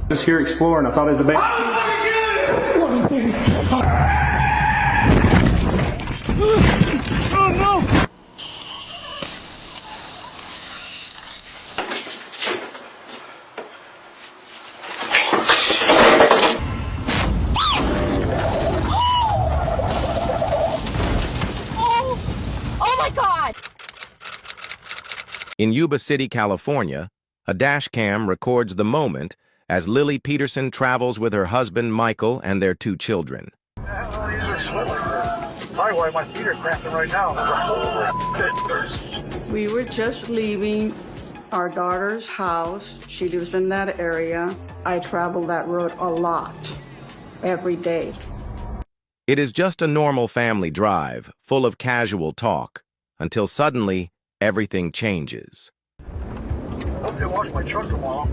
Just here exploring. I thought it was a baby. Oh no! Oh my God! In Yuba City, California, a dash cam records the moment as Lily Peterson travels with her husband, Michael, and their 2 children. Probably why my feet are cramping right now. We were just leaving our daughter's house. She lives in that area. I travel that road a lot, every day. It is just a normal family drive, full of casual talk, until suddenly, everything changes. I hope they wash my truck tomorrow.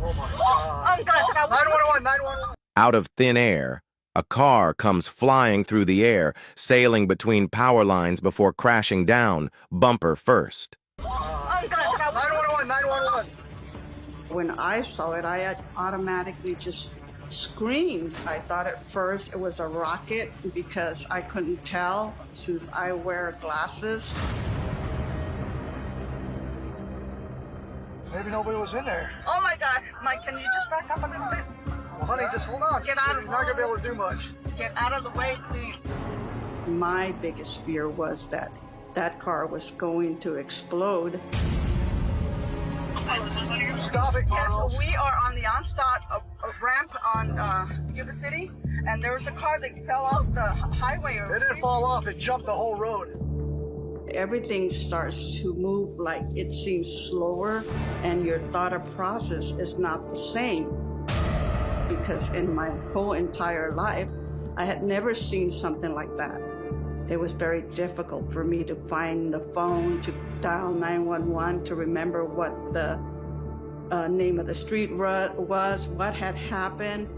Oh my God. 911, 911. Out of thin air, a car comes flying through the air, sailing between power lines before crashing down, bumper first. 911, 911. When I saw it, I automatically just screamed. I thought at first it was a rocket because I couldn't tell since I wear glasses. Maybe nobody was in there. Oh my God, Mike, can you just back up a little bit? Well, honey, just hold on. Get out of You're not going to be able to do much. Get out of the way, please. My biggest fear was that that car was going to explode. Stop it, Yes, Carlos. we are on the onstop ramp on Yuba City, and there was a car that fell off the highway. It didn't fall off. It jumped the whole road. Everything starts to move like it seems slower, and your thought process is not the same. Because in my whole entire life, I had never seen something like that. It was very difficult for me to find the phone, to dial 911, to remember what the name of the street was, what had happened.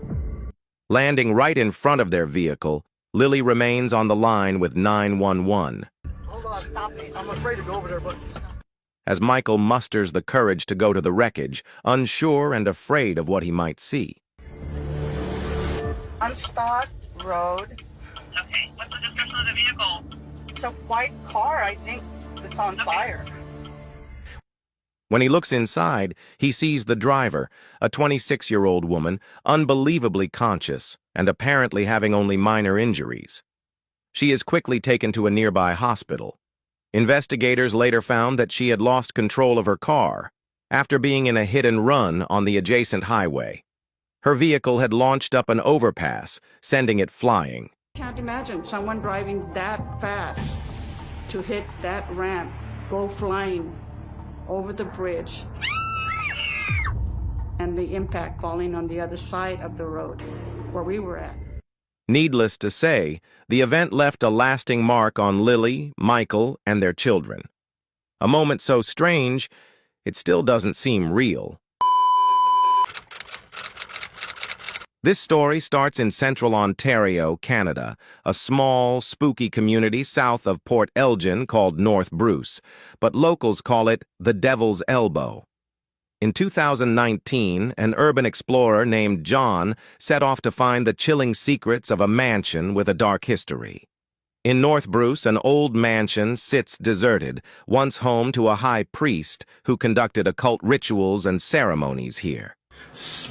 Landing right in front of their vehicle, Lily remains on the line with 911. Hold on. Stop it. I'm afraid to go over there, but... As Michael musters the courage to go to the wreckage, unsure and afraid of what he might see. Unstock Road. Okay, what's the description of the vehicle? It's a white car, I think, that's on fire. When he looks inside, he sees the driver, a 26-year-old woman, unbelievably conscious and apparently having only minor injuries. She is quickly taken to a nearby hospital. Investigators later found that she had lost control of her car after being in a hit-and-run on the adjacent highway. Her vehicle had launched up an overpass, sending it flying. Can't imagine someone driving that fast to hit that ramp, go flying over the bridge, and the impact falling on the other side of the road where we were at. Needless to say, the event left a lasting mark on Lily, Michael, and their children. A moment so strange, it still doesn't seem real. This story starts in central Ontario, Canada, a small, spooky community south of Port Elgin called North Bruce, but locals call it the Devil's Elbow. In 2019, an urban explorer named John set off to find the chilling secrets of a mansion with a dark history. In North Bruce, an old mansion sits deserted, once home to a high priest who conducted occult rituals and ceremonies here.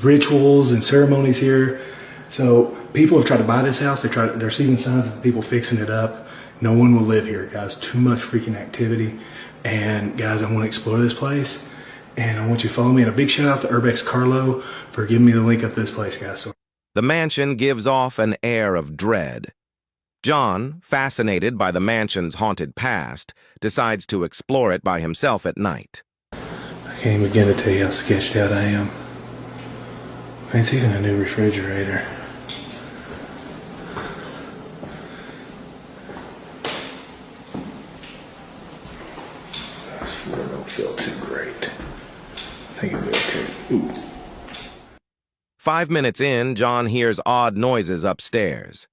Rituals and ceremonies here. So people have tried to buy this house. They're seeing signs of people fixing it up. No one will live here, guys. Too much freaking activity. And guys, I want to explore this place. And I want you to follow me. And a big shout out to Urbex Carlo for giving me the link up to this place, guys. So The mansion gives off an air of dread. John, fascinated by the mansion's haunted past, decides to explore it by himself at night. I can't even begin to tell you how sketched out I am. It's even a new refrigerator. This floor don't feel too great. I think it'll be okay. Ooh. 5 minutes in, John hears odd noises upstairs.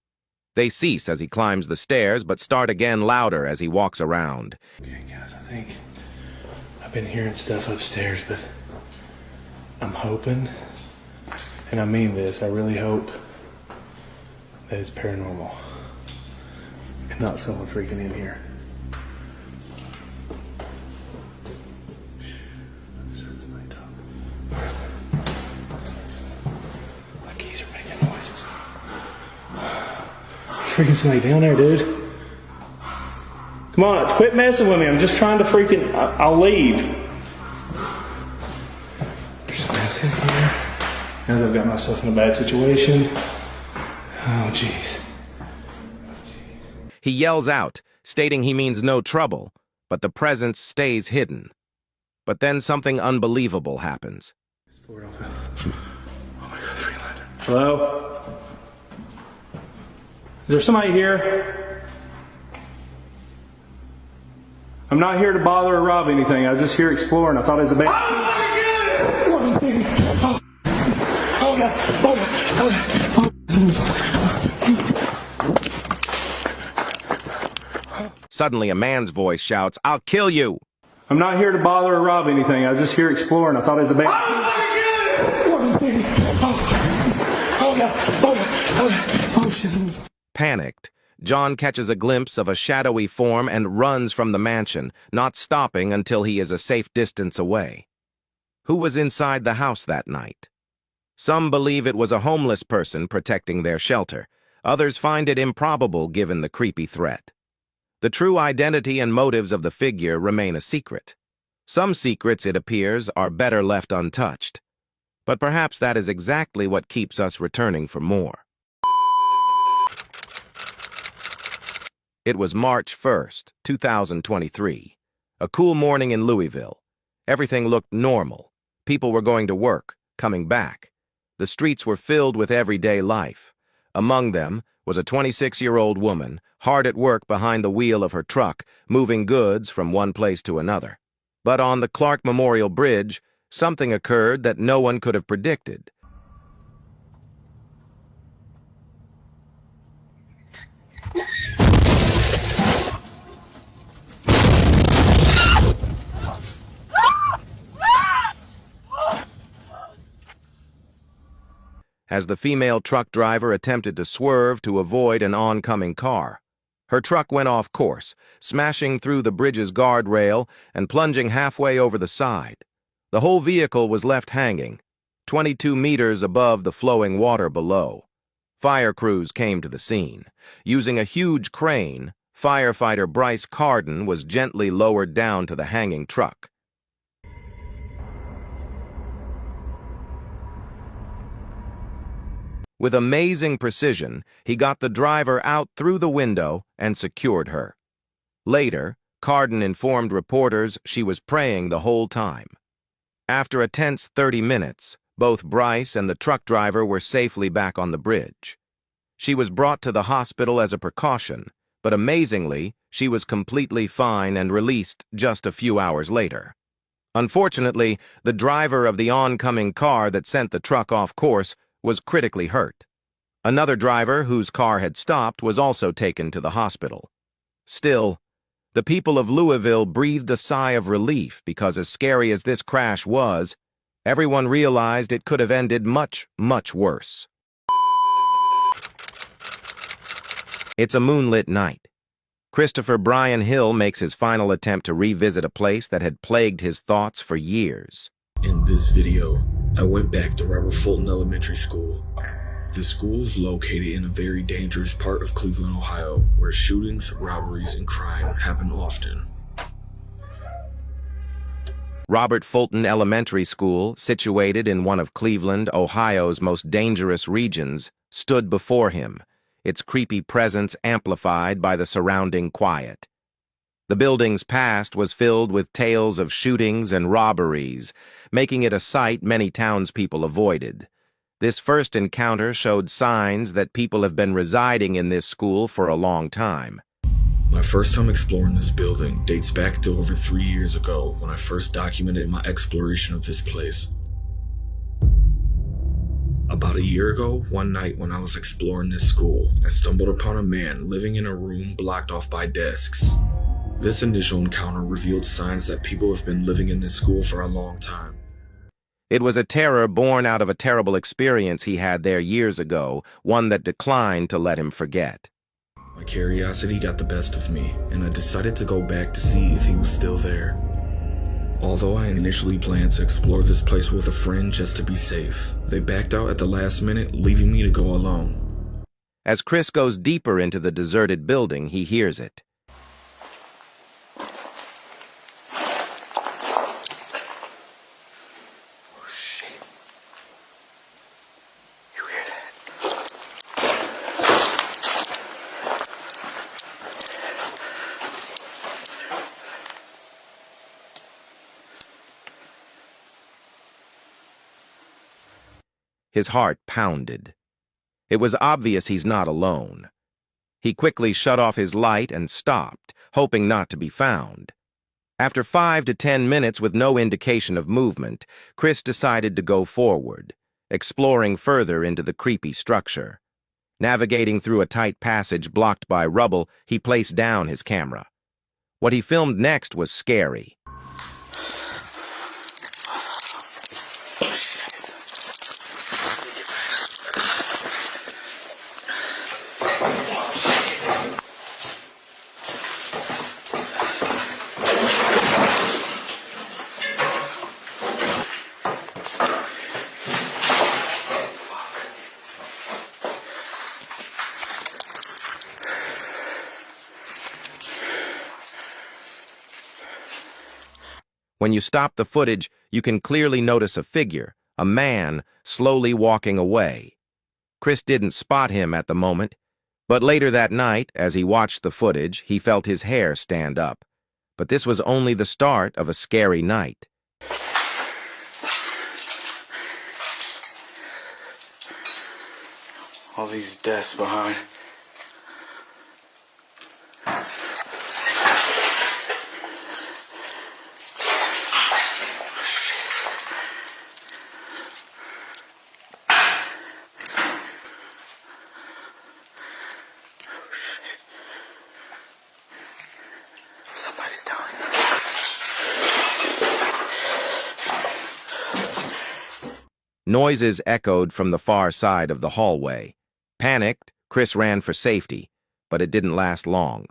They cease as he climbs the stairs, but start again louder as he walks around. Okay, guys, I think I've been hearing stuff upstairs, but I'm hoping, and I mean this, I really hope that it's paranormal and not someone freaking in here. My keys are making noises. Freaking somebody down there, dude. Come on, quit messing with me. I'm just trying to freaking. I'll leave. There's something else in here. As I've got myself in a bad situation. Oh, jeez. He yells out, stating he means no trouble, but the presence stays hidden. But then something unbelievable happens. Oh my God, 3 lantern. Hello? Is there somebody here? I'm not here to bother or rob anything. I was just here exploring. I thought it was a bad. Oh God! Suddenly, a man's voice shouts, "I'll kill you!" I'm not here to bother or rob anything. I was just here exploring. I thought it was a bad. Oh shit! Panicked, John catches a glimpse of a shadowy form and runs from the mansion, not stopping until he is a safe distance away. Who was inside the house that night? Some believe it was a homeless person protecting their shelter. Others find it improbable given the creepy threat. The true identity and motives of the figure remain a secret. Some secrets, it appears, are better left untouched. But perhaps that is exactly what keeps us returning for more. It was March 1st, 2023. A cool morning in Louisville. Everything looked normal. People were going to work, coming back. The streets were filled with everyday life. Among them was a 26-year-old woman, hard at work behind the wheel of her truck, moving goods from one place to another. But on the Clark Memorial Bridge, something occurred that no one could have predicted. As the female truck driver attempted to swerve to avoid an oncoming car. Her truck went off course, smashing through the bridge's guardrail and plunging halfway over the side. The whole vehicle was left hanging, 22 meters above the flowing water below. Fire crews came to the scene. Using a huge crane, firefighter Bryce Carden was gently lowered down to the hanging truck. With amazing precision, he got the driver out through the window and secured her. Later, Carden informed reporters she was praying the whole time. After a tense 30 minutes, both Bryce and the truck driver were safely back on the bridge. She was brought to the hospital as a precaution, but amazingly, she was completely fine and released just a few hours later. Unfortunately, the driver of the oncoming car that sent the truck off course was critically hurt. Another driver whose car had stopped was also taken to the hospital. Still, the people of Louisville breathed a sigh of relief because as scary as this crash was, everyone realized it could have ended much, much worse. It's a moonlit night. Christopher Brian Hill makes his final attempt to revisit a place that had plagued his thoughts for years. In this video, I went back to Robert Fulton Elementary School. The school is located in a very dangerous part of Cleveland, Ohio, where shootings, robberies, and crime happen often. Robert Fulton Elementary School, situated in one of Cleveland, Ohio's most dangerous regions, stood before him, its creepy presence amplified by the surrounding quiet. The building's past was filled with tales of shootings and robberies, making it a sight many townspeople avoided. This first encounter showed signs that people have been residing in this school for a long time. My first time exploring this building dates back to over 3 years ago when I first documented my exploration of this place. About a year ago, one night when I was exploring this school, I stumbled upon a man living in a room blocked off by desks. This initial encounter revealed signs that people have been living in this school for a long time. It was a terror born out of a terrible experience he had there years ago, one that declined to let him forget. My curiosity got the best of me, and I decided to go back to see if he was still there. Although I initially planned to explore this place with a friend just to be safe, they backed out at the last minute, leaving me to go alone. As Chris goes deeper into the deserted building, he hears it. His heart pounded. It was obvious he's not alone. He quickly shut off his light and stopped, hoping not to be found. After 5 to 10 minutes with no indication of movement, Chris decided to go forward, exploring further into the creepy structure. Navigating through a tight passage blocked by rubble, he placed down his camera. What he filmed next was scary. When you stop the footage, you can clearly notice a figure, a man, slowly walking away. Chris didn't spot him at the moment, but later that night, as he watched the footage, he felt his hair stand up. But this was only the start of a scary night. All these desks behind. Somebody's down here. Noises echoed from the far side of the hallway. Panicked, Chris ran for safety, but it didn't last long.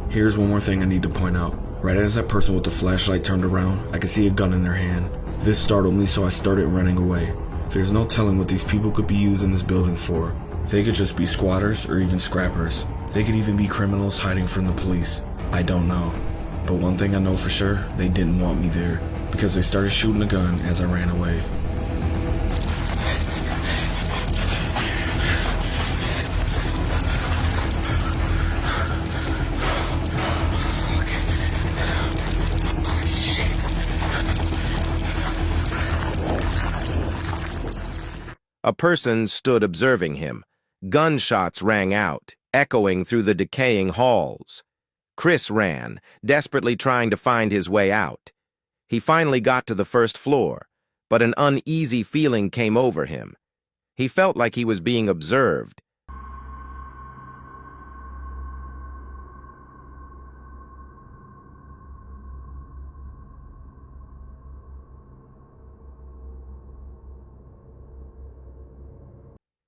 Here's one more thing I need to point out. Right as that person with the flashlight turned around, I could see a gun in their hand. This startled me, so I started running away. There's no telling what these people could be using this building for. They could just be squatters or even scrappers. They could even be criminals hiding from the police. I don't know. But one thing I know for sure, they didn't want me there, because they started shooting a gun as I ran away. A person stood observing him. Gunshots rang out, echoing through the decaying halls. Chris ran, desperately trying to find his way out. He finally got to the first floor, but an uneasy feeling came over him. He felt like he was being observed.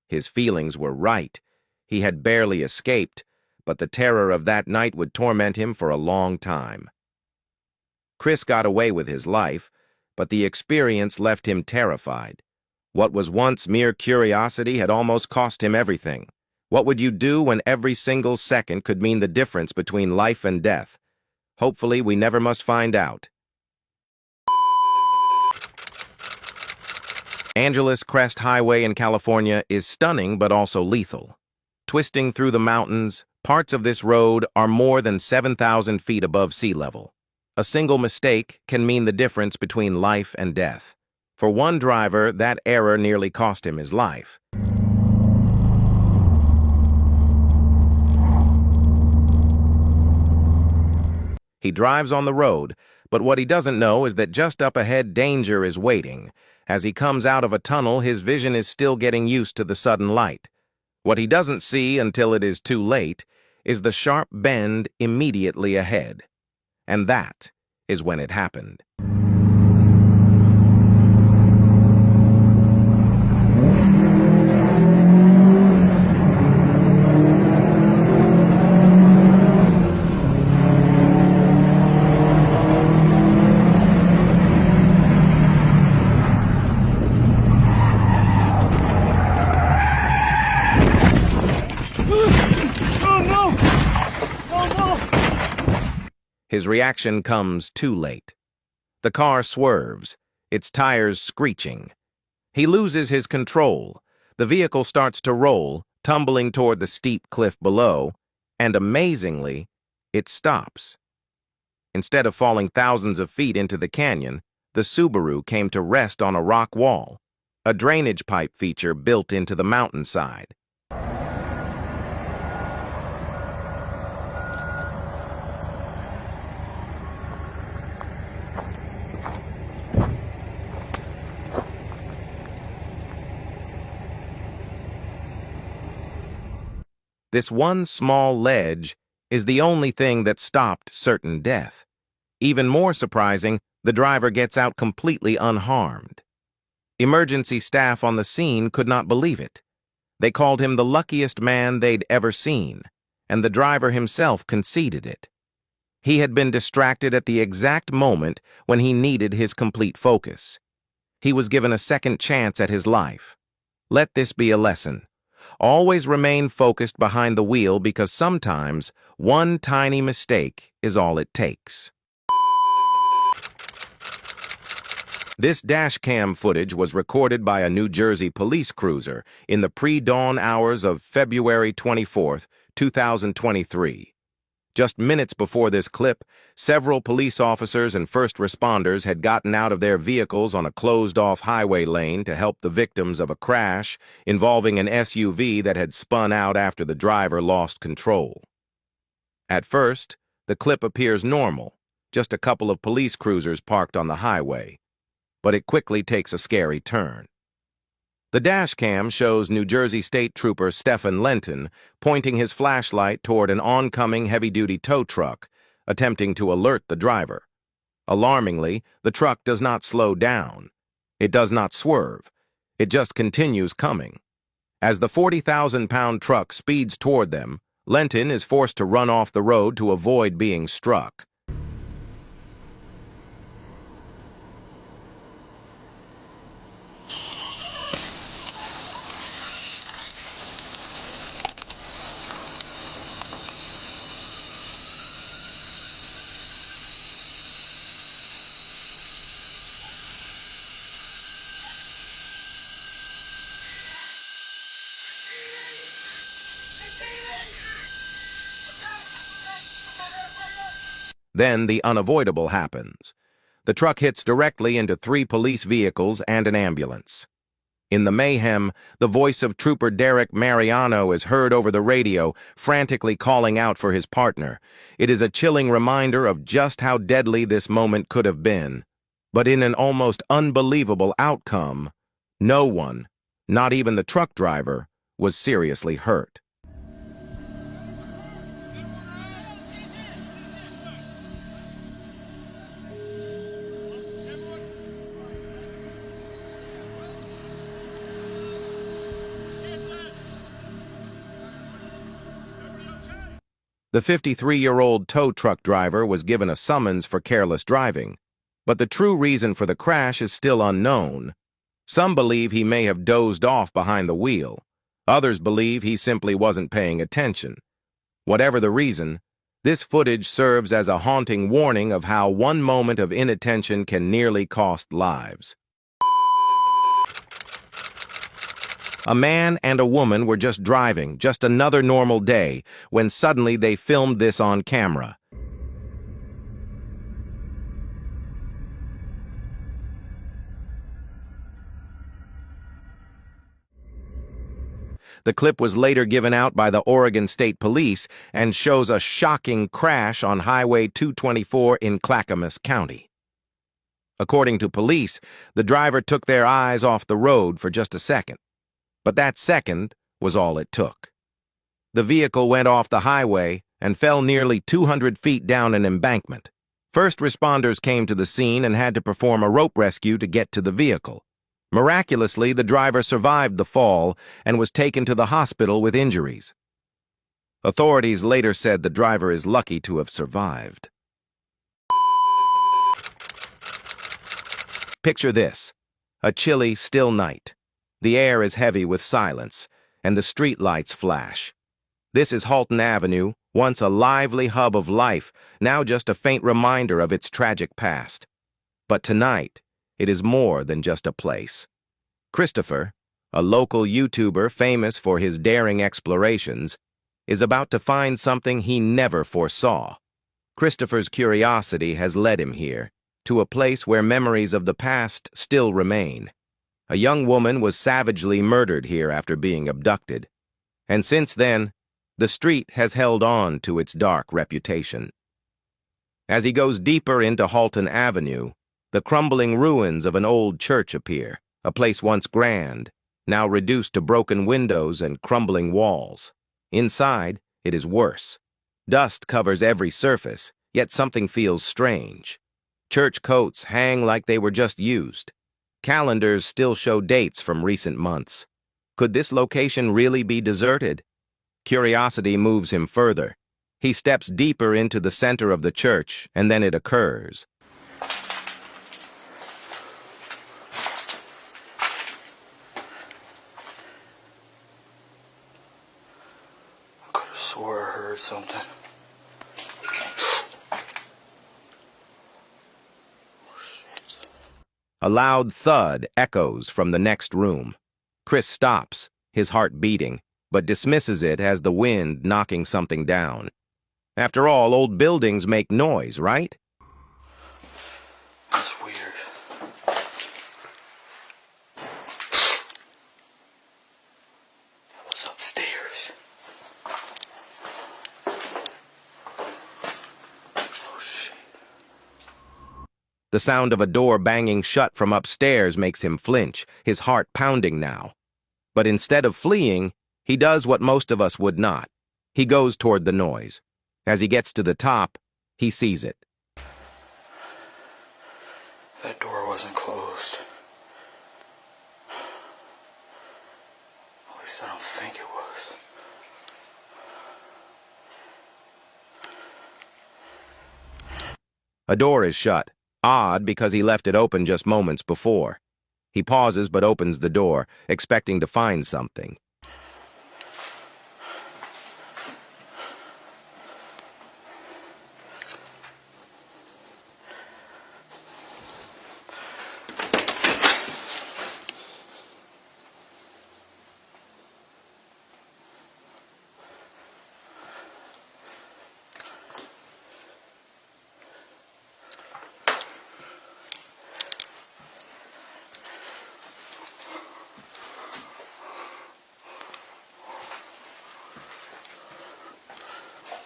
His feelings were right. He had barely escaped, but the terror of that night would torment him for a long time. Chris got away with his life, but the experience left him terrified. What was once mere curiosity had almost cost him everything. What would you do when every single second could mean the difference between life and death? Hopefully, we never must find out. Angeles Crest Highway in California is stunning but also lethal. Twisting through the mountains, parts of this road are more than 7,000 feet above sea level. A single mistake can mean the difference between life and death. For one driver, that error nearly cost him his life. He drives on the road, but what he doesn't know is that just up ahead danger is waiting. As he comes out of a tunnel, his vision is still getting used to the sudden light. What he doesn't see until it is too late is the sharp bend immediately ahead. And that is when it happened. His reaction comes too late. The car swerves, its tires screeching. He loses his control. The vehicle starts to roll, tumbling toward the steep cliff below, and amazingly, it stops. Instead of falling thousands of feet into the canyon, the Subaru came to rest on a rock wall, a drainage pipe feature built into the mountainside. This one small ledge is the only thing that stopped certain death. Even more surprising, the driver gets out completely unharmed. Emergency staff on the scene could not believe it. They called him the luckiest man they'd ever seen, and the driver himself conceded it. He had been distracted at the exact moment when he needed his complete focus. He was given a second chance at his life. Let this be a lesson. Always remain focused behind the wheel because sometimes one tiny mistake is all it takes. This dash cam footage was recorded by a New Jersey police cruiser in the pre-dawn hours of February 24, 2023. Just minutes before this clip, several police officers and first responders had gotten out of their vehicles on a closed-off highway lane to help the victims of a crash involving an SUV that had spun out after the driver lost control. At first, the clip appears normal, just a couple of police cruisers parked on the highway, but it quickly takes a scary turn. The dash cam shows New Jersey State Trooper Stephen Lenton pointing his flashlight toward an oncoming heavy-duty tow truck, attempting to alert the driver. Alarmingly, the truck does not slow down. It does not swerve. It just continues coming. As the 40,000-pound truck speeds toward them, Lenton is forced to run off the road to avoid being struck. Then the unavoidable happens. The truck hits directly into 3 police vehicles and an ambulance. In the mayhem, the voice of Trooper Derek Mariano is heard over the radio, frantically calling out for his partner. It is a chilling reminder of just how deadly this moment could have been. But in an almost unbelievable outcome, no one, not even the truck driver, was seriously hurt. The 53-year-old tow truck driver was given a summons for careless driving, but the true reason for the crash is still unknown. Some believe he may have dozed off behind the wheel. Others believe he simply wasn't paying attention. Whatever the reason, this footage serves as a haunting warning of how one moment of inattention can nearly cost lives. A man and a woman were just driving, just another normal day, when suddenly they filmed this on camera. The clip was later given out by the Oregon State Police and shows a shocking crash on Highway 224 in Clackamas County. According to police, the driver took their eyes off the road for just a second. But that second was all it took. The vehicle went off the highway and fell nearly 200 feet down an embankment. First responders came to the scene and had to perform a rope rescue to get to the vehicle. Miraculously, the driver survived the fall and was taken to the hospital with injuries. Authorities later said the driver is lucky to have survived. Picture this: a chilly, still night. The air is heavy with silence, and the street lights flash. This is Halton Avenue, once a lively hub of life, now just a faint reminder of its tragic past. But tonight, it is more than just a place. Christopher, a local YouTuber famous for his daring explorations, is about to find something he never foresaw. Christopher's curiosity has led him here, to a place where memories of the past still remain. A young woman was savagely murdered here after being abducted. And since then, the street has held on to its dark reputation. As he goes deeper into Halton Avenue, the crumbling ruins of an old church appear, a place once grand, now reduced to broken windows and crumbling walls. Inside, it is worse. Dust covers every surface, yet something feels strange. Church coats hang like they were just used. Calendars still show dates from recent months. Could this location really be deserted? Curiosity moves him further. He steps deeper into the center of the church, and then it occurs. I could have swore I heard something. A loud thud echoes from the next room. Chris stops, his heart beating, but dismisses it as the wind knocking something down. After all, old buildings make noise, right? That's weird. What's upstairs? Oh, shit. The sound of a door banging shut from upstairs makes him flinch, his heart pounding now. But instead of fleeing, he does what most of us would not. He goes toward the noise. As he gets to the top, he sees it. That door wasn't closed. At least I don't think it was. A door is shut. Odd, because he left it open just moments before. He pauses but opens the door, expecting to find something.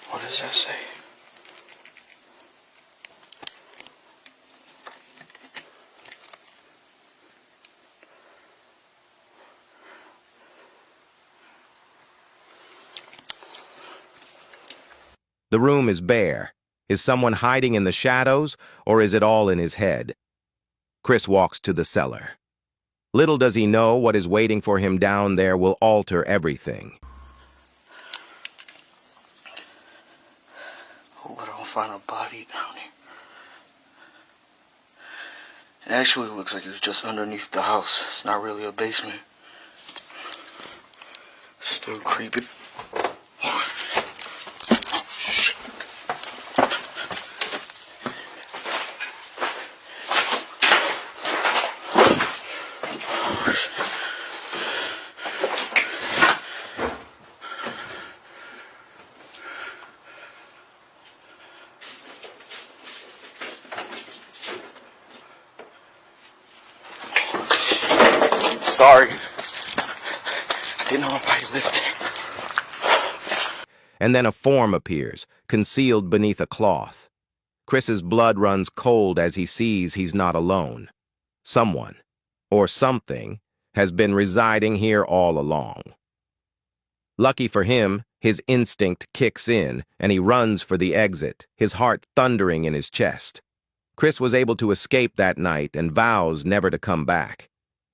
What does that say? The room is bare. Is someone hiding in the shadows, or is it all in his head? Chris walks to the cellar. Little does he know what is waiting for him down there will alter everything. Hope I don't find a body down here. It actually looks like it's just underneath the house. It's not really a basement. Still creepy. Sorry. I didn't know nobody lived there. And then a form appears, concealed beneath a cloth. Chris's blood runs cold as he sees he's not alone. Someone, or something, has been residing here all along. Lucky for him, his instinct kicks in, and he runs for the exit, his heart thundering in his chest. Chris was able to escape that night and vows never to come back.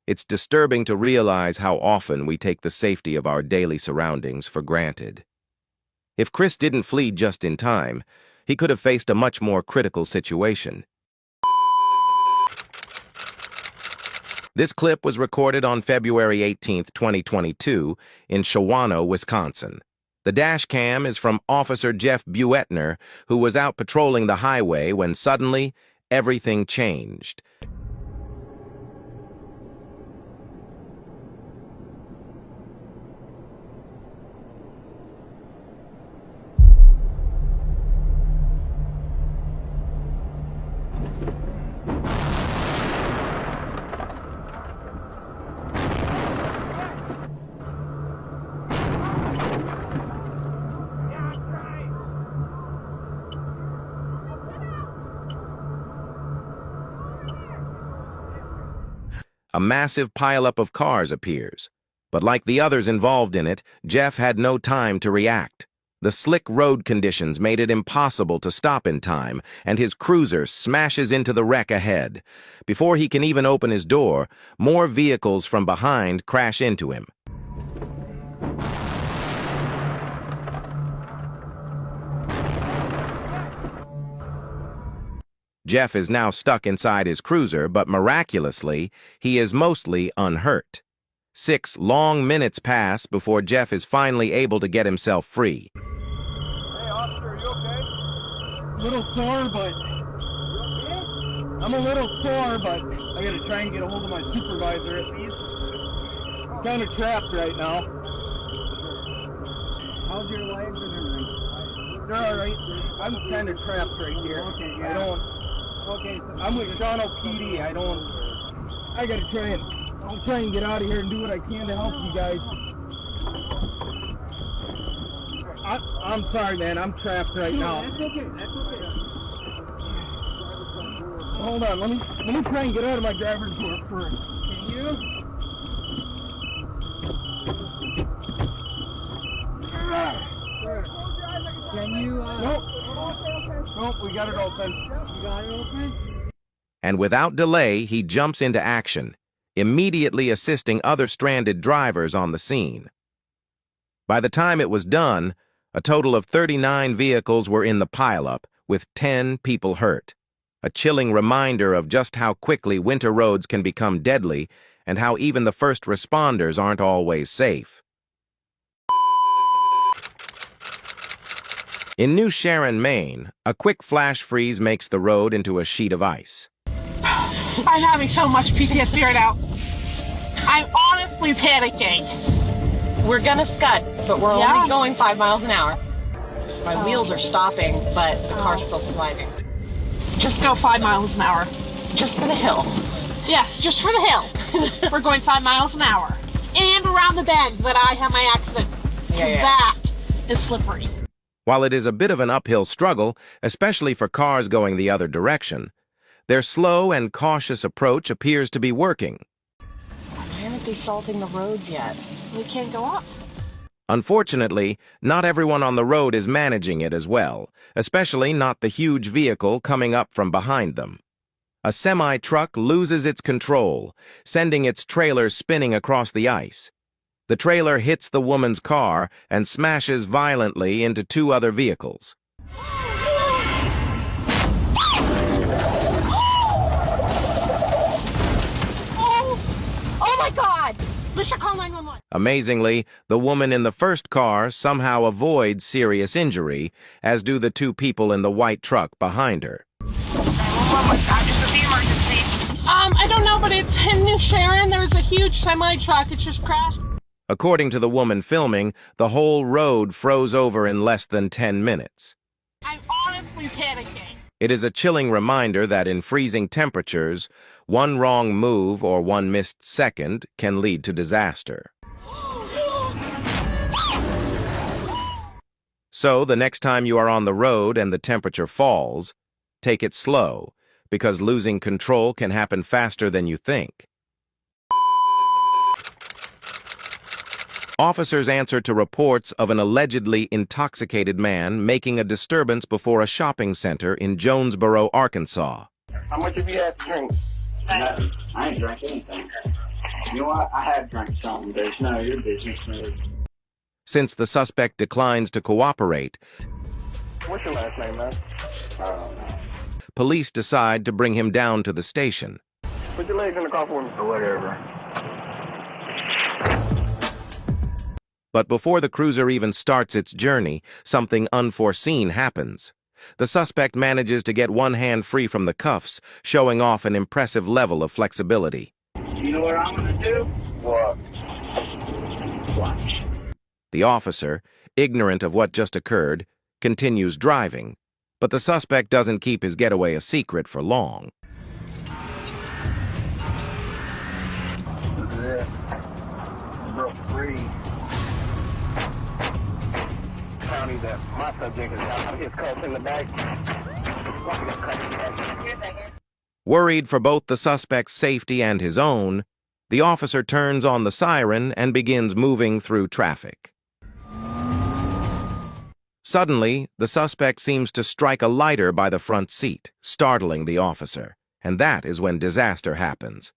It's disturbing to realize how often we take the safety of our daily surroundings for granted. If Chris didn't flee just in time, he could have faced a much more critical situation. This clip was recorded on February 18, 2022, in Shawano, Wisconsin. The dash cam is from Officer Jeff Buettner, who was out patrolling the highway when suddenly everything changed. A massive pileup of cars appears. But like the others involved in it, Jeff had no time to react. The slick road conditions made it impossible to stop in time, and his cruiser smashes into the wreck ahead. Before he can even open his door, more vehicles from behind crash into him. Jeff is now stuck inside his cruiser, but miraculously, he is mostly unhurt. 6 long minutes pass before Jeff is finally able to get himself free. Hey, officer, are you okay? A little sore, but I'm a little sore, but I gotta try and get a hold of my supervisor at least. I'm kind of trapped right now. How's your legs and everything? They're all right. I'm kind of trapped right here. Okay, yeah. I don't. Okay, so I'm with Shawano PD. I gotta I'll try and get out of here and do what I can to help you guys. I'm sorry, man. I'm trapped right now. That's okay. Hold on. Let me try and get out of my driver's door first. Can you? Can you? Nope. Nope. We got it open. You got it open? And without delay, he jumps into action, immediately assisting other stranded drivers on the scene. By the time it was done, a total of 39 vehicles were in the pileup, with 10 people hurt. A chilling reminder of just how quickly winter roads can become deadly and how even the first responders aren't always safe. In New Sharon, Maine, a quick flash freeze makes the road into a sheet of ice. I'm having so much PTSD right now. I'm honestly panicking. We're gonna scud, but we're only going 5 miles an hour. My wheels are stopping, but the car's still sliding. Just go 5 miles an hour. Just for the hill. Yes, just for the hill. We're going 5 miles an hour. And around the bend that I had my accident. That is slippery. While it is a bit of an uphill struggle, especially for cars going the other direction, their slow and cautious approach appears to be working. Why aren't they salting the roads yet? We can't go up. Unfortunately, not everyone on the road is managing it as well, especially not the huge vehicle coming up from behind them. A semi-truck loses its control, sending its trailer spinning across the ice. The trailer hits the woman's car and smashes violently into 2 other vehicles. Oh my God! Let's call 911. Amazingly, the woman in the first car somehow avoids serious injury, as do the 2 people in the white truck behind her. Oh my God, this is the emergency. I don't know, but it's in New Sharon. There's a huge semi-truck. It just crashed. According to the woman filming, the whole road froze over in less than 10 minutes. I'm honestly panicking. It is a chilling reminder that in freezing temperatures, one wrong move or one missed second can lead to disaster. So, the next time you are on the road and the temperature falls, take it slow, because losing control can happen faster than you think. Officers answer to reports of an allegedly intoxicated man making a disturbance before a shopping center in Jonesboro, Arkansas. How much have you had to drink? Nothing. I ain't drank anything. You know what? I have drank something, but it's none of your business, man. Since the suspect declines to cooperate, What's your last name, man? police decide to bring him down to the station. Put your legs in the car for me. Or whatever. But before the cruiser even starts its journey, something unforeseen happens. The suspect manages to get one hand free from the cuffs, showing off an impressive level of flexibility. You know what I'm gonna do? What? Watch. The officer, ignorant of what just occurred, continues driving, but the suspect doesn't keep his getaway a secret for long. Look at that. Broke free. County that my subject is out. His cuffs in the back. Worried for both the suspect's safety and his own, the officer turns on the siren and begins moving through traffic. Suddenly, the suspect seems to strike a lighter by the front seat, startling the officer, and that is when disaster happens.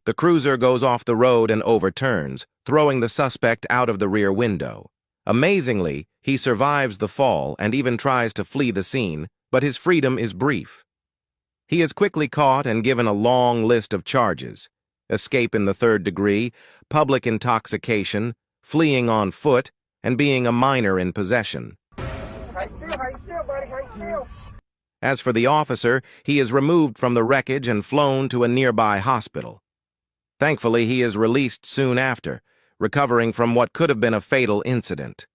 The cruiser goes off the road and overturns, throwing the suspect out of the rear window. Amazingly, he survives the fall and even tries to flee the scene, but his freedom is brief. He is quickly caught and given a long list of charges: escape in the third degree, public intoxication, fleeing on foot, and being a minor in possession. As for the officer, he is removed from the wreckage and flown to a nearby hospital. Thankfully, he is released soon after, recovering from what could have been a fatal incident.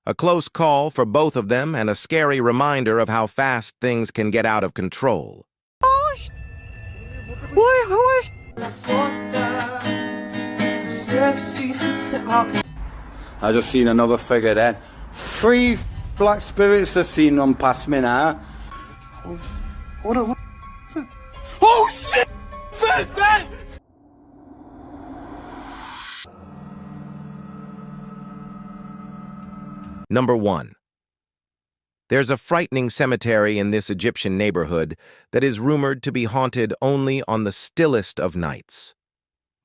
A close call for both of them and a scary reminder of how fast things can get out of control. I just seen another figure then. 3 black spirits have seen them pass me now. What? Oh shit! First that! Number 1. There's a frightening cemetery in this Egyptian neighborhood that is rumored to be haunted only on the stillest of nights.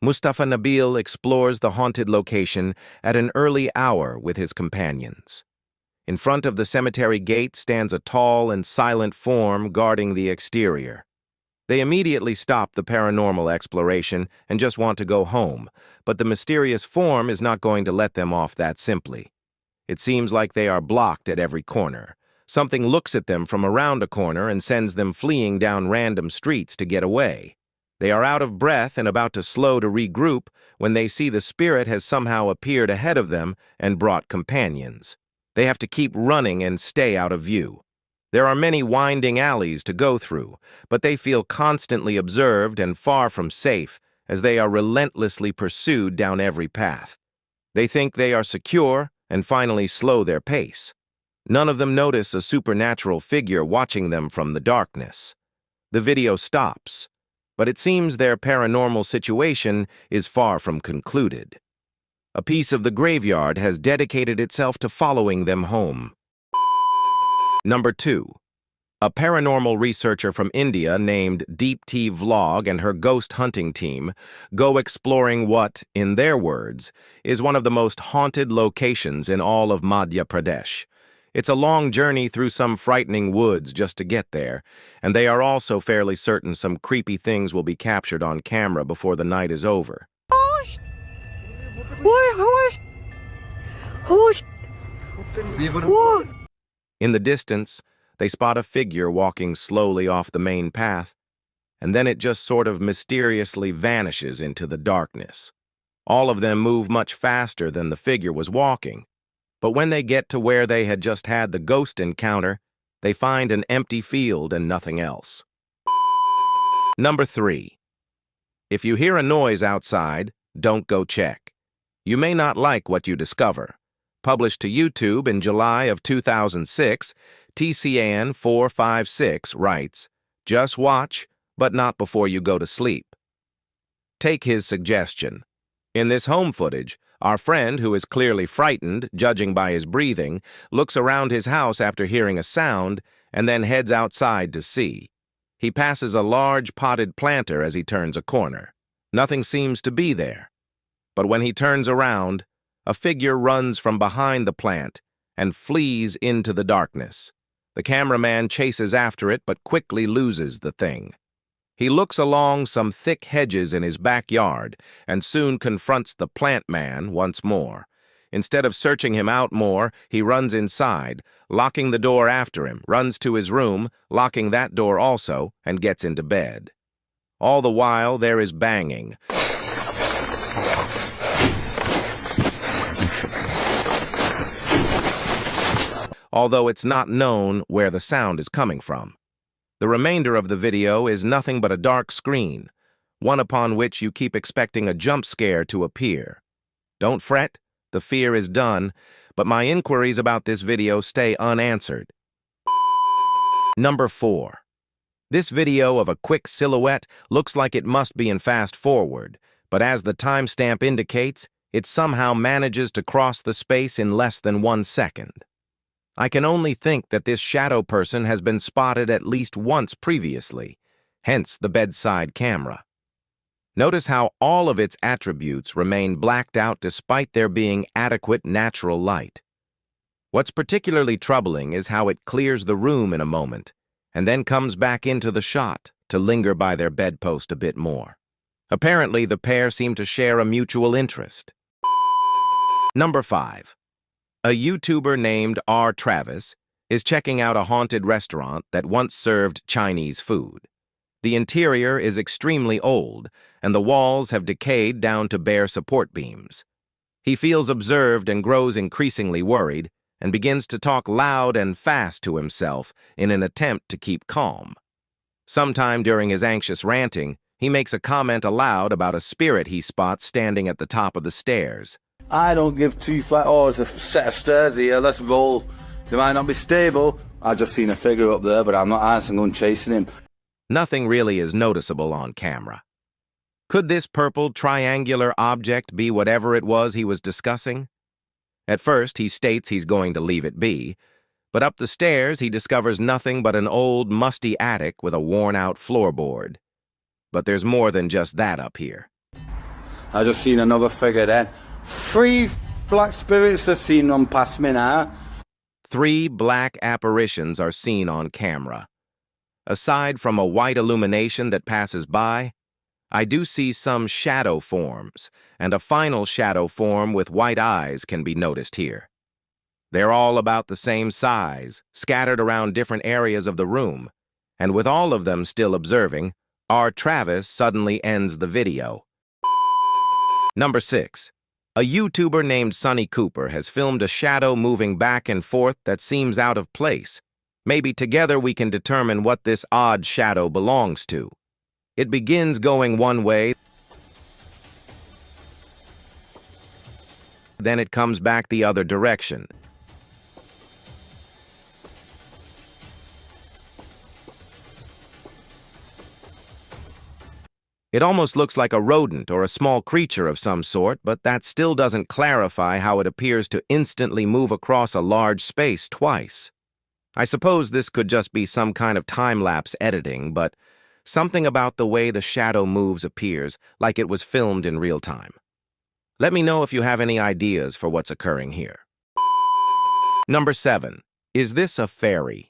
Mustafa Nabil explores the haunted location at an early hour with his companions. In front of the cemetery gate stands a tall and silent form guarding the exterior. They immediately stop the paranormal exploration and just want to go home, but the mysterious form is not going to let them off that simply. It seems like they are blocked at every corner. Something looks at them from around a corner and sends them fleeing down random streets to get away. They are out of breath and about to slow to regroup when they see the spirit has somehow appeared ahead of them and brought companions. They have to keep running and stay out of view. There are many winding alleys to go through, but they feel constantly observed and far from safe as they are relentlessly pursued down every path. They think they are secure and finally slow their pace. None of them notice a supernatural figure watching them from the darkness. The video stops, but it seems their paranormal situation is far from concluded. A piece of the graveyard has dedicated itself to following them home. Number 2. A paranormal researcher from India named Deepti Vlog and her ghost hunting team go exploring what, in their words, is one of the most haunted locations in all of Madhya Pradesh. It's a long journey through some frightening woods just to get there, and they are also fairly certain some creepy things will be captured on camera before the night is over. In the distance, they spot a figure walking slowly off the main path, and then it just sort of mysteriously vanishes into the darkness. All of them move much faster than the figure was walking, but when they get to where they had just had the ghost encounter, they find an empty field and nothing else. Number 3. If you hear a noise outside, don't go check. You may not like what you discover. Published to YouTube in July of 2006, TCAN 456 writes, "Just watch, but not before you go to sleep." Take his suggestion. In this home footage, our friend, who is clearly frightened, judging by his breathing, looks around his house after hearing a sound and then heads outside to see. He passes a large potted planter as he turns a corner. Nothing seems to be there. But when he turns around, a figure runs from behind the plant and flees into the darkness. The cameraman chases after it but quickly loses the thing. He looks along some thick hedges in his backyard and soon confronts the plant man once more. Instead of searching him out more, he runs inside, locking the door after him, runs to his room, locking that door also, and gets into bed. All the while, there is banging. Although it's not known where the sound is coming from. The remainder of the video is nothing but a dark screen, one upon which you keep expecting a jump scare to appear. Don't fret, the fear is done, but my inquiries about this video stay unanswered. Number 4. This video of a quick silhouette looks like it must be in fast forward, but as the timestamp indicates, it somehow manages to cross the space in less than 1 second. I can only think that this shadow person has been spotted at least once previously, hence the bedside camera. Notice how all of its attributes remain blacked out despite there being adequate natural light. What's particularly troubling is how it clears the room in a moment, and then comes back into the shot to linger by their bedpost a bit more. Apparently, the pair seem to share a mutual interest. Number 5. A YouTuber named R. Travis is checking out a haunted restaurant that once served Chinese food. The interior is extremely old, and the walls have decayed down to bare support beams. He feels observed and grows increasingly worried, and begins to talk loud and fast to himself in an attempt to keep calm. Sometime during his anxious ranting, he makes a comment aloud about a spirit he spots standing at the top of the stairs. I don't give two flat. Oh, there's a set of stairs here. Let's roll. They might not be stable. I just seen a figure up there, but I'm not answering on chasing him. Nothing really is noticeable on camera. Could this purple triangular object be whatever it was he was discussing? At first, he states he's going to leave it be, but up the stairs he discovers nothing but an old, musty attic with a worn-out floorboard. But there's more than just that up here. I just seen another figure then. 3 black spirits are seen run past me now. 3 black apparitions are seen on camera. Aside from a white illumination that passes by, I do see some shadow forms, and a final shadow form with white eyes can be noticed here. They're all about the same size, scattered around different areas of the room, and with all of them still observing, R. Travis suddenly ends the video. Number 6. A YouTuber named Sonny Cooper has filmed a shadow moving back and forth that seems out of place. Maybe together we can determine what this odd shadow belongs to. It begins going one way, then it comes back the other direction. It almost looks like a rodent or a small creature of some sort, but that still doesn't clarify how it appears to instantly move across a large space twice. I suppose this could just be some kind of time-lapse editing, but something about the way the shadow moves appears like it was filmed in real time. Let me know if you have any ideas for what's occurring here. Number 7. Is this a fairy?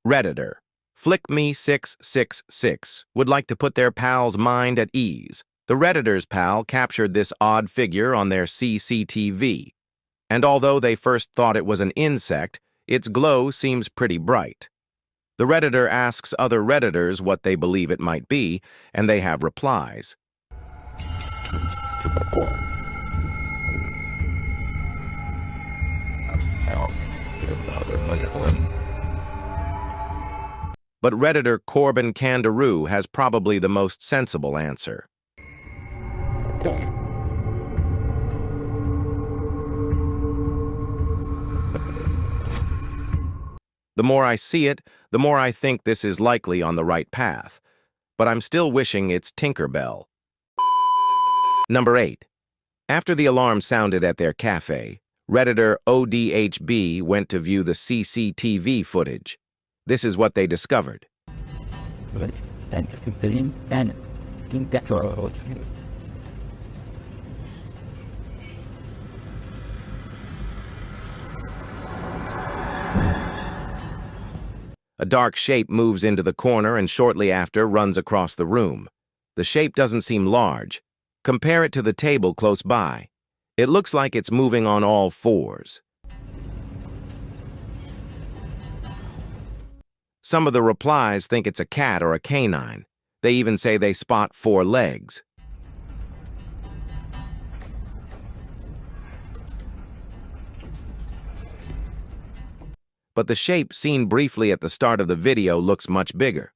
Redditor, FlickMe666, would like to put their pal's mind at ease. The Redditor's pal captured this odd figure on their CCTV, and although they first thought it was an insect, its glow seems pretty bright. The Redditor asks other Redditors what they believe it might be, and they have replies. But Redditor Corbin Kandaroo has probably the most sensible answer. The more I see it, the more I think this is likely on the right path. But I'm still wishing it's Tinkerbell. Number 8. After the alarm sounded at their cafe, Redditor ODHB went to view the CCTV footage. This is what they discovered. A dark shape moves into the corner and shortly after runs across the room. The shape doesn't seem large. Compare it to the table close by. It looks like it's moving on all fours. Some of the replies think it's a cat or a canine. They even say they spot 4 legs. But the shape seen briefly at the start of the video looks much bigger.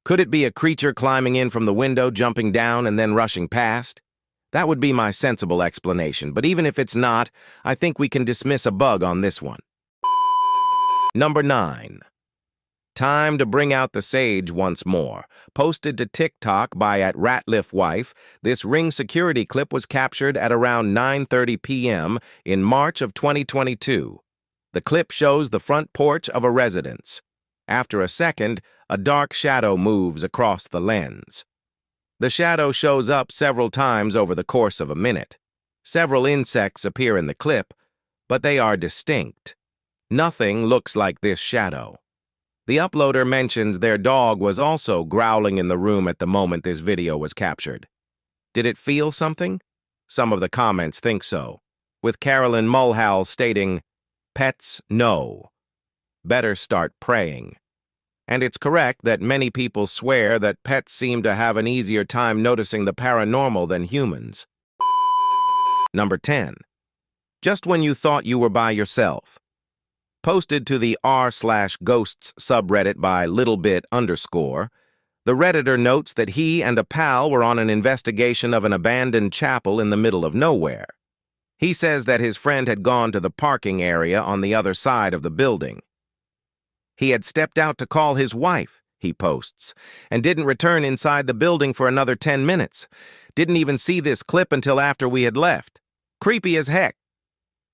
Could it be a creature climbing in from the window, jumping down, and then rushing past? That would be my sensible explanation, but even if it's not, I think we can dismiss a bug on this one. Number 9. Time to bring out the sage once more. Posted to TikTok by @RatliffWife, this Ring security clip was captured at around 9:30 p.m. in March of 2022. The clip shows the front porch of a residence. After a second, a dark shadow moves across the lens. The shadow shows up several times over the course of a minute. Several insects appear in the clip, but they are distinct. Nothing looks like this shadow. The uploader mentions their dog was also growling in the room at the moment this video was captured. Did it feel something? Some of the comments think so, with Carolyn Mulhall stating, "Pets, no. Better start praying." And it's correct that many people swear that pets seem to have an easier time noticing the paranormal than humans. Number 10. Just when you thought you were by yourself. Posted to the r/ghosts subreddit by littlebit_, the Redditor notes that he and a pal were on an investigation of an abandoned chapel in the middle of nowhere. He says that his friend had gone to the parking area on the other side of the building. He had stepped out to call his wife, he posts, and didn't return inside the building for another 10 minutes. Didn't even see this clip until after we had left. Creepy as heck.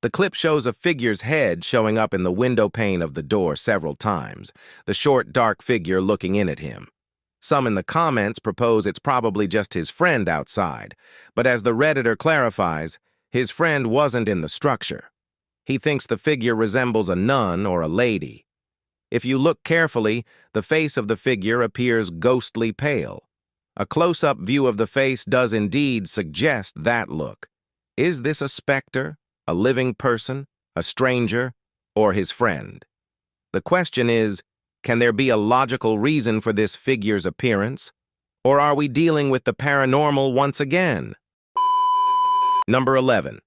The clip shows a figure's head showing up in the window pane of the door several times, the short, dark figure looking in at him. Some in the comments propose it's probably just his friend outside, but as the Redditor clarifies, his friend wasn't in the structure. He thinks the figure resembles a nun or a lady. If you look carefully, the face of the figure appears ghostly pale. A close-up view of the face does indeed suggest that look. Is this a specter, a living person, a stranger, or his friend? The question is, can there be a logical reason for this figure's appearance? Or are we dealing with the paranormal once again? Number 11.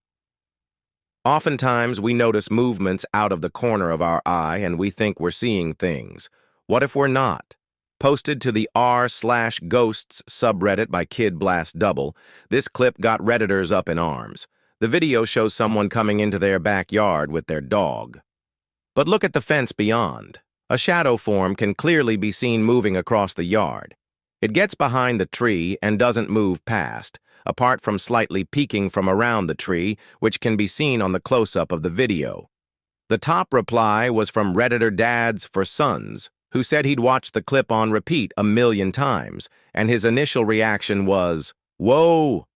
Oftentimes, we notice movements out of the corner of our eye and we think we're seeing things. What if we're not? Posted to the r/ghosts subreddit by Kid Blast Double, this clip got Redditors up in arms. The video shows someone coming into their backyard with their dog. But look at the fence beyond. A shadow form can clearly be seen moving across the yard. It gets behind the tree and doesn't move past, apart from slightly peeking from around the tree, which can be seen on the close-up of the video. The top reply was from Redditor Dads for Sons, who said he'd watched the clip on repeat 1,000,000 times, and his initial reaction was, "Whoa!"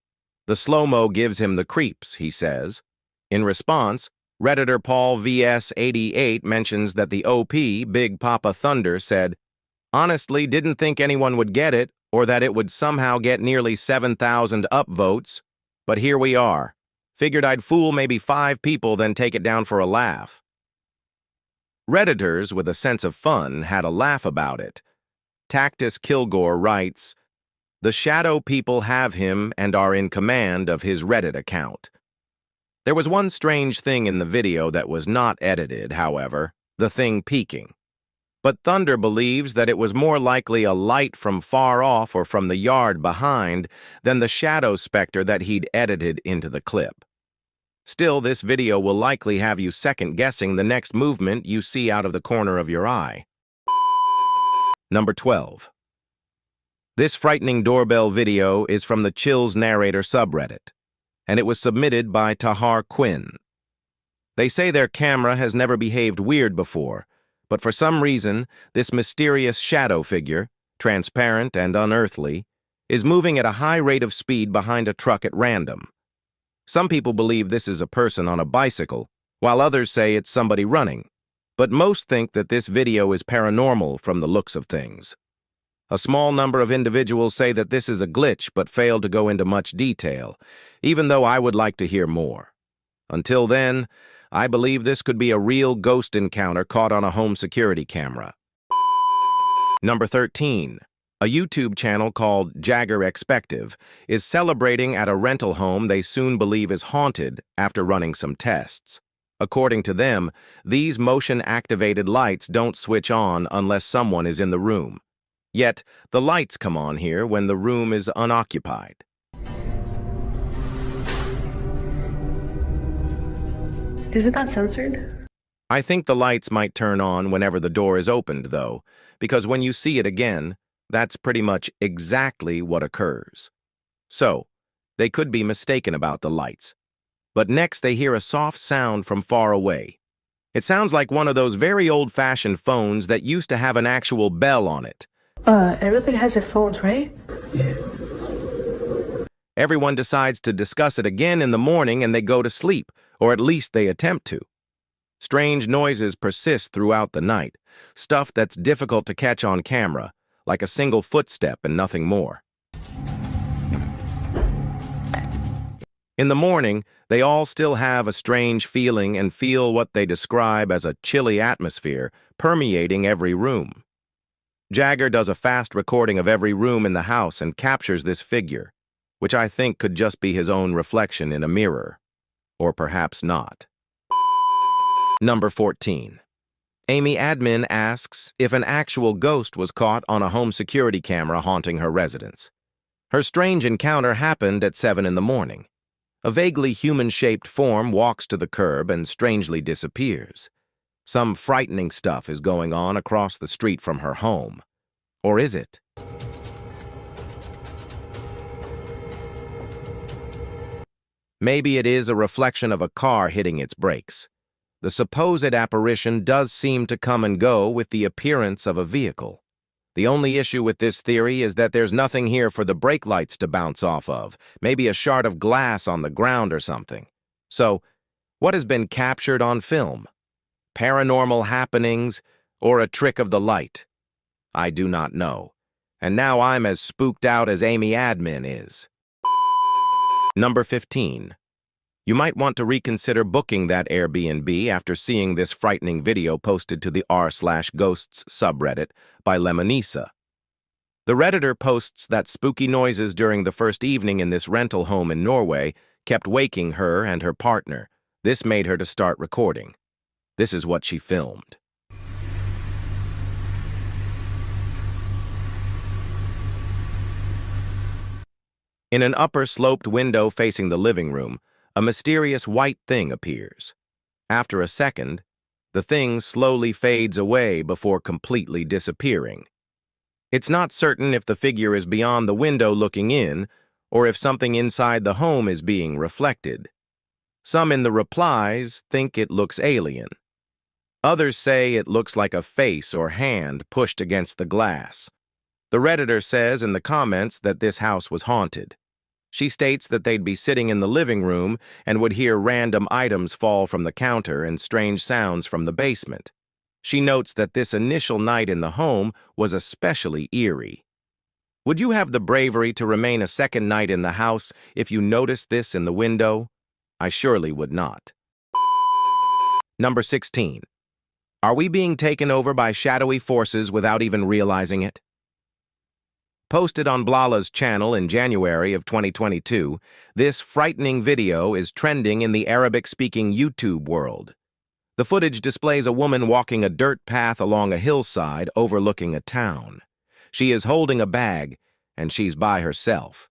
The slow-mo gives him the creeps, he says. In response, Redditor Paul VS88 mentions that the OP, Big Papa Thunder, said, "Honestly, didn't think anyone would get it, or that it would somehow get nearly 7,000 upvotes. But here we are. Figured I'd fool maybe 5 people, then take it down for a laugh." Redditors with a sense of fun had a laugh about it. Tactus Kilgore writes, "The shadow people have him and are in command of his Reddit account." There was one strange thing in the video that was not edited, however, the thing peeking. But Thunder believes that it was more likely a light from far off or from the yard behind than the shadow specter that he'd edited into the clip. Still, this video will likely have you second-guessing the next movement you see out of the corner of your eye. Number 12. This frightening doorbell video is from the Chills Narrator subreddit, and it was submitted by Tahar Quinn. They say their camera has never behaved weird before, but for some reason, this mysterious shadow figure, transparent and unearthly, is moving at a high rate of speed behind a truck at random. Some people believe this is a person on a bicycle, while others say it's somebody running, but most think that this video is paranormal from the looks of things. A small number of individuals say that this is a glitch but fail to go into much detail, even though I would like to hear more. Until then, I believe this could be a real ghost encounter caught on a home security camera. Number 13. A YouTube channel called Jagger Expective is celebrating at a rental home they soon believe is haunted after running some tests. According to them, these motion-activated lights don't switch on unless someone is in the room. Yet, the lights come on here when the room is unoccupied. Isn't that censored? I think the lights might turn on whenever the door is opened, though, because when you see it again, that's pretty much exactly what occurs. So, they could be mistaken about the lights. But next they hear a soft sound from far away. It sounds like one of those very old-fashioned phones that used to have an actual bell on it. Everybody has their phones, right? Everyone decides to discuss it again in the morning and they go to sleep, or at least they attempt to. Strange noises persist throughout the night, stuff that's difficult to catch on camera, like a single footstep and nothing more. In the morning, they all still have a strange feeling and feel what they describe as a chilly atmosphere permeating every room. Jagger does a fast recording of every room in the house and captures this figure, which I think could just be his own reflection in a mirror. Or perhaps not. Number 14. Amy Admin asks if an actual ghost was caught on a home security camera haunting her residence. Her strange encounter happened at 7 in the morning. A vaguely human-shaped form walks to the curb and strangely disappears. Some frightening stuff is going on across the street from her home. Or is it? Maybe it is a reflection of a car hitting its brakes. The supposed apparition does seem to come and go with the appearance of a vehicle. The only issue with this theory is that there's nothing here for the brake lights to bounce off of, maybe a shard of glass on the ground or something. So, what has been captured on film? Paranormal happenings or a trick of the light? I do not know. And now I'm as spooked out as Amy Admin is. Number 15. You might want to reconsider booking that Airbnb after seeing this frightening video posted to the r/ghosts subreddit by Lemonisa. The Redditor posts that spooky noises during the first evening in this rental home in Norway kept waking her and her partner. This made her to start recording. This is what she filmed. In an upper-sloped window facing the living room, a mysterious white thing appears. After a second, the thing slowly fades away before completely disappearing. It's not certain if the figure is beyond the window looking in, or if something inside the home is being reflected. Some in the replies think it looks alien. Others say it looks like a face or hand pushed against the glass. The Redditor says in the comments that this house was haunted. She states that they'd be sitting in the living room and would hear random items fall from the counter and strange sounds from the basement. She notes that this initial night in the home was especially eerie. Would you have the bravery to remain a second night in the house if you noticed this in the window? I surely would not. Number 16. Are we being taken over by shadowy forces without even realizing it? Posted on Blala's channel in January of 2022, this frightening video is trending in the Arabic-speaking YouTube world. The footage displays a woman walking a dirt path along a hillside overlooking a town. She is holding a bag, and she's by herself.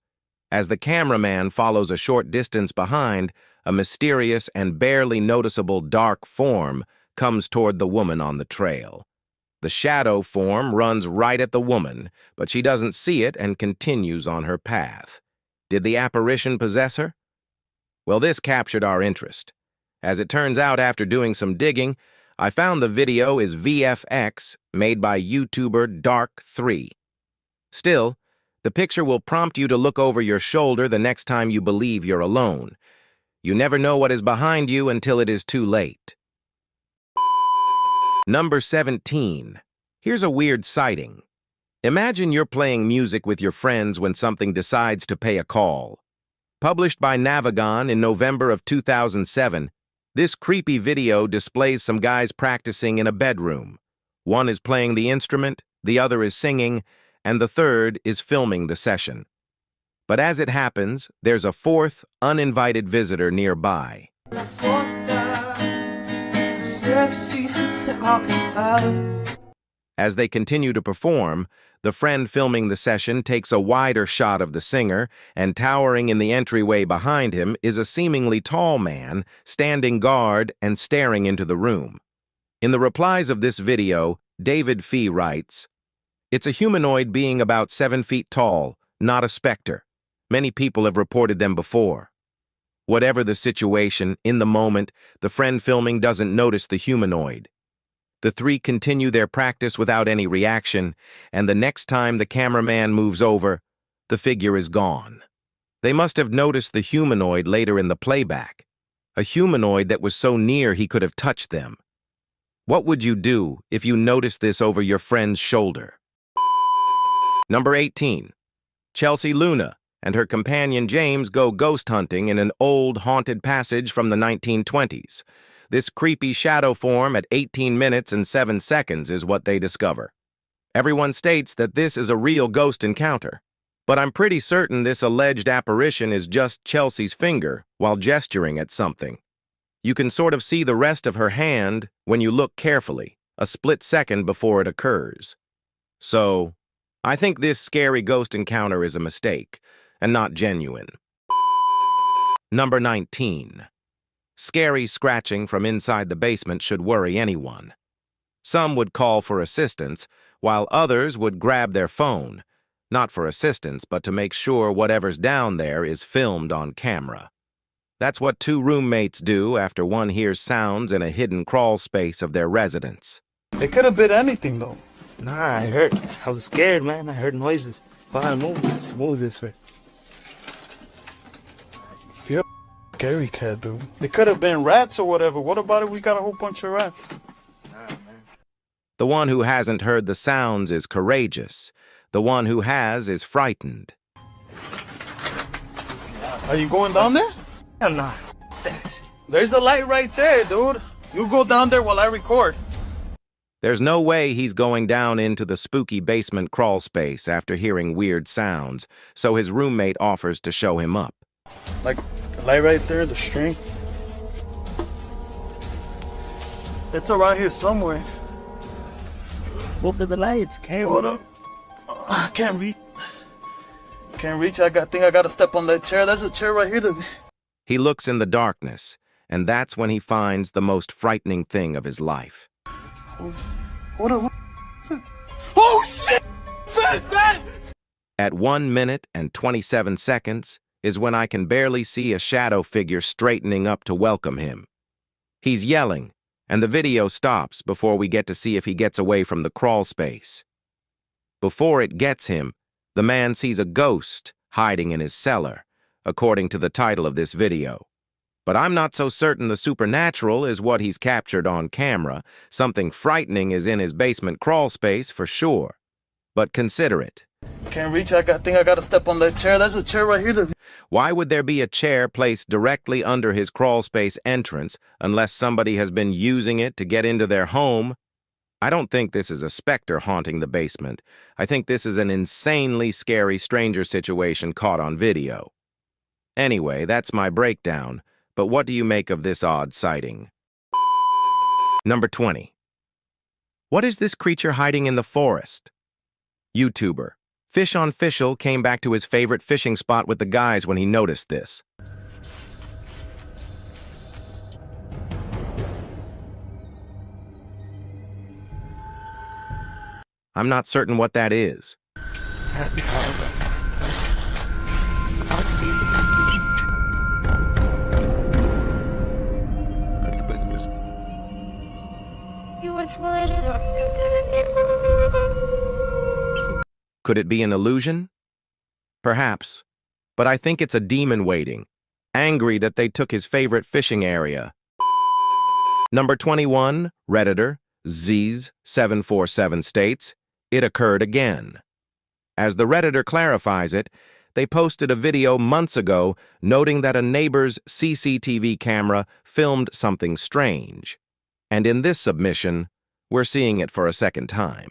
As the cameraman follows a short distance behind, a mysterious and barely noticeable dark form comes toward the woman on the trail. The shadow form runs right at the woman, but she doesn't see it and continues on her path. Did the apparition possess her? Well, this captured our interest. As it turns out, after doing some digging, I found the video is VFX made by YouTuber Dark3. Still, the picture will prompt you to look over your shoulder the next time you believe you're alone. You never know what is behind you until it is too late. Number 17. Here's a weird sighting. Imagine you're playing music with your friends when something decides to pay a call. Published by Navigon in November of 2007, this creepy video displays some guys practicing in a bedroom. One is playing the instrument, the other is singing, and the third is filming the session. But as it happens, there's a fourth, uninvited visitor nearby. As they continue to perform, the friend filming the session takes a wider shot of the singer, and towering in the entryway behind him is a seemingly tall man standing guard and staring into the room. In the replies of this video, David Fee writes, "It's a humanoid being about 7 feet tall, not a specter. Many people have reported them before." Whatever the situation, in the moment, the friend filming doesn't notice the humanoid. The three continue their practice without any reaction, and the next time the cameraman moves over, the figure is gone. They must have noticed the humanoid later in the playback, a humanoid that was so near he could have touched them. What would you do if you noticed this over your friend's shoulder? Number 18. Chelsea Luna and her companion James go ghost hunting in an old haunted passage from the 1920s. This creepy shadow form at 18 minutes and 7 seconds is what they discover. Everyone states that this is a real ghost encounter, but I'm pretty certain this alleged apparition is just Chelsea's finger while gesturing at something. You can sort of see the rest of her hand when you look carefully, a split second before it occurs. So, I think this scary ghost encounter is a mistake, and not genuine. Number 19. Scary scratching from inside the basement should worry anyone. Some would call for assistance, while others would grab their phone, not for assistance, but to make sure whatever's down there is filmed on camera. That's what two roommates do after one hears sounds in a hidden crawl space of their residence. It could have been anything, though. Nah, I was scared, man. I heard noises. Go ahead, move this way. Feel scary cat, dude. It could have been rats or whatever. What about if we got a whole bunch of rats? Nah, man. The one who hasn't heard the sounds is courageous. The one who has is frightened. Are you going down there? Hell nah. There's a light right there, dude. You go down there while I record. There's no way he's going down into the spooky basement crawl space after hearing weird sounds, so his roommate offers to show him up. Like, the light right there, the string. It's around here somewhere. Open the lights, can't. Hold up. I can't reach. Can't reach. I think I gotta step on that chair. There's a chair right here. He looks in the darkness, and that's when he finds the most frightening thing of his life. What a... Oh, shit! Fast that! At 1 minute and 27 seconds is when I can barely see a shadow figure straightening up to welcome him. He's yelling, and the video stops before we get to see if he gets away from the crawl space. Before it gets him, the man sees a ghost hiding in his cellar, according to the title of this video. But I'm not so certain the supernatural is what he's captured on camera. Something frightening is in his basement crawl space for sure. But consider it. Can't reach. I think I gotta step on that chair. There's a chair right here. Why would there be a chair placed directly under his crawl space entrance unless somebody has been using it to get into their home? I don't think this is a specter haunting the basement. I think this is an insanely scary stranger situation caught on video. Anyway, that's my breakdown, but what do you make of this odd sighting? Number 20. What is this creature hiding in the forest? YouTuber. Fish on Fishel came back to his favorite fishing spot with the guys when he noticed this. I'm not certain what that is. Could it be an illusion? Perhaps. But I think it's a demon waiting, angry that they took his favorite fishing area. Number 21, Redditor, Z's747 states, it occurred again. As the Redditor clarifies it, they posted a video months ago noting that a neighbor's CCTV camera filmed something strange. And in this submission, we're seeing it for a second time.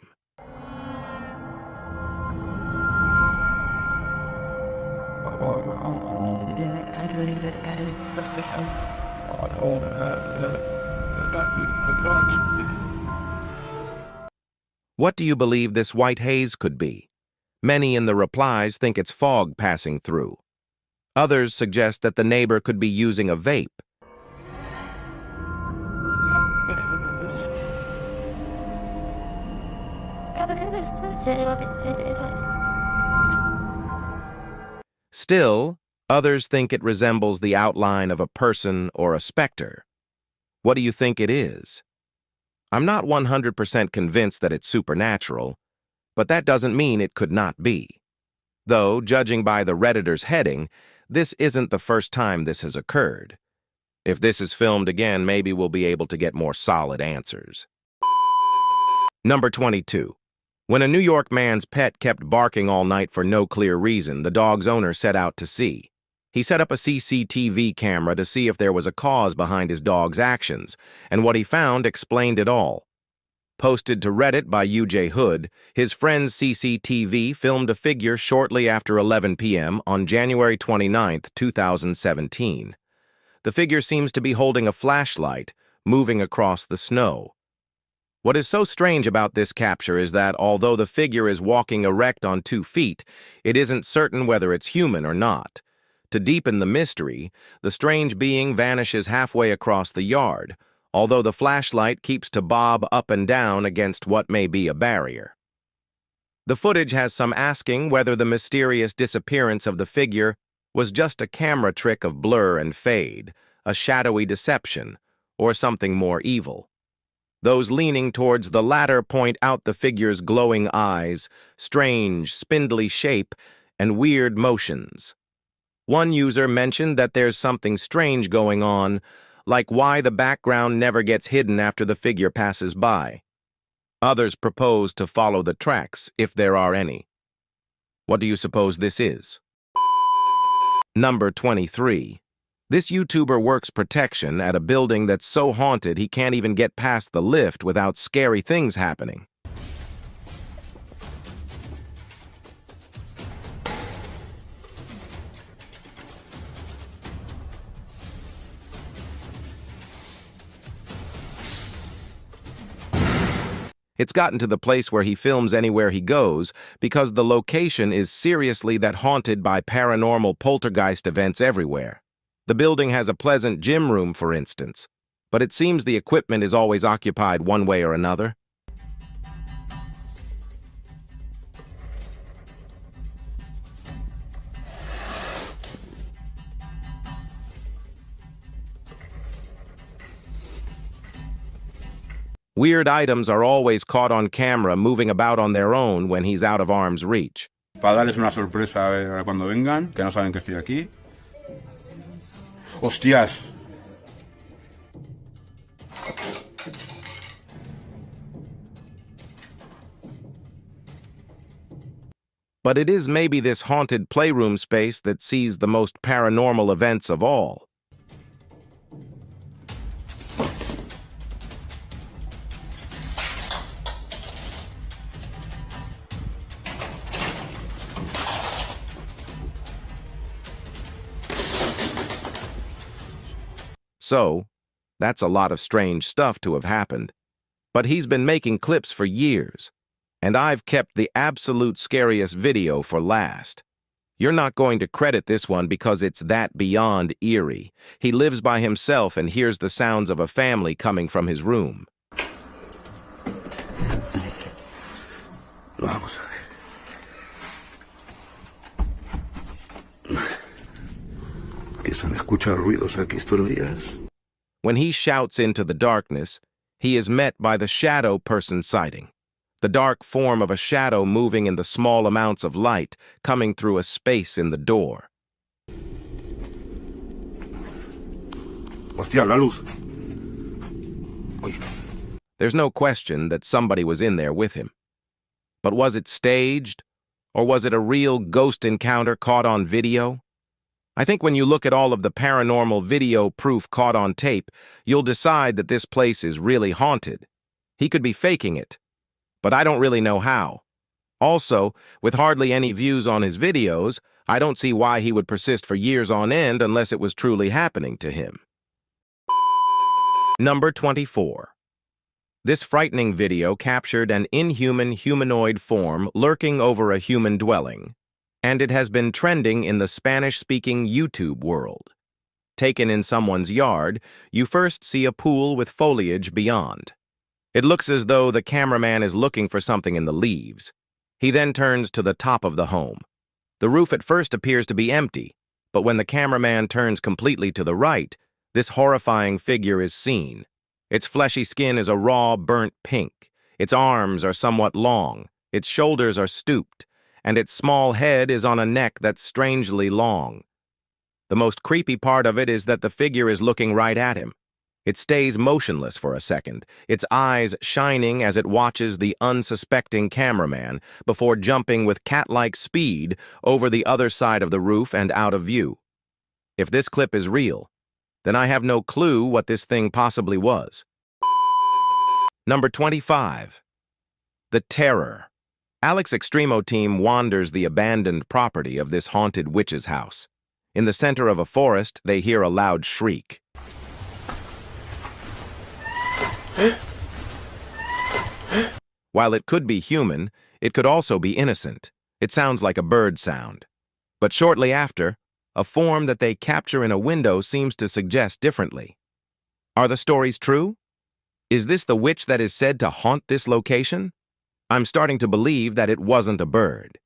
What do you believe this white haze could be? Many in the replies think it's fog passing through. Others suggest that the neighbor could be using a vape. Still, others think it resembles the outline of a person or a specter. What do you think it is? I'm not 100% convinced that it's supernatural, but that doesn't mean it could not be. Though, judging by the Redditor's heading, this isn't the first time this has occurred. If this is filmed again, maybe we'll be able to get more solid answers. Number 22. When a New York man's pet kept barking all night for no clear reason, the dog's owner set out to see. He set up a CCTV camera to see if there was a cause behind his dog's actions, and what he found explained it all. Posted to Reddit by UJ Hood, his friend's CCTV filmed a figure shortly after 11 p.m. on January 29, 2017. The figure seems to be holding a flashlight, moving across the snow. What is so strange about this capture is that although the figure is walking erect on 2 feet, it isn't certain whether it's human or not. To deepen the mystery, the strange being vanishes halfway across the yard, although the flashlight keeps to bob up and down against what may be a barrier. The footage has some asking whether the mysterious disappearance of the figure was just a camera trick of blur and fade, a shadowy deception, or something more evil. Those leaning towards the latter point out the figure's glowing eyes, strange, spindly shape, and weird motions. One user mentioned that there's something strange going on, like why the background never gets hidden after the figure passes by. Others propose to follow the tracks, if there are any. What do you suppose this is? Number 23. This YouTuber works protection at a building that's so haunted he can't even get past the lift without scary things happening. It's gotten to the place where he films anywhere he goes because the location is seriously that haunted by paranormal poltergeist events everywhere. The building has a pleasant gym room, for instance, but it seems the equipment is always occupied one way or another. Weird items are always caught on camera moving about on their own when he's out of arm's reach. Para darles una sorpresa cuando vengan, que no saben que estoy aquí. ¡Hostias! But it is maybe this haunted playroom space that sees the most paranormal events of all. So, that's a lot of strange stuff to have happened. But he's been making clips for years, and I've kept the absolute scariest video for last. You're not going to credit this one because it's that beyond eerie. He lives by himself and hears the sounds of a family coming from his room. Vamos a ver. Empiezan a escuchar ruidos aquí estos días. When he shouts into the darkness, he is met by the shadow person sighting. The dark form of a shadow moving in the small amounts of light coming through a space in the door. Hostia, la luz. Uy. There's no question that somebody was in there with him. But was it staged? Or was it a real ghost encounter caught on video? I think when you look at all of the paranormal video proof caught on tape, you'll decide that this place is really haunted. He could be faking it, but I don't really know how. Also, with hardly any views on his videos, I don't see why he would persist for years on end unless it was truly happening to him. Number 24. This frightening video captured an inhuman humanoid form lurking over a human dwelling, and it has been trending in the Spanish-speaking YouTube world. Taken in someone's yard, you first see a pool with foliage beyond. It looks as though the cameraman is looking for something in the leaves. He then turns to the top of the home. The roof at first appears to be empty, but when the cameraman turns completely to the right, this horrifying figure is seen. Its fleshy skin is a raw, burnt pink. Its arms are somewhat long, its shoulders are stooped, and its small head is on a neck that's strangely long. The most creepy part of it is that the figure is looking right at him. It stays motionless for a second, its eyes shining as it watches the unsuspecting cameraman before jumping with cat-like speed over the other side of the roof and out of view. If this clip is real, then I have no clue what this thing possibly was. Number 25. The Terror. Alex Extremo team wanders the abandoned property of this haunted witch's house. In the center of a forest, they hear a loud shriek. While it could be human, it could also be innocent. It sounds like a bird sound. But shortly after, a form that they capture in a window seems to suggest differently. Are the stories true? Is this the witch that is said to haunt this location? I'm starting to believe that it wasn't a bird.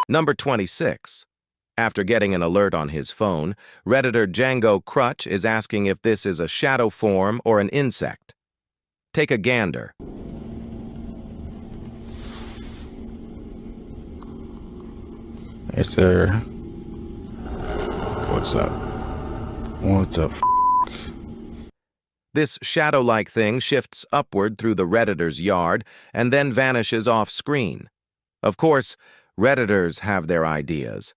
Number 26. After getting an alert on his phone, Redditor Django Crutch is asking if this is a shadow form or an insect. Take a gander. Hey, sir. What's up? What's up? This shadow-like thing shifts upward through the Redditor's yard and then vanishes off-screen. Of course, Redditors have their ideas.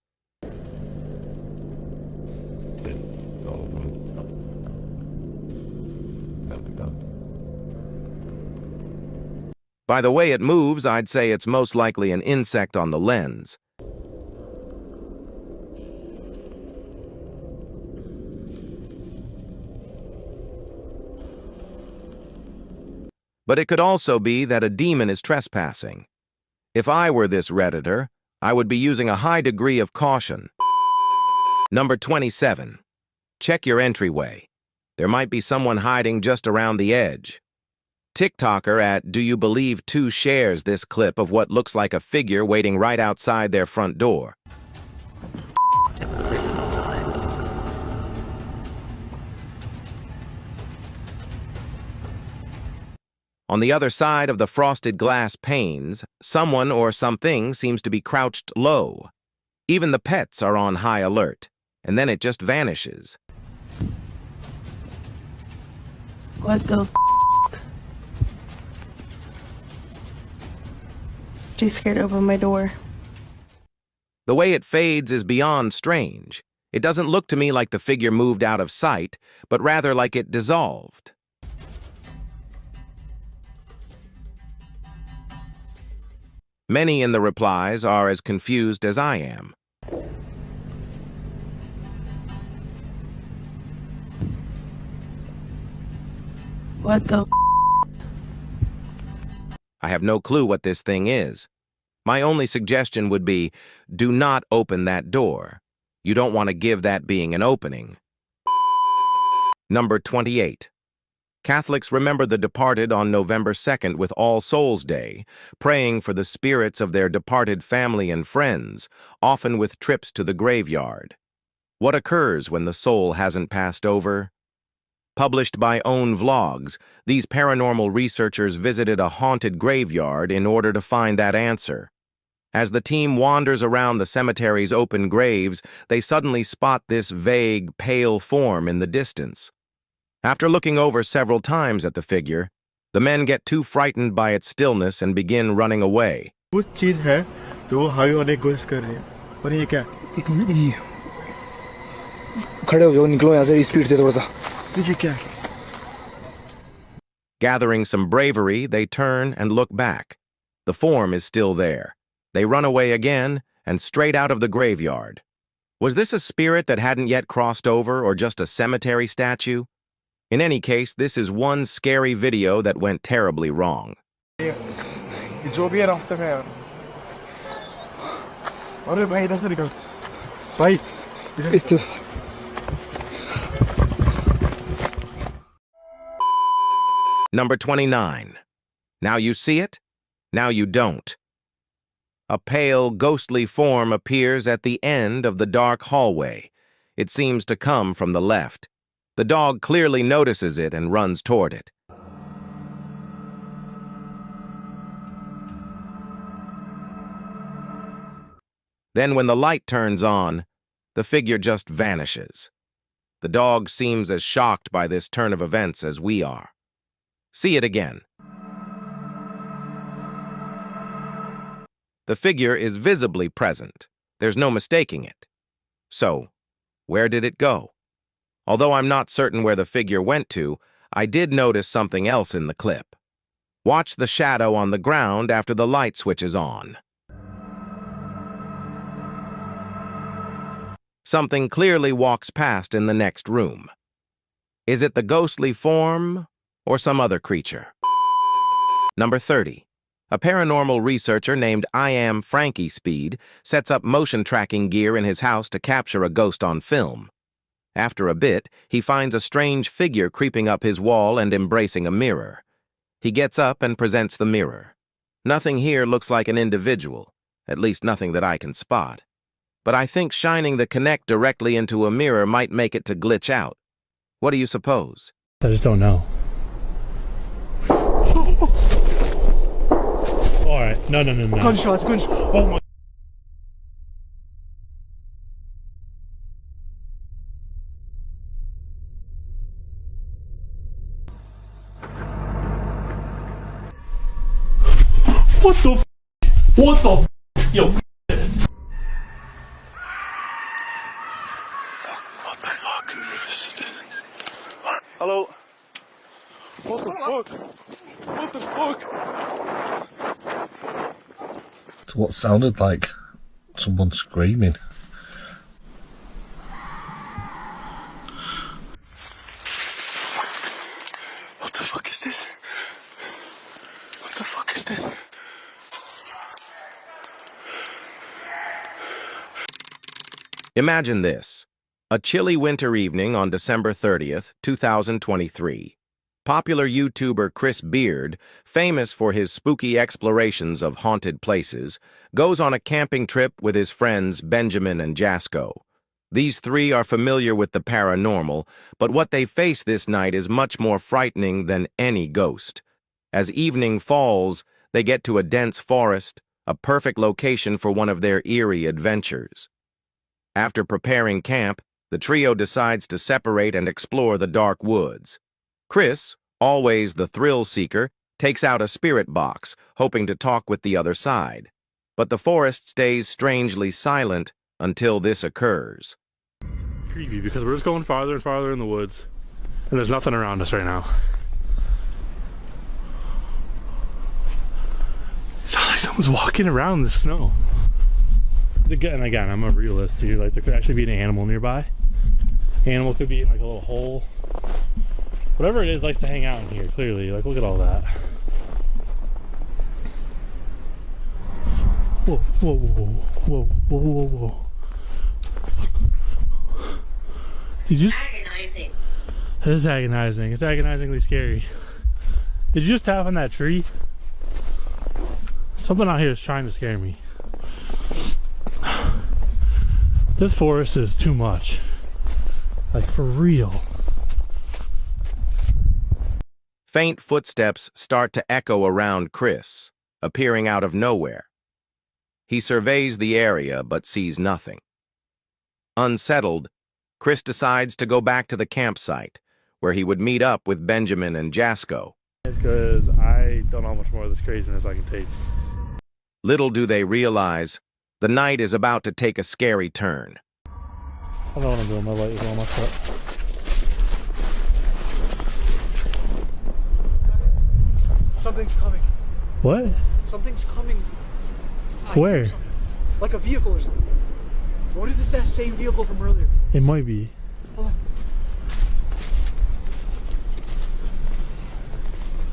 By the way it moves, I'd say it's most likely an insect on the lens. But it could also be that a demon is trespassing. If I were this Redditor, I would be using a high degree of caution. Number 27. Check your entryway. There might be someone hiding just around the edge. TikToker at Do You Believe 2 shares this clip of what looks like a figure waiting right outside their front door. On the other side of the frosted glass panes, someone or something seems to be crouched low. Even the pets are on high alert, and then it just vanishes. What the Too scared to open my door. The way it fades is beyond strange. It doesn't look to me like the figure moved out of sight, but rather like it dissolved. Many in the replies are as confused as I am. What the? I have no clue what this thing is. My only suggestion would be, do not open that door. You don't want to give that being an opening. Number 28. Catholics remember the departed on November 2nd with All Souls Day, praying for the spirits of their departed family and friends, often with trips to the graveyard. What occurs when the soul hasn't passed over? Published by OWN Vlogs, these paranormal researchers visited a haunted graveyard in order to find that answer. As the team wanders around the cemetery's open graves, they suddenly spot this vague, pale form in the distance. After looking over several times at the figure, the men get too frightened by its stillness and begin running away. कुछ चीज है तो वो हावी होने की कोशिश कर रहे हैं और ये क्या खड़े हो जाओ निकलो यहाँ से स्पीड से थोड़ा सा ये क्या Gathering some bravery, they turn and look back. The form is still there. They run away again and straight out of the graveyard. Was this a spirit that hadn't yet crossed over or just a cemetery statue? In any case, this is one scary video that went terribly wrong. जो भी है रास्ते में यार अरे भाई इधर से निकल भाई इधर Number 29. Now you see it, now you don't. A pale, ghostly form appears at the end of the dark hallway. It seems to come from the left. The dog clearly notices it and runs toward it. Then when the light turns on, the figure just vanishes. The dog seems as shocked by this turn of events as we are. See it again. The figure is visibly present. There's no mistaking it. So, where did it go? Although I'm not certain where the figure went to, I did notice something else in the clip. Watch the shadow on the ground after the light switches on. Something clearly walks past in the next room. Is it the ghostly form or some other creature? Number 30. A paranormal researcher named I Am Frankie Speed sets up motion tracking gear in his house to capture a ghost on film. After a bit, he finds a strange figure creeping up his wall and embracing a mirror. He gets up and presents the mirror. Nothing here looks like an individual, at least nothing that I can spot. But I think shining the Kinect directly into a mirror might make it to glitch out. What do you suppose? I just don't know. Alright, no. Gunshots. Oh my. What the f? What the f? Yo, f this. What the fuck? Hello? What the fuck? What the fuck? It's what sounded like someone screaming. What the fuck is this? What the fuck is this? Imagine this. A chilly winter evening on December 30th, 2023. Popular YouTuber Chris Beard, famous for his spooky explorations of haunted places, goes on a camping trip with his friends Benjamin and Jasko. These three are familiar with the paranormal, but what they face this night is much more frightening than any ghost. As evening falls, they get to a dense forest, a perfect location for one of their eerie adventures. After preparing camp, the trio decides to separate and explore the dark woods. Chris, always the thrill seeker, takes out a spirit box, hoping to talk with the other side. But the forest stays strangely silent until this occurs. Creepy, because we're just going farther and farther in the woods, and there's nothing around us right now. It sounds like someone's walking around in the snow. And again, I'm a realist here. Like, there could actually be an animal nearby. Animal could be in like a little hole. Whatever it is likes to hang out in here, clearly. Like, look at all that. Whoa, whoa, whoa, whoa, whoa, whoa, whoa. Did you? Agonizing. It is agonizing. It's agonizingly scary. Did you just tap on that tree? Something out here is trying to scare me. This forest is too much. Like, for real. Faint footsteps start to echo around Chris, appearing out of nowhere. He surveys the area but sees nothing. Unsettled, Chris decides to go back to the campsite, where he would meet up with Benjamin and Jasko. Because I don't know how much more of this craziness I can take. Little do they realize, the night is about to take a scary turn. I don't know what I'm doing, my light is all messed up. Something's coming. What? Something's coming. Where? Like a vehicle or something. What if it's that same vehicle from earlier? It might be. Hold on.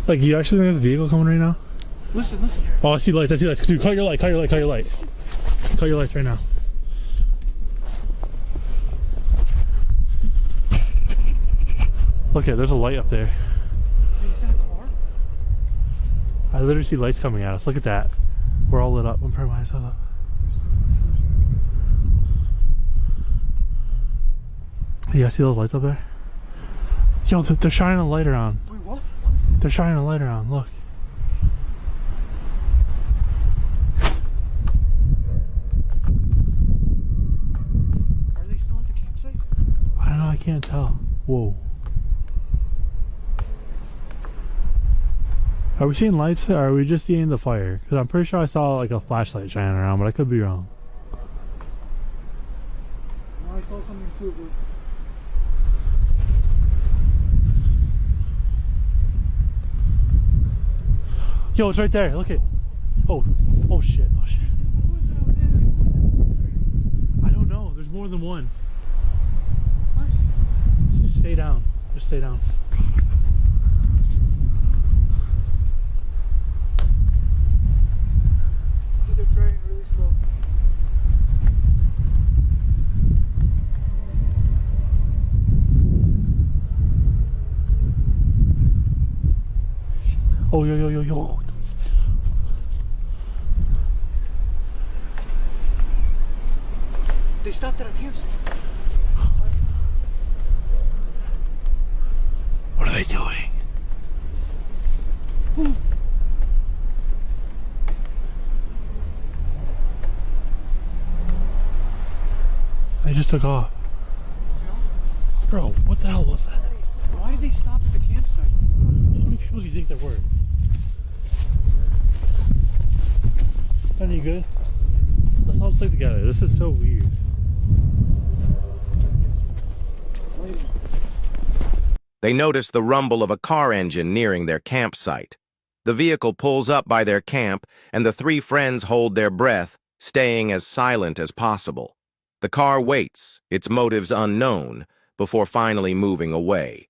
Like, you actually think there's a vehicle coming right now? Listen. Oh, I see lights, Dude, cut your light. Cut your lights right now. Look, there's a light up there. Hey, is that a car? I literally see lights coming at us. Look at that. We're all lit up. I'm pretty much up. You guys see those lights up there? Yo, they're shining a light around. Wait, what? They're shining a light around. Look. Are they still at the campsite? I don't know. I can't tell. Whoa. Are we seeing lights or are we just seeing the fire? Because I'm pretty sure I saw like a flashlight shining around, but I could be wrong. No, I saw something too, but... Yo, it's right there. Look it. Oh shit. I don't know. There's more than one. Just stay down. Just stay down. They're driving really slow. Oh, yo. They stopped at our campsite. What are they doing? Ooh. They just took off. Bro, what the hell was that? Why did they stop at the campsite? How many people do you think there were? Any good? Let's all stay together. This is so weird. They notice the rumble of a car engine nearing their campsite. The vehicle pulls up by their camp, and the three friends hold their breath, staying as silent as possible. The car waits, its motives unknown, before finally moving away.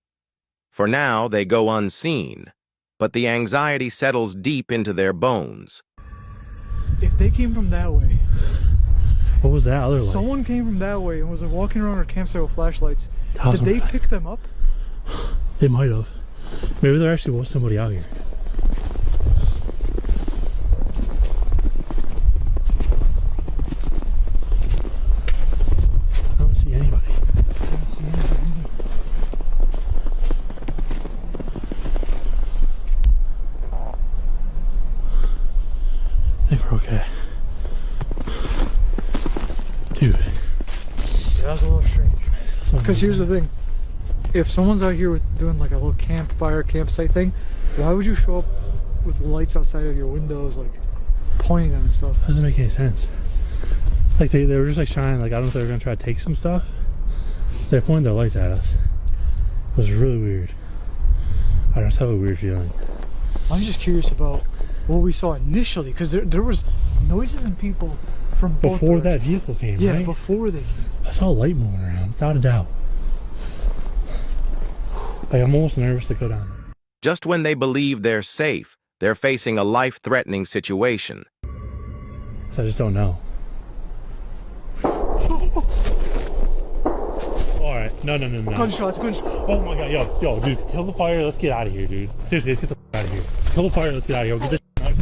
For now, they go unseen, but the anxiety settles deep into their bones. If they came from that way... What was that other light? Someone came from that way and was like walking around our campsite with flashlights. Did they pick them up? They might have. Maybe there actually was somebody out here. I don't see anybody. I think we're okay. Dude. Yeah, that was a little strange. Because here's the thing. If someone's out here doing like a little campsite thing, why would you show up with lights outside of your windows, like pointing them and stuff? Doesn't make any sense. Like they were just like shining, like I don't know if they were gonna try to take some stuff. So they pointed their lights at us. It was really weird. I just have a weird feeling. I'm just curious about what we saw initially, because there was noises and people from both before directions. that vehicle came, yeah, right? before they came. I saw a light moving around, without a doubt. Like, I'm almost nervous to go down there. Just when they believe they're safe, they're facing a life-threatening situation. So I just don't know. Alright, no. Gunshots. Oh my god, yo, dude, kill the fire, let's get out of here, dude. Seriously, let's get the out of here. Kill the fire, let's get out of here. Get this out.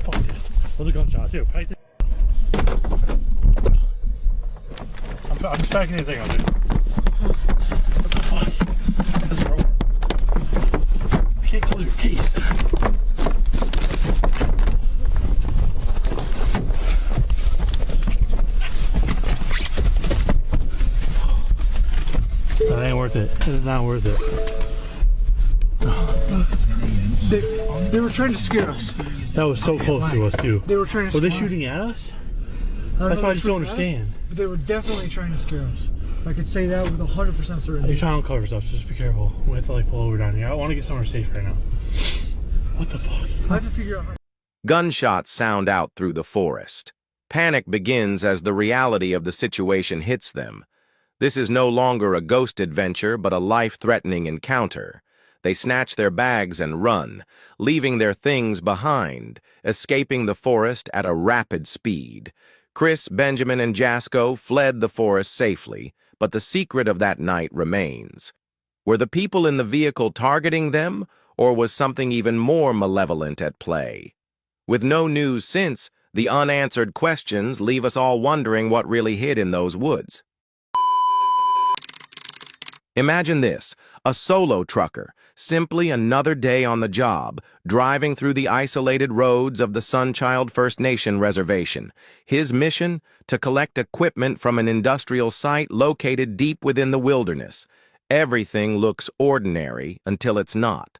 Fuck this. Those are gunshots. Here, pipe this. I'm just packing anything up, dude. What the fuck? This is wrong. You can't close your case. That ain't worth it. It is not worth it. They were trying to scare us. That was so close to us, too. They were trying to Were they scare us. shooting at us? I That's know why I they just don't shooting at us, understand. But they were definitely trying to scare us. I could say that with 100% certainty. You're trying to cover stuff, so just be careful. We have to like pull over down here. I want to get somewhere safe right now. What the fuck? I have to figure out how. Gunshots sound out through the forest. Panic begins as the reality of the situation hits them. This is no longer a ghost adventure, but a life-threatening encounter. They snatch their bags and run, leaving their things behind, escaping the forest at a rapid speed. Chris, Benjamin, and Jasko fled the forest safely, but the secret of that night remains. Were the people in the vehicle targeting them, or was something even more malevolent at play? With no news since, the unanswered questions leave us all wondering what really hid in those woods. Imagine this, a solo trucker, simply another day on the job, driving through the isolated roads of the Sunchild First Nation Reservation. His mission? To collect equipment from an industrial site located deep within the wilderness. Everything looks ordinary until it's not.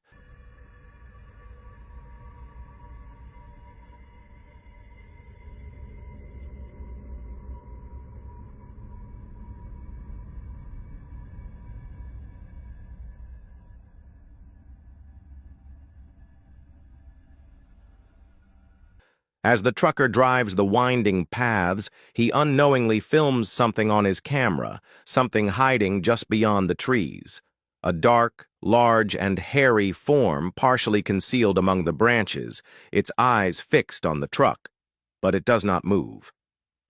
As the trucker drives the winding paths, he unknowingly films something on his camera, something hiding just beyond the trees. A dark, large, and hairy form partially concealed among the branches, its eyes fixed on the truck. But it does not move.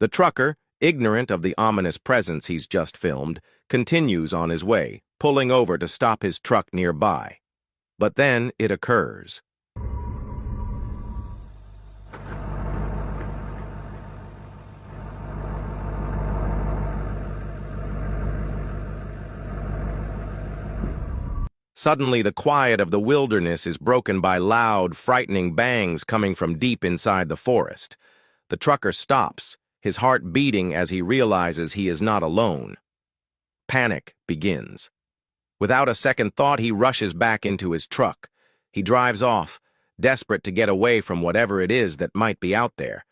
The trucker, ignorant of the ominous presence he's just filmed, continues on his way, pulling over to stop his truck nearby. But then it occurs. Suddenly, the quiet of the wilderness is broken by loud, frightening bangs coming from deep inside the forest. The trucker stops, his heart beating as he realizes he is not alone. Panic begins. Without a second thought, he rushes back into his truck. He drives off, desperate to get away from whatever it is that might be out there.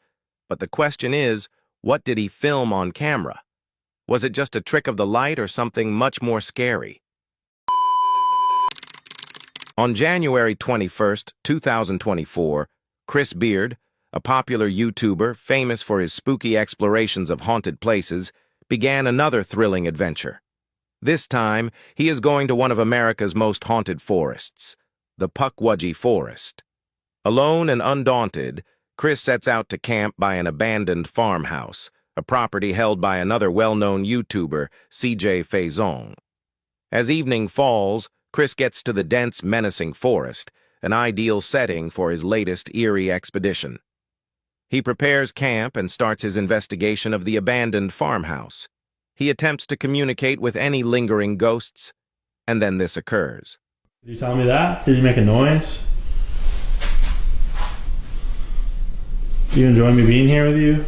But the question is, what did he film on camera? Was it just a trick of the light or something much more scary? On January 21, 2024, Chris Beard, a popular YouTuber famous for his spooky explorations of haunted places, began another thrilling adventure. This time, he is going to one of America's most haunted forests, the Pukwudgie Forest. Alone and undaunted, Chris sets out to camp by an abandoned farmhouse, a property held by another well-known YouTuber, CJ Faison. As evening falls, Chris gets to the dense, menacing forest, an ideal setting for his latest eerie expedition. He prepares camp and starts his investigation of the abandoned farmhouse. He attempts to communicate with any lingering ghosts, and then this occurs. Did you tell me that? Did you make a noise? Do you enjoy me being here with you?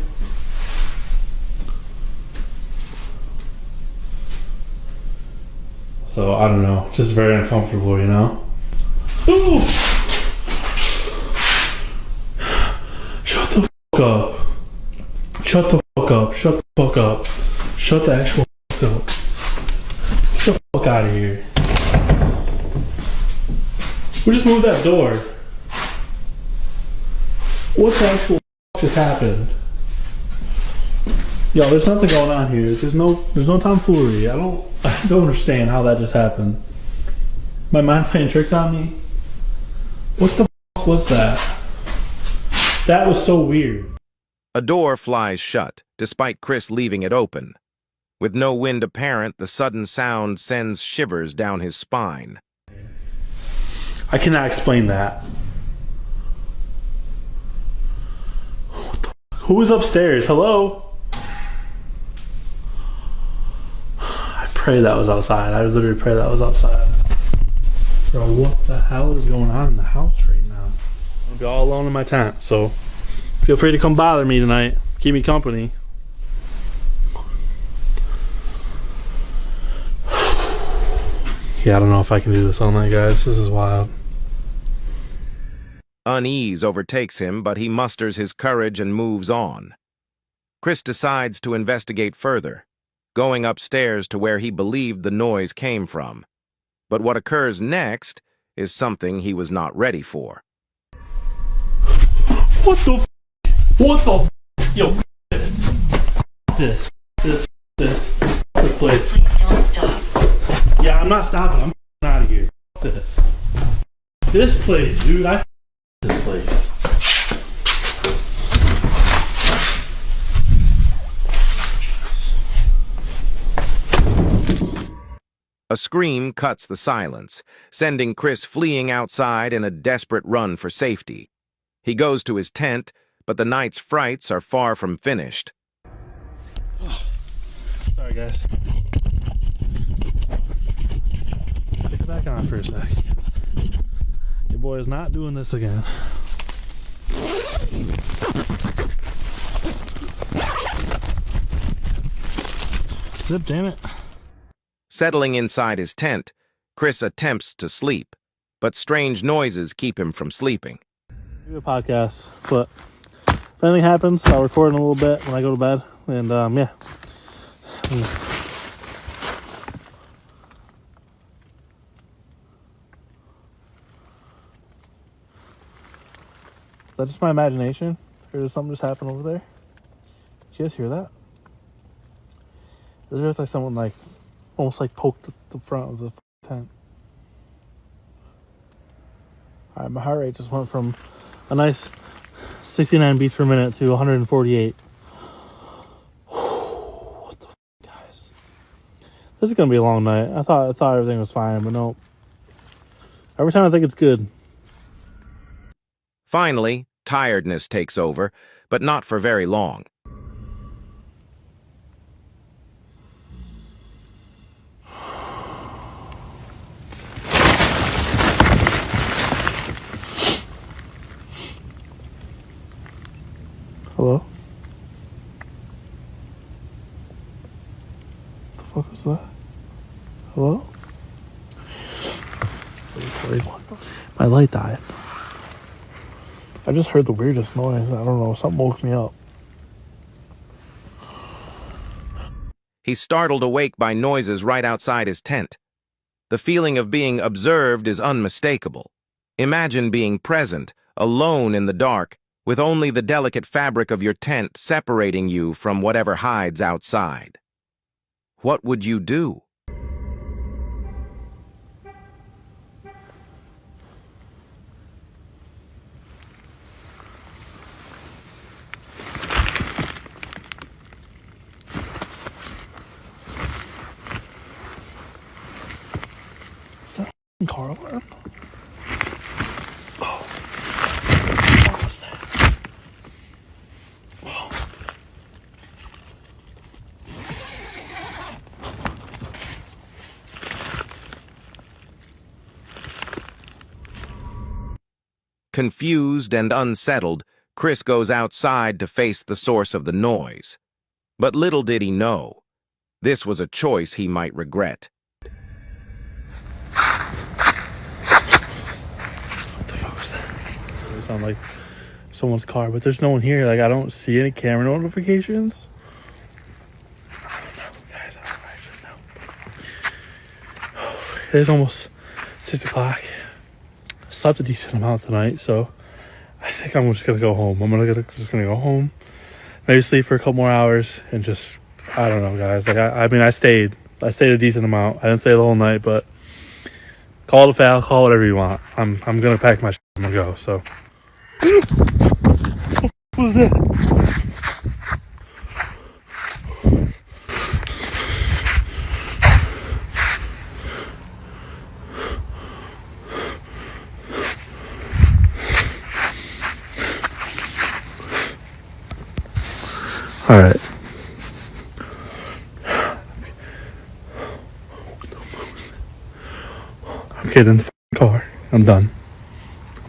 So, I don't know, just very uncomfortable, you know? Ooh! Shut the fuck up. Shut the fuck up. Shut the fuck up. Shut the actual fuck up. Get the fuck out of here. We just moved that door. What the actual fuck just happened? Yo, there's nothing going on here. There's no tomfoolery. I don't... don't understand how that just happened. My mind playing tricks on me? What the f was that? That was so weird. A door flies shut, despite Chris leaving it open. With no wind apparent, the sudden sound sends shivers down his spine. I cannot explain that. Who is upstairs? Hello? I pray that was outside. I literally pray that was outside. Bro, what the hell is going on in the house right now? I'm gonna be all alone in my tent, so feel free to come bother me tonight. Keep me company. Yeah, I don't know if I can do this all night, guys. This is wild. Unease overtakes him, but he musters his courage and moves on. Chris decides to investigate further, going upstairs to where he believed the noise came from. But what occurs next is something he was not ready for. What the f? What the f? Yo, f this. This place. Please don't stop. Yeah, I'm not stopping. I'm out of here. F this place, dude. I f this place. A scream cuts the silence, sending Chris fleeing outside in a desperate run for safety. He goes to his tent, but the night's frights are far from finished. Sorry, guys. Pick it back on for a sec. Your boy is not doing this again. Zip, damn it. Settling inside his tent, Chris attempts to sleep, but strange noises keep him from sleeping. Do a podcast, but if anything happens, I'll record in a little bit when I go to bed, and yeah. Is that just my imagination? Or did something just happen over there? Did you guys hear that? It was like someone like almost like poked the front of the tent. Alright, my heart rate just went from a nice 69 beats per minute to 148. What the f, guys? This is gonna be a long night. I thought everything was fine, but no. Every time I think it's good. Finally, tiredness takes over, but not for very long. Hello? What the fuck was that? Hello? My light died. I just heard the weirdest noise. I don't know. Something woke me up. He's startled awake by noises right outside his tent. The feeling of being observed is unmistakable. Imagine being present, alone in the dark, with only the delicate fabric of your tent separating you from whatever hides outside. What would you do? Car alarm? Oh. What was that? Oh. Confused and unsettled, Chris goes outside to face the source of the noise. But little did he know, this was a choice he might regret. Sound like someone's car, but there's no one here. Like, I don't see any camera notifications. I don't know, guys. I don't actually know. It is almost 6 o'clock. Slept a decent amount tonight, so I think I'm just gonna go home. Just gonna go home, maybe sleep for a couple more hours, and just, I don't know, guys. Like, I mean, I stayed I stayed a decent amount. I didn't stay the whole night, but call it a foul, call it whatever you want. I'm gonna pack my shit. I'm gonna go. So, what was that? All right. I'm getting in the car. I'm done.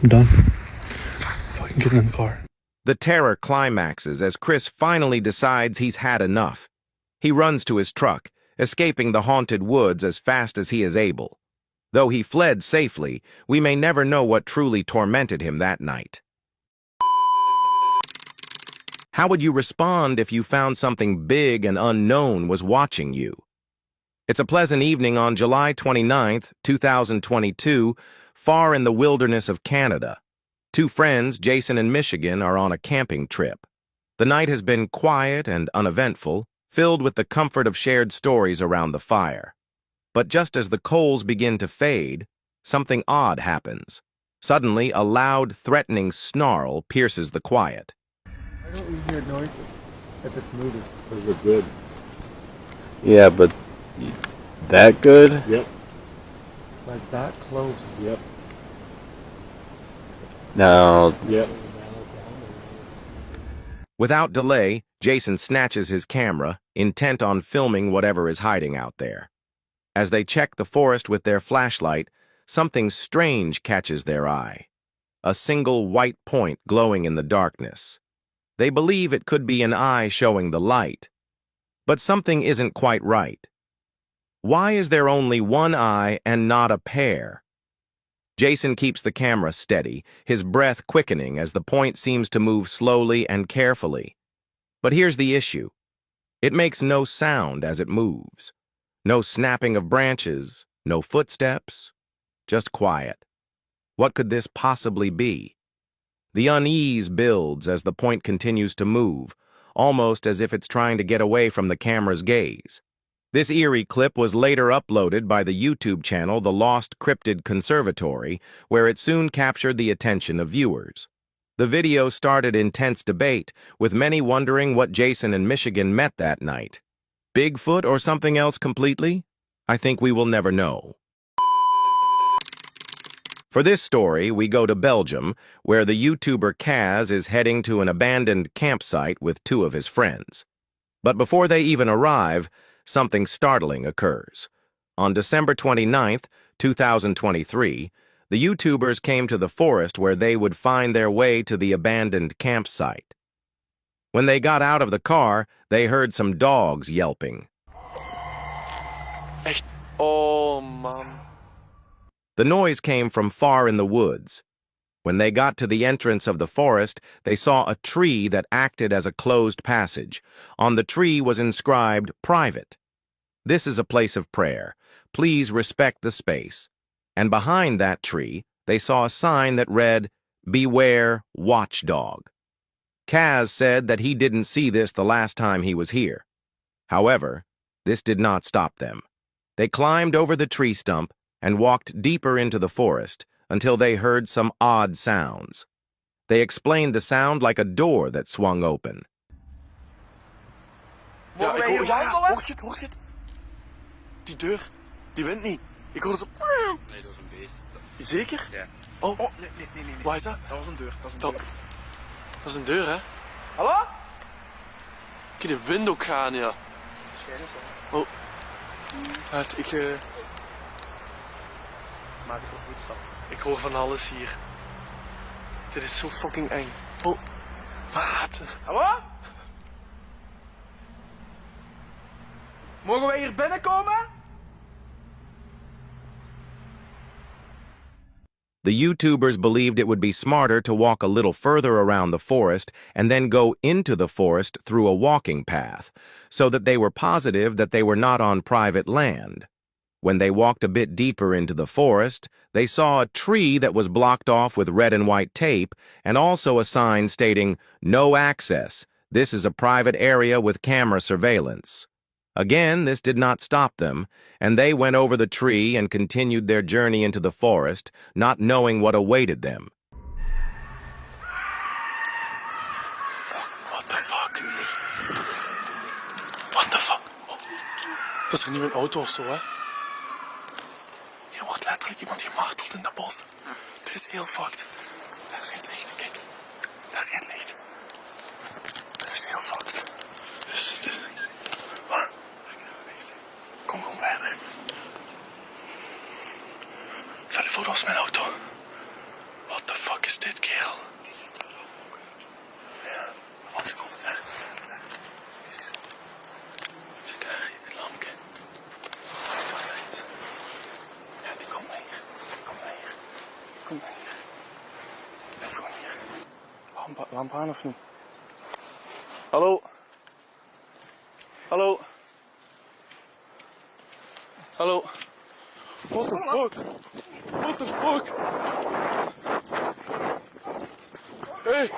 Fucking getting in the car. The terror climaxes as Chris finally decides he's had enough. He runs to his truck, escaping the haunted woods as fast as he is able. Though he fled safely, we may never know what truly tormented him that night. How would you respond if you found something big and unknown was watching you? It's a pleasant evening on July 29th, 2022, far in the wilderness of Canada. Two friends, Jason and Michigan, are on a camping trip. The night has been quiet and uneventful, filled with the comfort of shared stories around the fire. But just as the coals begin to fade, something odd happens. Suddenly, a loud, threatening snarl pierces the quiet. I don't even hear noises if it's moving. Those are good. Yeah, but that good? Yep. Like that close. Yep. No. Yep. Without delay, Jason snatches his camera, intent on filming whatever is hiding out there. As they check the forest with their flashlight, something strange catches their eye. A single white point glowing in the darkness. They believe it could be an eye showing the light. But something isn't quite right. Why is there only one eye and not a pair? Jason keeps the camera steady, his breath quickening as the point seems to move slowly and carefully. But here's the issue. It makes no sound as it moves. No snapping of branches, no footsteps, just quiet. What could this possibly be? The unease builds as the point continues to move, almost as if it's trying to get away from the camera's gaze. This eerie clip was later uploaded by the YouTube channel The Lost Cryptid Conservatory, where it soon captured the attention of viewers. The video started intense debate, with many wondering what Jason and Michigan met that night. Bigfoot or something else completely? I think we will never know. For this story, we go to Belgium, where the YouTuber Kaz is heading to an abandoned campsite with two of his friends. But before they even arrive, something startling occurs. On December 29th, 2023, the YouTubers came to the forest where they would find their way to the abandoned campsite. When they got out of the car, they heard some dogs yelping. Echt? Oh, man. The noise came from far in the woods. When they got to the entrance of the forest, they saw a tree that acted as a closed passage. On the tree was inscribed, "Private." This is a place of prayer. Please respect the space. And behind that tree, they saw a sign that read, "Beware, Watchdog." Kaz said that he didn't see this the last time he was here. However, this did not stop them. They climbed over the tree stump and walked deeper into the forest until they heard some odd sounds. They explained the sound like a door that swung open. Ja, ik hoor, hoort je het, hoort je het? Die deur, die wint niet. Ik hoor ze... Nee, dat is een beest. Zeker? Ja. Oh, nee. Waar is dat? Dat was een deur, Dat is een deur, hè? Hallo? Ik kan de wind ook gaan, ja. Waarschijnlijk wel. Oh. Ik maak ik een goed stap. Ik hoor van alles hier. Dit is zo fucking eng. Oh. Maat. Hallo? Mogen wij hier binnenkomen? The YouTubers believed it would be smarter to walk a little further around the forest and then go into the forest through a walking path, so that they were positive that they were not on private land. When they walked a bit deeper into the forest, they saw a tree that was blocked off with red and white tape and also a sign stating, "No access. This is a private area with camera surveillance." Again, this did not stop them, and they went over the tree and continued their journey into the forest, not knowing what awaited them. What the fuck? What the fuck? Oh, dat is er nu een auto of zo, hè? Hier wordt letterlijk iemand gemarteld in dat bos. Dit is heel fucked. Daar is geen licht, kijk. Daar is geen licht. Dit is heel fucked. Dus, kom gewoon verder. Stel je voor, dat was mijn auto. What the fuck is dit, kerel? Die zit er ook uit. Ja, als ik kom daar. Zit daar, een lampje. Zo uit. Ja, die komt maar hier. Kom maar hier. Kom maar hier. Blijf gewoon hier. Lamp aan of niet? Hallo? Hallo? Hallo? What the fuck? What the fuck? Hey!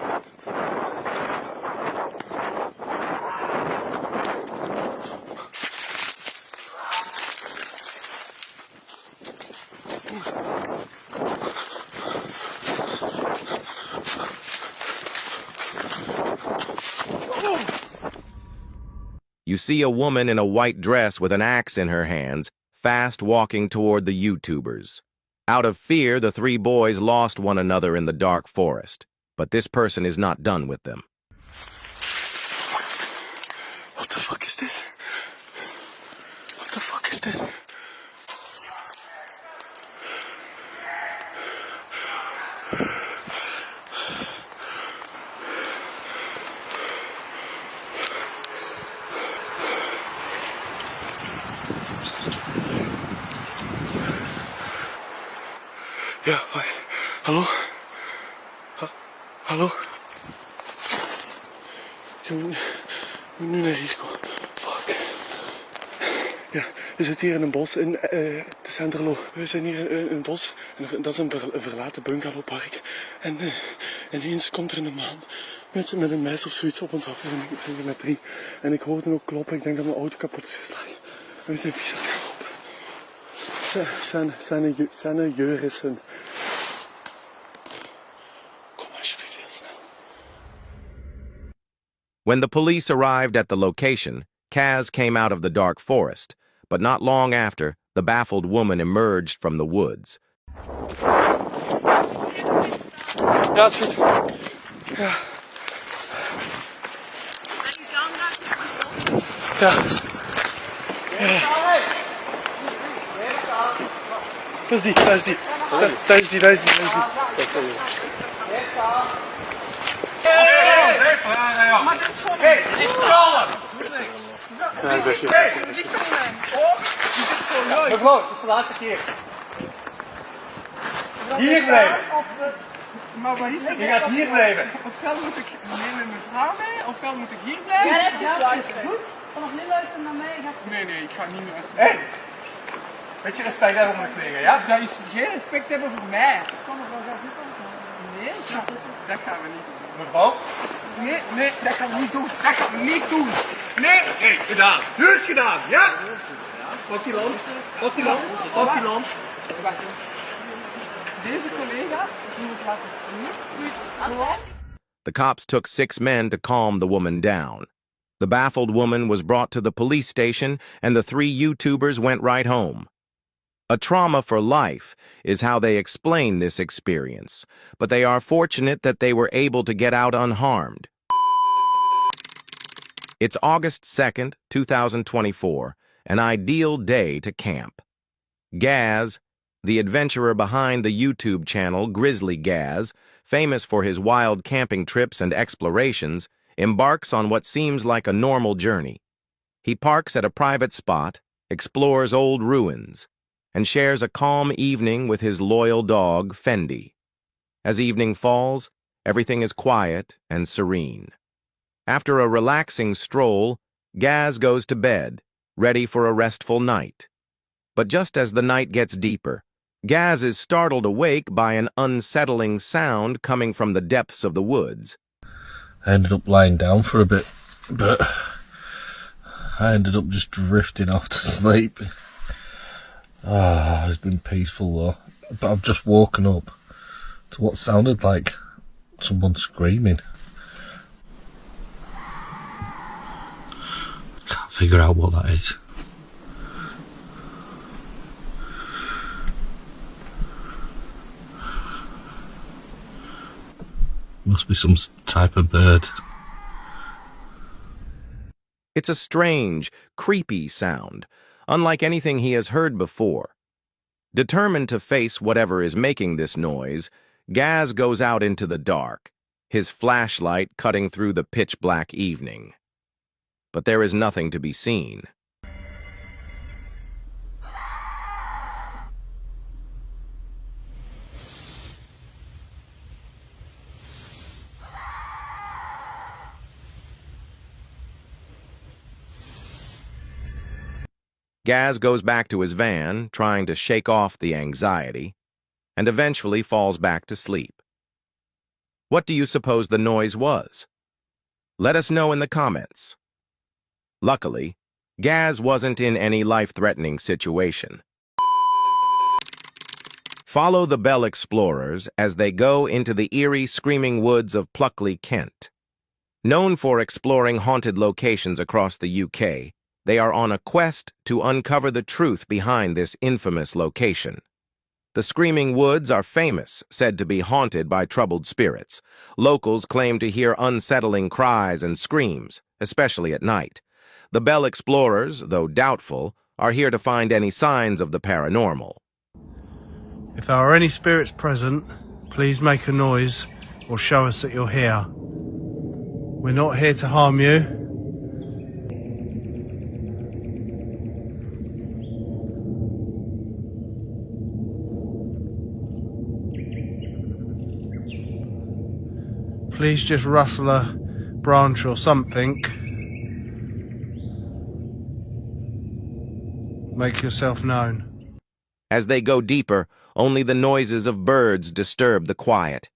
You see a woman in a white dress with an axe in her hands, fast walking toward the YouTubers. Out of fear, the three boys lost one another in the dark forest, but this person is not done with them. What the fuck is this? What the fuck is this? Ja, hallo? Hallo? Je moet nu naar hier komen. Fuck. Ja, we zitten hier in een bos in de Centerlo. We zijn hier in een bos en dat is een verlaten bungalowpark. En ineens komt er een man met een mes of zoiets op ons af. We zijn hier met 3. En ik hoorde ook kloppen. Ik denk dat mijn auto kapot is geslagen. En we zijn vies aan het lopen. Zijn Jurissen. When the police arrived at the location, Kaz came out of the dark forest, but not long after, the baffled woman emerged from the woods. Ja, is goed. Ja. Ja. Dat is die. Dat is die. Maar dat is gewoon... Hé, niet knallen! Mevrouw, het is de laatste keer. Hier blijven. Maar waar is het? Je gaat hier blijven. Ofwel moet ik nemen mijn vrouw mee, ofwel moet ik hier blijven. Ja, dat is goed. Vanaf nu luisteren naar mij. Nee, ik ga niet luisteren. Hé! Beetje respect hebben voor mijn collega, ja? Dat is geen respect hebben voor mij. Nee, dat gaan we niet doen. Mevrouw? Nee, dat gaan we niet doen. Dat gaan we niet doen. Nee, hé, gedaan. Nu is gedaan, ja? Pak die lamp. Pak die lamp. Pak die lamp. Deze collega moet ik laten zien. The cops took 6 men to calm the woman down. The baffled woman was brought to the police station, and the 3 YouTubers went right home. A trauma for life is how they explain this experience, but they are fortunate that they were able to get out unharmed. It's August 2nd, 2024, an ideal day to camp. Gaz, the adventurer behind the YouTube channel Grizzly Gaz, famous for his wild camping trips and explorations, embarks on what seems like a normal journey. He parks at a private spot, explores old ruins, and shares a calm evening with his loyal dog, Fendi. As evening falls, everything is quiet and serene. After a relaxing stroll, Gaz goes to bed, ready for a restful night. But just as the night gets deeper, Gaz is startled awake by an unsettling sound coming from the depths of the woods. I ended up lying down for a bit, but I ended up just drifting off to sleep. It's been peaceful though. But I've just woken up to what sounded like someone screaming. Can't figure out what that is. Must be some type of bird. It's a strange, creepy sound, unlike anything he has heard before. Determined to face whatever is making this noise, Gaz goes out into the dark, his flashlight cutting through the pitch-black evening. But there is nothing to be seen. Gaz goes back to his van, trying to shake off the anxiety, and eventually falls back to sleep. What do you suppose the noise was? Let us know in the comments. Luckily, Gaz wasn't in any life-threatening situation. Follow the Bell Explorers as they go into the eerie, screaming woods of Pluckley, Kent. Known for exploring haunted locations across the UK, they are on a quest to uncover the truth behind this infamous location. The Screaming Woods are famous, said to be haunted by troubled spirits. Locals claim to hear unsettling cries and screams, especially at night. The Bell Explorers, though doubtful, are here to find any signs of the paranormal. If there are any spirits present, please make a noise or show us that you're here. We're not here to harm you. Please just rustle a branch or something. Make yourself known. As they go deeper, only the noises of birds disturb the quiet,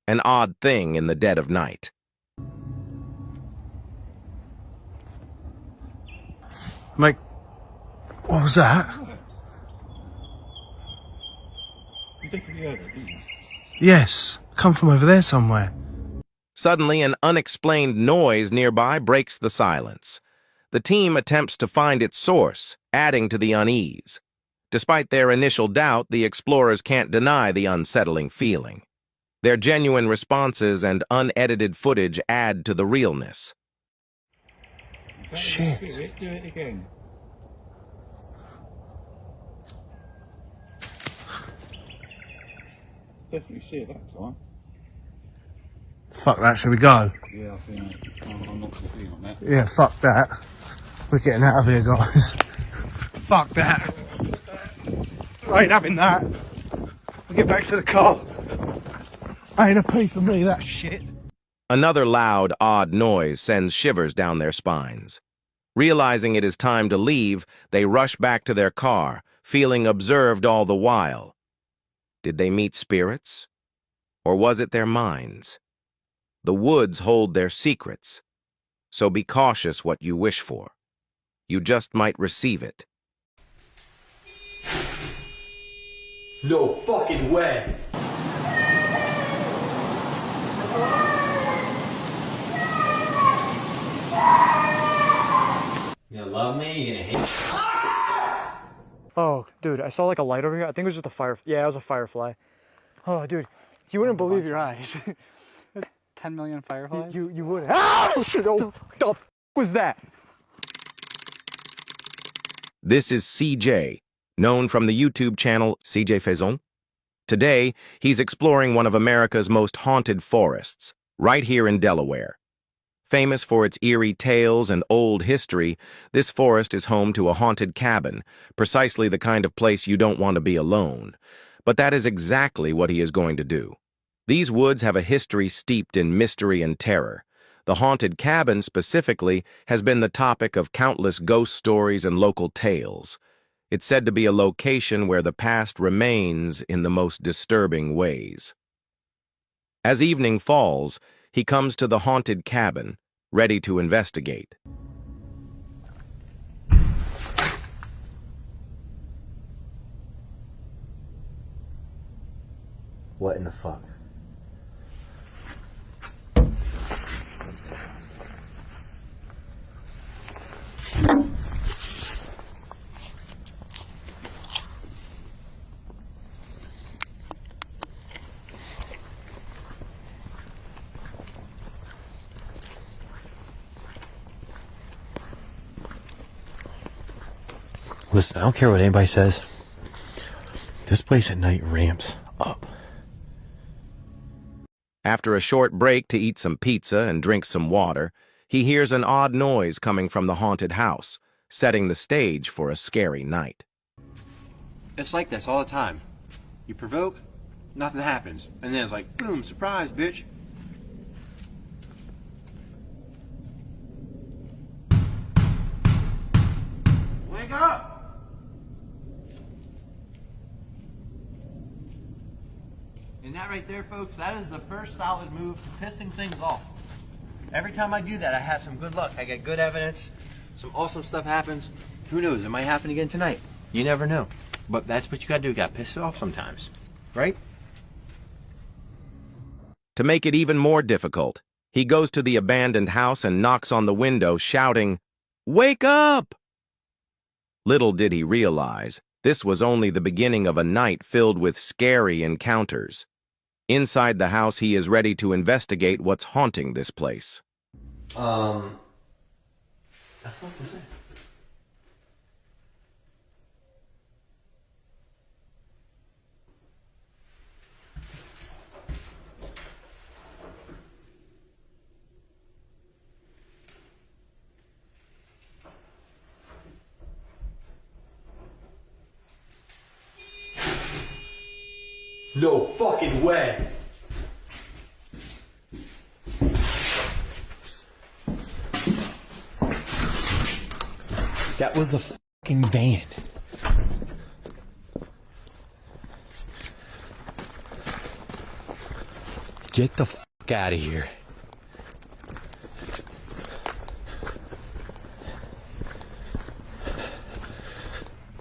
an odd thing in the dead of night. What was that? You definitely heard it, didn't you? Yes, come from over there somewhere. Suddenly, an unexplained noise nearby breaks the silence. The team attempts to find its source, adding to the unease. Despite their initial doubt, the explorers can't deny the unsettling feeling. Their genuine responses and unedited footage add to the realness. Shit. Do it again. Definitely see it that time. Fuck that, shall we go? Yeah, I think I'm not keen on that. Yeah, fuck that. We're getting out of here, guys. Fuck that. I ain't having that. We'll get back to the car. Ain't a piece of me, that shit. Another loud, odd noise sends shivers down their spines. Realizing it is time to leave, they rush back to their car, feeling observed all the while. Did they meet spirits? Or was it their minds? The woods hold their secrets, so be cautious what you wish for. You just might receive it. No fucking way! You gonna love me? You gonna hate me? Oh, dude, I saw like a light over here. I think it was just a fire. Yeah, it was a firefly. Oh, dude, you wouldn't believe your eyes. 10 million fireflies? You wouldn't. Ah! Shit, oh, the f was that? This is CJ, known from the YouTube channel CJ Faison. Today, he's exploring one of America's most haunted forests, right here in Delaware. Famous for its eerie tales and old history, this forest is home to a haunted cabin, precisely the kind of place you don't want to be alone. But that is exactly what he is going to do. These woods have a history steeped in mystery and terror. The haunted cabin, specifically, has been the topic of countless ghost stories and local tales. It's said to be a location where the past remains in the most disturbing ways. As evening falls, he comes to the haunted cabin, ready to investigate. What in the fuck? Listen, I don't care what anybody says. This place at night ramps up. After a short break to eat some pizza and drink some water, he hears an odd noise coming from the haunted house, setting the stage for a scary night. It's like this all the time. You provoke, nothing happens. And then it's like, boom, surprise, bitch. Wake up! And that right there, folks, that is the first solid move to pissing things off. Every time I do that, I have some good luck. I get good evidence. Some awesome stuff happens. Who knows? It might happen again tonight. You never know. But that's what you gotta do. You gotta piss it off sometimes. Right? To make it even more difficult, he goes to the abandoned house and knocks on the window, shouting, "Wake up!" Little did he realize, this was only the beginning of a night filled with scary encounters. Inside the house, he is ready to investigate what's haunting this place. I thought this. No fucking way! That was a fucking van. Get the fuck out of here.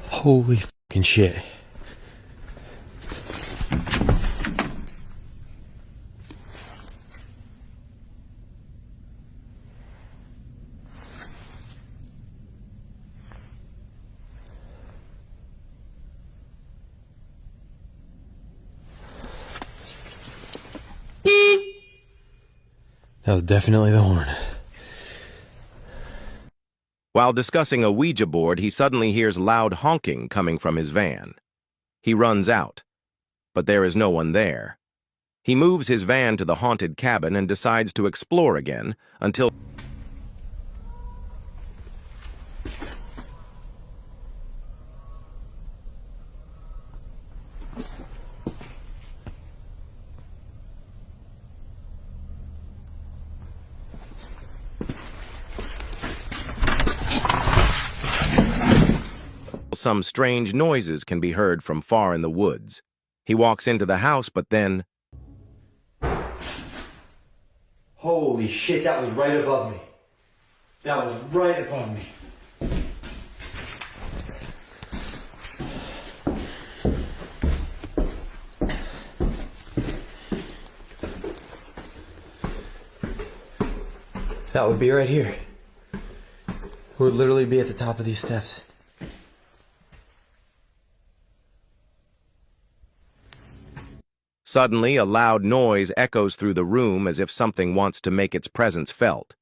Holy fucking shit. That was definitely the horn. While discussing a Ouija board, he suddenly hears loud honking coming from his van. He runs out, but there is no one there. He moves his van to the haunted cabin and decides to explore again until... some strange noises can be heard from far in the woods. He walks into the house, but then... Holy shit, that was right above me. That was right above me. That would be right here. It would literally be at the top of these steps. Suddenly, a loud noise echoes through the room as if something wants to make its presence felt.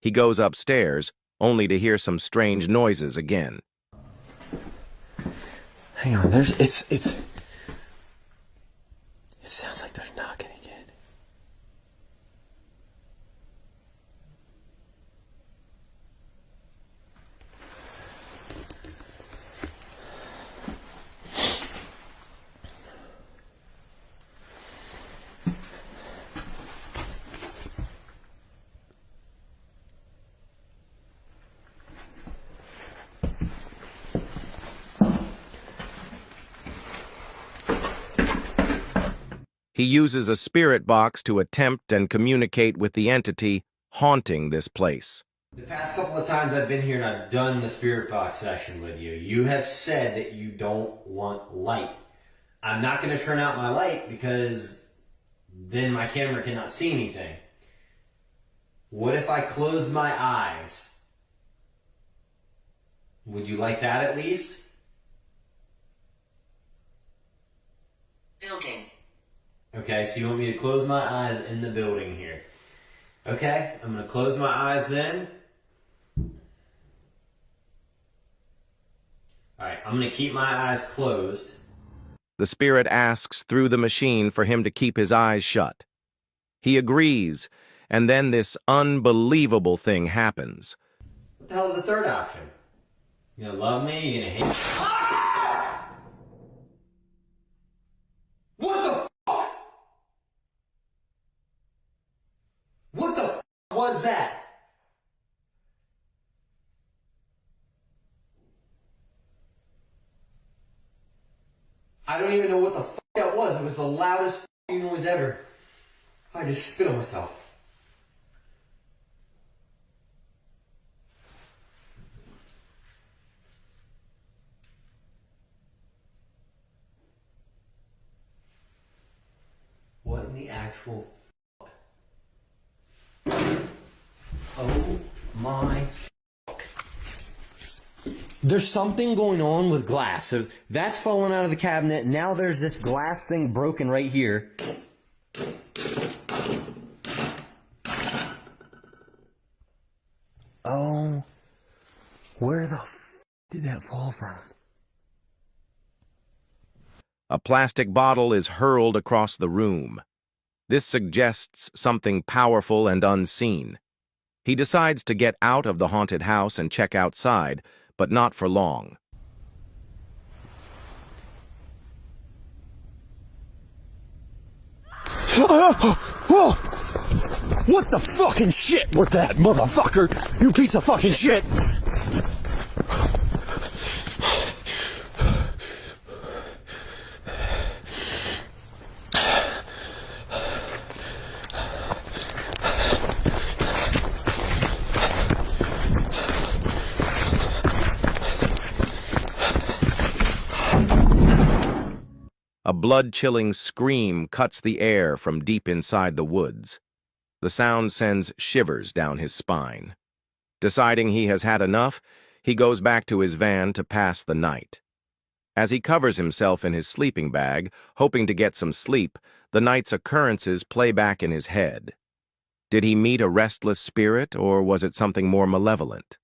He goes upstairs, only to hear some strange noises again. Hang on, it sounds like they're knocking again. He uses a spirit box to attempt and communicate with the entity haunting this place. The past couple of times I've been here and I've done the spirit box session with you, you have said that you don't want light. I'm not going to turn out my light because then my camera cannot see anything. What if I close my eyes? Would you like that at least? Building. Okay, so you want me to close my eyes in the building here. Okay, I'm going to close my eyes then. Alright, I'm going to keep my eyes closed. The spirit asks through the machine for him to keep his eyes shut. He agrees, and then this unbelievable thing happens. What the hell is the third option? You gonna love me? You gonna hate me? Ah! What the fuck? What the fuck was that? I don't even know what the fuck that was. It was the loudest fucking noise ever. I just spit on myself. What in the actual fuck? Oh my fuck. There's something going on with glass. So that's fallen out of the cabinet. Now there's this glass thing broken right here. Oh, where the f did that fall from? A plastic bottle is hurled across the room. This suggests something powerful and unseen. He decides to get out of the haunted house and check outside, but not for long. What the fucking shit was that, motherfucker? You piece of fucking shit! A blood-chilling scream cuts the air from deep inside the woods. The sound sends shivers down his spine. Deciding he has had enough, he goes back to his van to pass the night. As he covers himself in his sleeping bag, hoping to get some sleep, the night's occurrences play back in his head. Did he meet a restless spirit, or was it something more malevolent?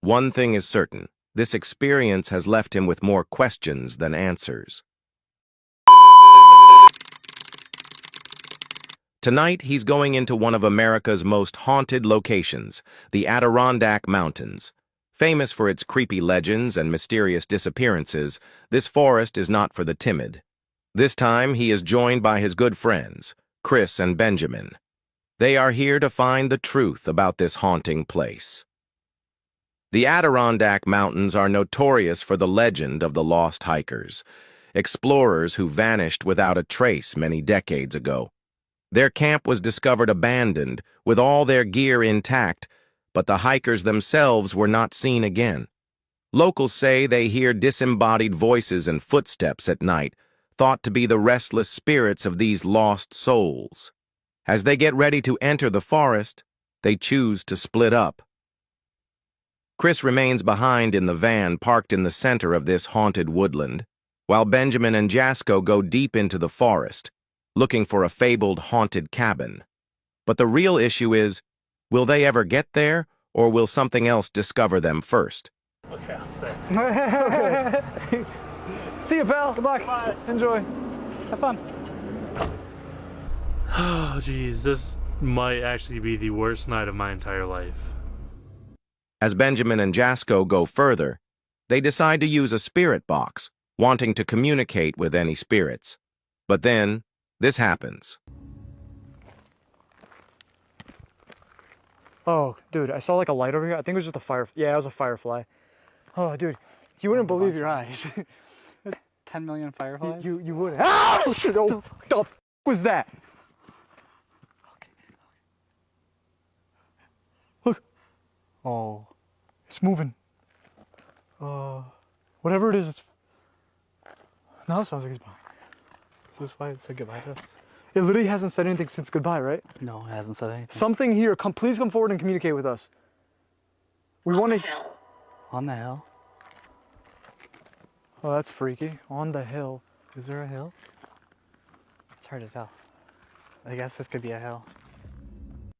One thing is certain, this experience has left him with more questions than answers. Tonight, he's going into one of America's most haunted locations, the Adirondack Mountains. Famous for its creepy legends and mysterious disappearances, this forest is not for the timid. This time, he is joined by his good friends, Chris and Benjamin. They are here to find the truth about this haunting place. The Adirondack Mountains are notorious for the legend of the lost hikers, explorers who vanished without a trace many decades ago. Their camp was discovered abandoned, with all their gear intact, but the hikers themselves were not seen again. Locals say they hear disembodied voices and footsteps at night, thought to be the restless spirits of these lost souls. As they get ready to enter the forest, they choose to split up. Chris remains behind in the van parked in the center of this haunted woodland, while Benjamin and Jasko go deep into the forest, looking for a fabled haunted cabin. But the real issue is, will they ever get there, or will something else discover them first? Okay, I'll stay. Okay. See you, pal. Good luck. Bye. Enjoy. Have fun. Oh, geez, this might actually be the worst night of my entire life. As Benjamin and Jasko go further, they decide to use a spirit box, wanting to communicate with any spirits. But then, this happens. Oh, dude, I saw like a light over here. I think it was just a fire. Yeah, it was a firefly. Oh, dude, you wouldn't believe your eyes. 10 million fireflies? You wouldn't. Ah! Shit, oh, the f was that? Look. Oh, it's moving. Whatever it is, it's... Now it sounds like it's behind. This is why it said goodbye to us. It literally hasn't said anything since goodbye, right? No, it hasn't said anything. Something here. Please come forward and communicate with us. We want to. On the hill? Oh, that's freaky. On the hill. Is there a hill? It's hard to tell. I guess this could be a hill.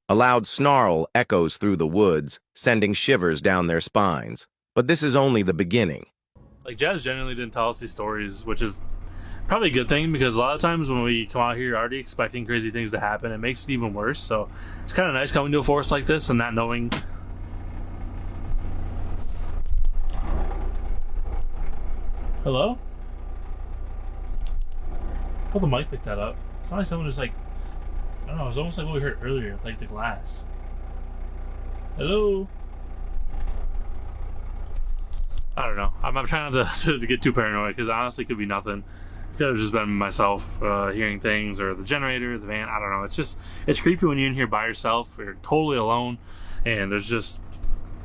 A loud snarl echoes through the woods, sending shivers down their spines. But this is only the beginning. Like, Jazz genuinely didn't tell us these stories, which is probably a good thing, because a lot of times when we come out here already expecting crazy things to happen, it makes it even worse. So it's kind of nice coming to a forest like this and not knowing. Hello? Oh, the mic picked that up. It's not like someone was like, I don't know, it was almost like what we heard earlier, like the glass. Hello? I don't know. I'm trying not to get too paranoid, because honestly it could be nothing. It could have just been myself hearing things, or the generator, the van, I don't know. It's creepy when you're in here by yourself, you're totally alone, and there's just,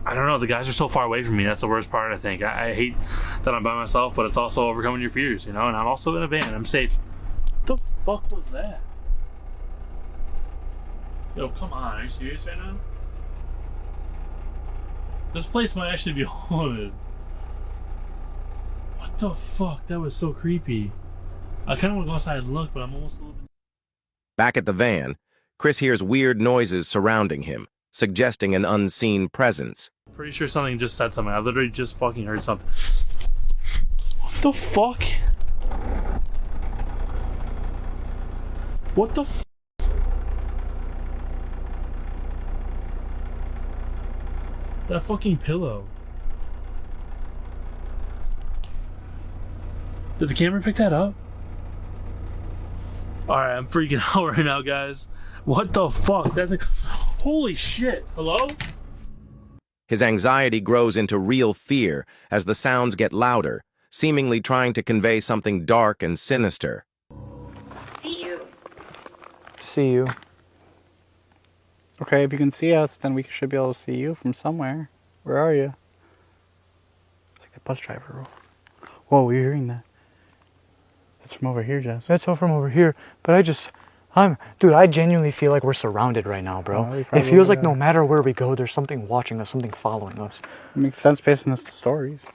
I don't know, the guys are so far away from me. That's the worst part, I think. I hate that I'm by myself, but it's also overcoming your fears, you know, and I'm also in a van. I'm safe. What the fuck was that? Yo, come on. Are you serious right now? This place might actually be haunted. What the fuck? That was so creepy. I kind of want to go outside and look, but I'm almost a little bit... Back at the van, Chris hears weird noises surrounding him, suggesting an unseen presence. Pretty sure something just said something. I literally just fucking heard something. What the fuck? What the f... That fucking pillow. Did the camera pick that up? Alright, I'm freaking out right now, guys. What the fuck? That thing... Holy shit. Hello? His anxiety grows into real fear as the sounds get louder, seemingly trying to convey something dark and sinister. See you. See you. Okay, if you can see us, then we should be able to see you from somewhere. Where are you? It's like the bus driver. Whoa, you're hearing that? That's from over here, Jess. That's all from over here. But dude, I genuinely feel like we're surrounded right now, bro. It feels like no matter where we go, there's something watching us, something following us. It makes sense based on the stories.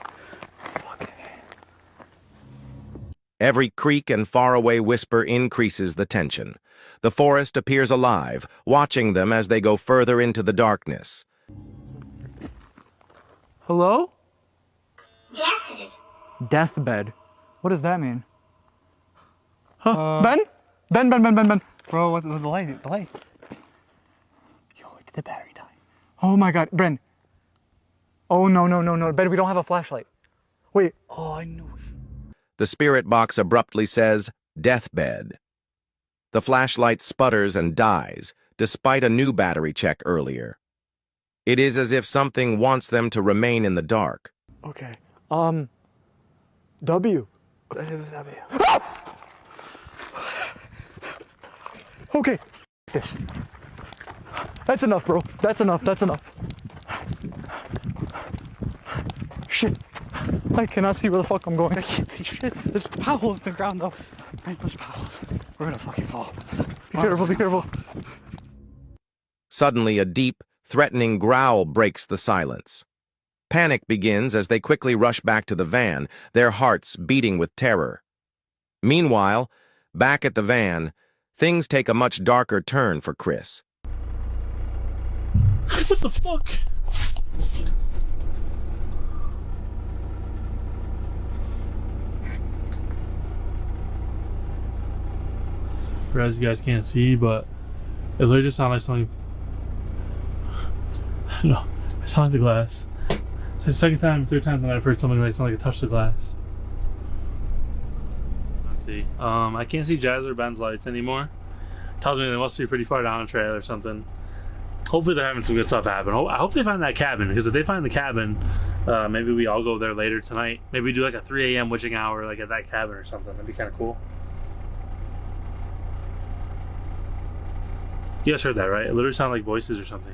Every creak and faraway whisper increases the tension. The forest appears alive, watching them as they go further into the darkness. Hello? Definite. Deathbed. What does that mean? Huh? Ben? Bro, what's the light? The light. Yo, did the battery die? Oh my god, Bren. Oh no, Ben, we don't have a flashlight. Wait. Oh, I know. The spirit box abruptly says, deathbed. The flashlight sputters and dies, despite a new battery check earlier. It is as if something wants them to remain in the dark. Okay. W. That is a W. Okay. This. That's enough, bro. That's enough. Shit. I cannot see where the fuck I'm going. I can't see shit. There's potholes in the ground, though. Not much potholes. We're gonna fucking fall. Be careful. Suddenly, a deep, threatening growl breaks the silence. Panic begins as they quickly rush back to the van, their hearts beating with terror. Meanwhile, back at the van, things take a much darker turn for Chris. What the fuck? As you guys can't see, but it literally just sounded like something. No, it sounded like the glass. It's the second time, third time that I've heard something like it touched the glass. Let's see. I can't see Jazz or Ben's lights anymore. Tells me they must be pretty far down a trail or something. Hopefully they're having some good stuff happen. I hope they find that cabin, because if they find the cabin, maybe we all go there later tonight. Maybe we do like a 3 a.m. witching hour like at that cabin or something. That'd be kind of cool. You guys heard that, right? It literally sounded like voices or something.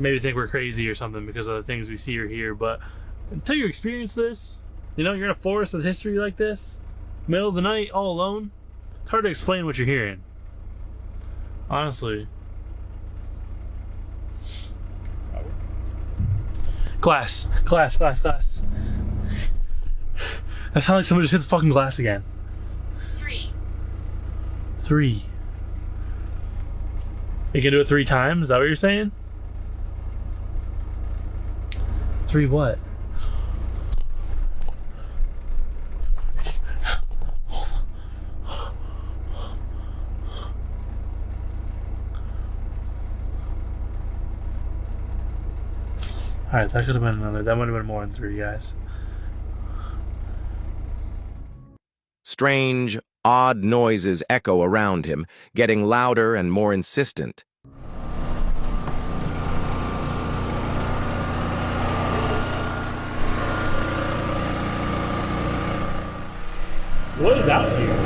maybe think we're crazy or something because of the things we see or hear, but until you experience this, you know, you're in a forest with history like this, middle of the night, all alone, it's hard to explain what you're hearing. Honestly. Glass. That sounds like someone just hit the fucking glass again. 3. You can do it 3 times? Is that what you're saying? 3 what? Alright, that could have been another. That would have been more than 3, guys. Strange, odd noises echo around him, getting louder and more insistent. What is out here?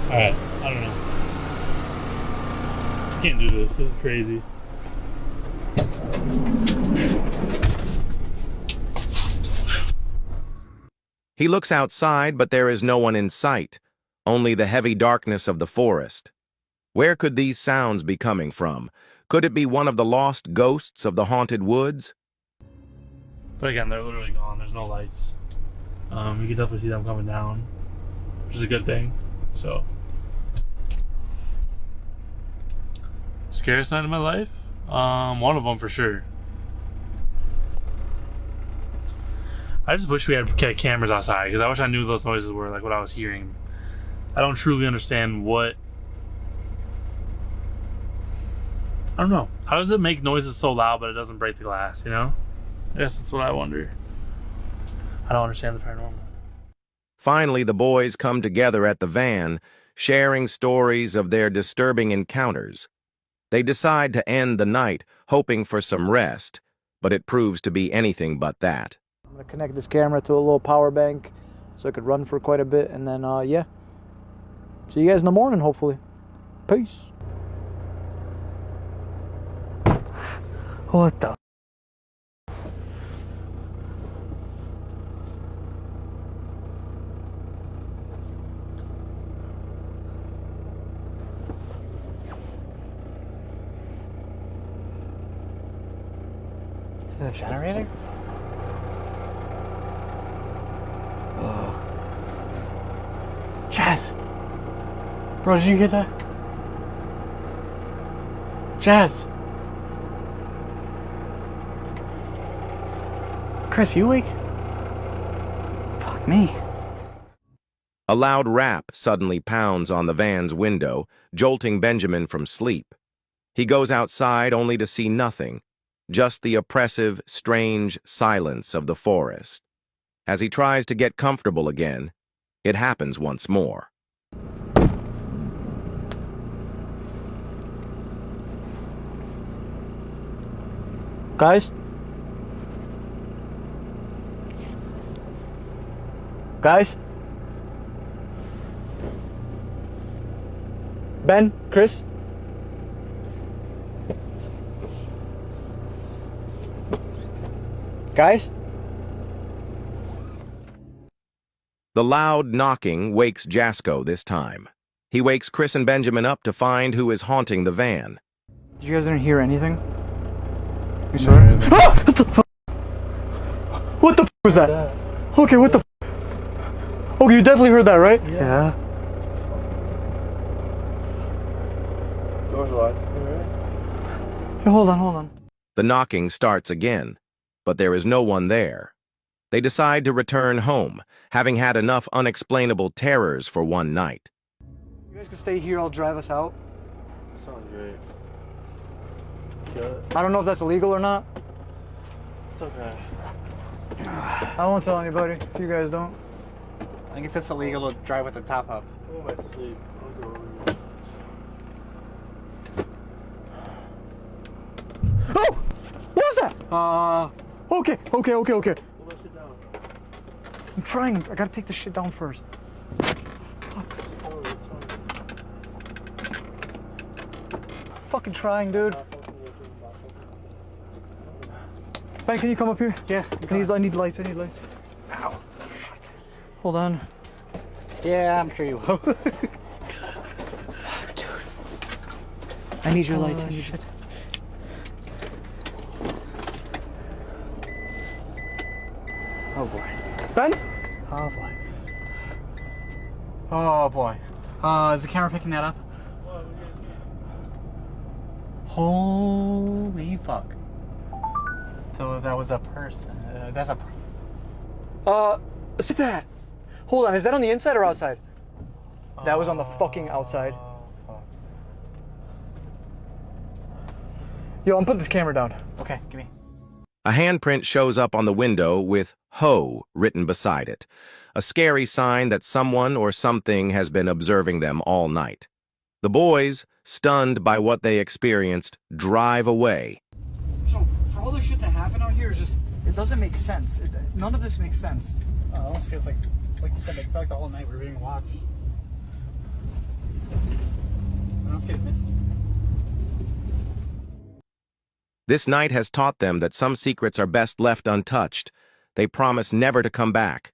Alright, I don't know. I can't do this. This is crazy. He looks outside, but there is no one in sight, only the heavy darkness of the forest. Where could these sounds be coming from? Could it be one of the lost ghosts of the haunted woods? But again, they're literally gone. There's no lights. You can definitely see them coming down, which is a good thing. So, scariest night of my life? One of them for sure. I just wish we had cameras outside, because I wish I knew those noises were, like what I was hearing. I don't truly understand what... I don't know. How does it make noises so loud but it doesn't break the glass, you know? I guess that's what I wonder. I don't understand the paranormal. Finally, the boys come together at the van, sharing stories of their disturbing encounters. They decide to end the night, hoping for some rest, but it proves to be anything but that. I'm gonna connect this camera to a little power bank so it could run for quite a bit, and then yeah. See you guys in the morning, hopefully. Peace. What the? Is that a generator? Oh. Jazz! Bro, did you get that? Jazz! Chris, you awake? Fuck me. A loud rap suddenly pounds on the van's window, jolting Benjamin from sleep. He goes outside only to see nothing, just the oppressive, strange silence of the forest. As he tries to get comfortable again, it happens once more. Guys? Guys? Ben? Chris? Guys? The loud knocking wakes Jasko this time. He wakes Chris and Benjamin up to find who is haunting the van. Did you guys didn't hear anything? You saw it? Ah! What the fuck? What the fuck was that? Okay, what the fuck? Okay, you definitely heard that, right? Yeah. Doors are locked. Right? Hey, hold on. The knocking starts again, but there is no one there. They decide to return home, having had enough unexplainable terrors for one night. You guys can stay here, I'll drive us out. That sounds great. I don't know if that's illegal or not. It's okay. I won't tell anybody if you guys don't. I think it's just illegal to drive with the top up. Oh, I sleep. I'll go over here. Oh! Okay. I'm trying. I gotta take this shit down first. Fuck. Fucking trying, dude. Ben, can you come up here? Yeah. I need lights. Ow. Hold on. Yeah, I'm sure you will. Dude. I need your lights. Shit. Oh boy. Ben? Oh boy. Oh boy. Is the camera picking that up? Holy fuck. So that was a person. That's a. See that? Hold on. Is that on the inside or outside? That was on the fucking outside. Yo, I'm putting this camera down. Okay, give me. A handprint shows up on the window with "Ho" written beside it, a scary sign that someone or something has been observing them all night. The boys, stunned by what they experienced, drive away. So, for all this shit to happen out here, it doesn't make sense. None of this makes sense. It almost feels like you said, like the whole night we were being watched. I almost get missing. This night has taught them that some secrets are best left untouched. They promise never to come back.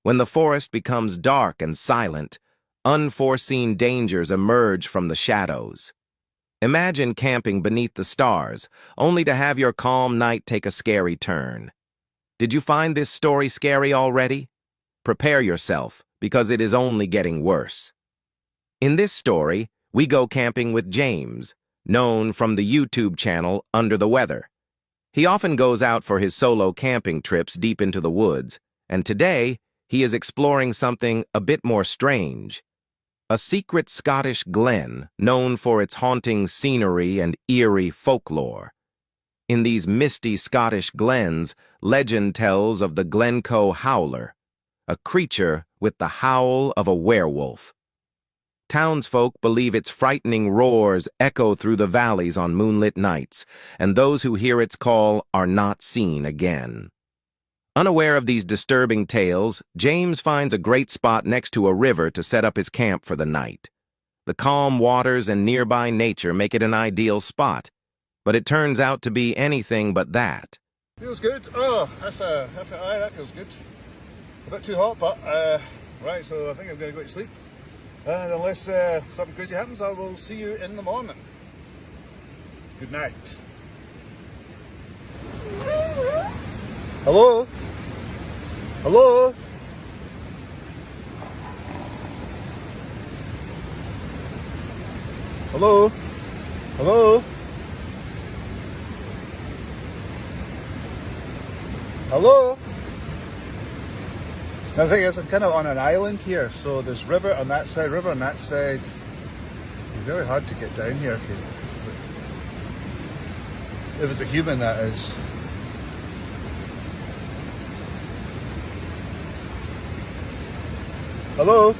When the forest becomes dark and silent, unforeseen dangers emerge from the shadows. Imagine camping beneath the stars, only to have your calm night take a scary turn. Did you find this story scary already? Prepare yourself, because it is only getting worse. In this story, we go camping with James, known from the YouTube channel Under the Weather. He often goes out for his solo camping trips deep into the woods, and today he is exploring something a bit more strange. A secret Scottish glen known for its haunting scenery and eerie folklore. In these misty Scottish glens, legend tells of the Glencoe Howler, a creature with the howl of a werewolf. Townsfolk believe its frightening roars echo through the valleys on moonlit nights, and those who hear its call are not seen again. Unaware of these disturbing tales, James finds a great spot next to a river to set up his camp for the night. The calm waters and nearby nature make it an ideal spot, but it turns out to be anything but that. Feels good. Oh, that feels good. A bit too hot, but right, so I think I'm going to go to sleep. And unless something crazy happens, I will see you in the morning. Good night. Hello? Hello? Hello? Hello? Hello? Now the thing is, I'm kind of on an island here, so there's river on that side, river on that side. It's very hard to get down here if it's a human, that is. Hello?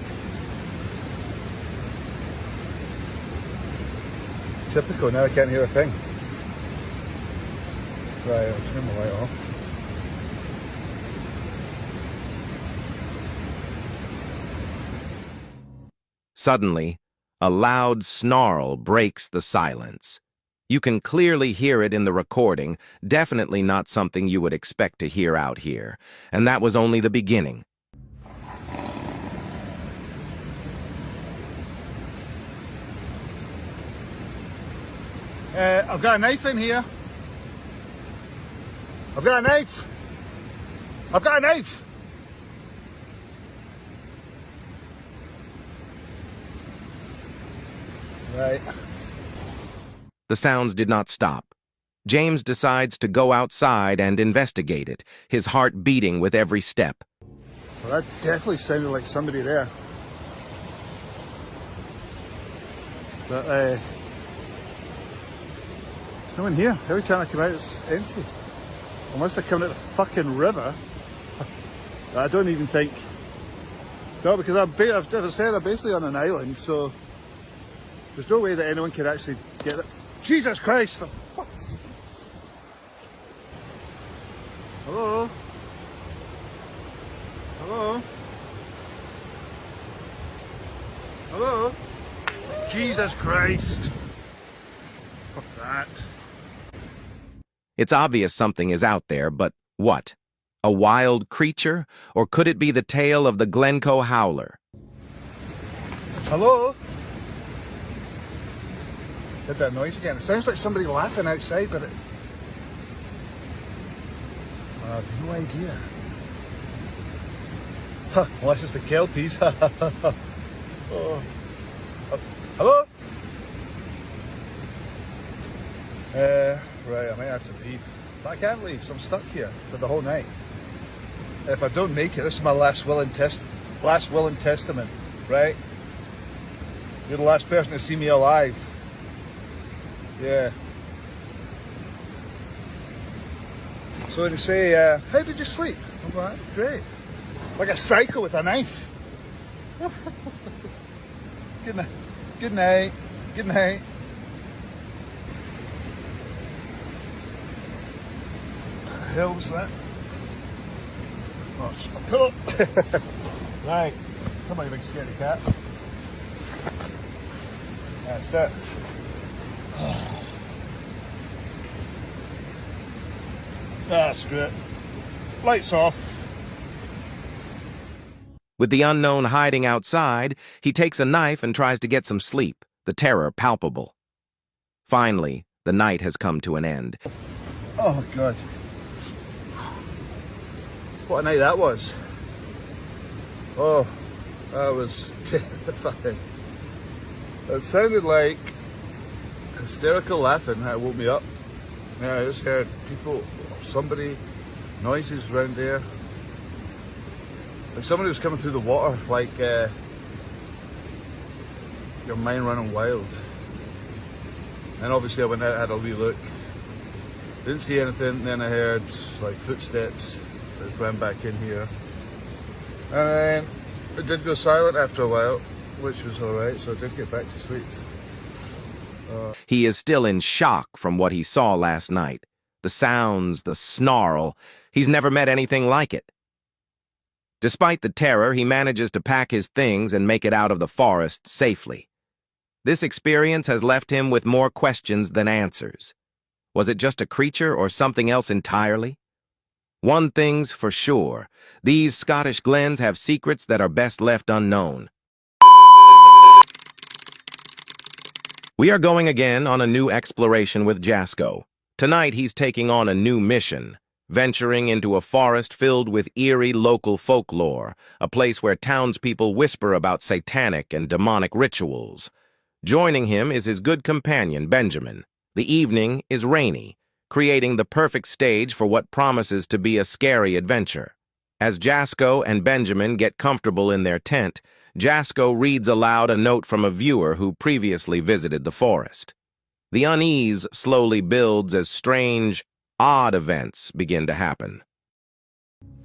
Typical, now I can't hear a thing. Right, I'll turn the light off. Suddenly, a loud snarl breaks the silence. You can clearly hear it in the recording, definitely not something you would expect to hear out here. And that was only the beginning. I've got a knife in here. I've got a knife. I've got a knife. Right. The sounds did not stop. James decides to go outside and investigate it, his heart beating with every step. Well, that definitely sounded like somebody there. But, there's no one here. Every time I come out, it's empty. Unless I come out the fucking river. I don't even think... No, because I've said I'm basically on an island, so... There's no way that anyone could actually get it. Jesus Christ! For fuck's... Hello? Hello? Hello? Jesus Christ! Fuck that. It's obvious something is out there, but what? A wild creature? Or could it be the tale of the Glencoe Howler? Hello? Did that noise again? It sounds like somebody laughing outside, but it... I have no idea. Huh, unless it's the kelpies. Oh. Hello? Right, I might have to leave. But I can't leave, so I'm stuck here for the whole night. If I don't make it, this is my last will and testament, right? You're the last person to see me alive. Yeah. So they say, how did you sleep? I'm like, great. Like a psycho with a knife. Good night. Good night. Good night. What the hell was that? Oh, it's my pillow. Right. Come on, you big scaredy cat. That's it. Ah, screw it. Lights off. With the unknown hiding outside, he takes a knife and tries to get some sleep, the terror palpable. Finally, the night has come to an end. Oh, God. What a night that was. Oh, that was terrifying. It sounded like hysterical laughing that woke me up. Yeah, I just heard people, somebody, noises around there. Like somebody was coming through the water, like your mind running wild. And obviously I went out, had a wee look. Didn't see anything, then I heard like footsteps. I just went back in here. And then it did go silent after a while, which was alright, so I did get back to sleep. He is still in shock from what he saw last night. The sounds, the snarl. He's never met anything like it. Despite the terror, he manages to pack his things and make it out of the forest safely. This experience has left him with more questions than answers. Was it just a creature or something else entirely? One thing's for sure, these Scottish glens have secrets that are best left unknown. We are going again on a new exploration with Jasko. Tonight he's taking on a new mission, venturing into a forest filled with eerie local folklore, a place where townspeople whisper about satanic and demonic rituals. Joining him is his good companion, Benjamin. The evening is rainy, creating the perfect stage for what promises to be a scary adventure. As Jasko and Benjamin get comfortable in their tent, Jasko reads aloud a note from a viewer who previously visited the forest. The unease slowly builds as strange, odd events begin to happen.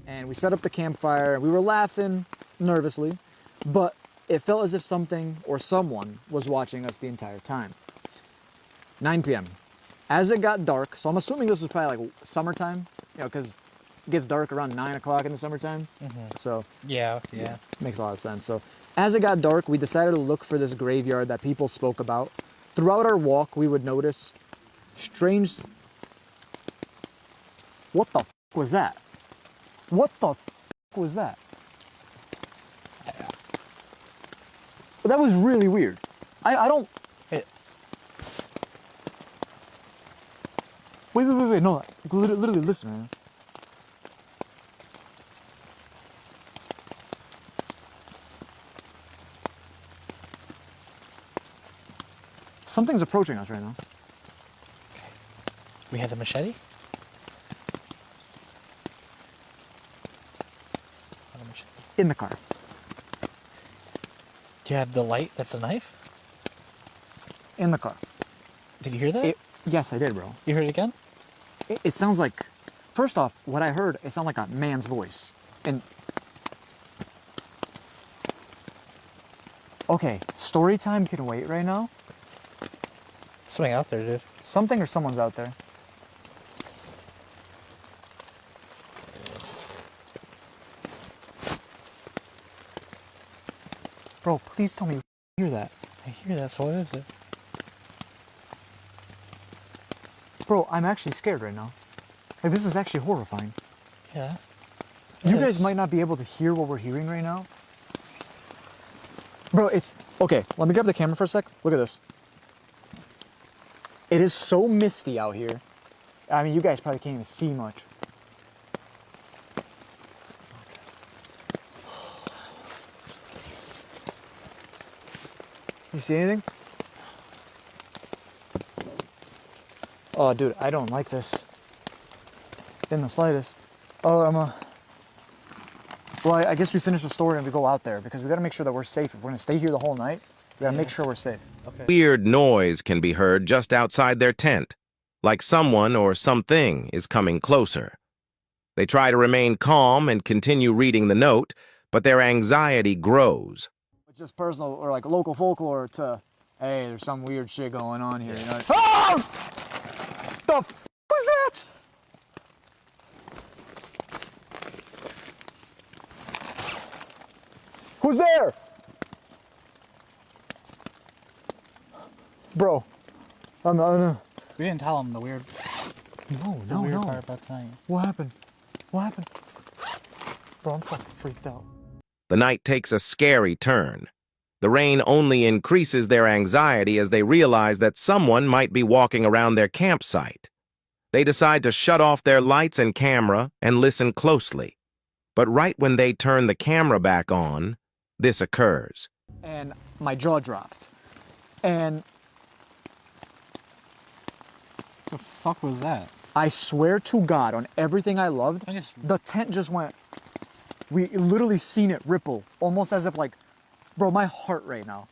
And we set up the campfire, we were laughing nervously, but it felt as if something or someone was watching us the entire time. 9 p.m. As it got dark, so I'm assuming this was probably like summertime, you know, because it gets dark around 9 o'clock in the summertime. So Yeah. makes a lot of sense. So as it got dark, we decided to look for this graveyard that people spoke about. Throughout our walk, we would notice strange... What the f*** was that? What the f*** was that? That was really weird. I don't... Wait, no, literally listen, man. Something's approaching us right now. We had the machete? In the car. Do you have the light that's a knife? In the car. Did you hear that? Yes, I did, bro. You heard it again? It sounds like... First off, what I heard, it sounded like a man's voice. And... Okay, story time can wait right now. Something out there, dude. Something or someone's out there. Bro, please tell me you hear that. I hear that, so what is it? Bro, I'm actually scared right now. Like, this is actually horrifying. Yeah. You guys might not be able to hear what we're hearing right now. Bro, it's... Okay, let me grab the camera for a sec. Look at this. It is so misty out here. I mean, you guys probably can't even see much. You see anything? Oh, dude, I don't like this. In the slightest. Oh, well, I guess we finish the story and we go out there because we gotta make sure that we're safe. If we're gonna stay here the whole night, we gotta make sure we're safe. Okay. Weird noise can be heard just outside their tent, like someone or something is coming closer. They try to remain calm and continue reading the note, but their anxiety grows. It's just personal or like local folklore to, hey, there's some weird shit going on here. You know? Oh! The f was that? Who's there? Bro, I'm We didn't tell him the weird. The weird part about tonight. What happened? What happened? Bro, I'm fucking freaked out. The night takes a scary turn. The rain only increases their anxiety as they realize that someone might be walking around their campsite. They decide to shut off their lights and camera and listen closely. But right when they turn the camera back on, this occurs. And my jaw dropped. And the fuck was that? I swear to God, on everything I loved, the tent just went. We literally seen it ripple, almost as if like, bro, my heart right now.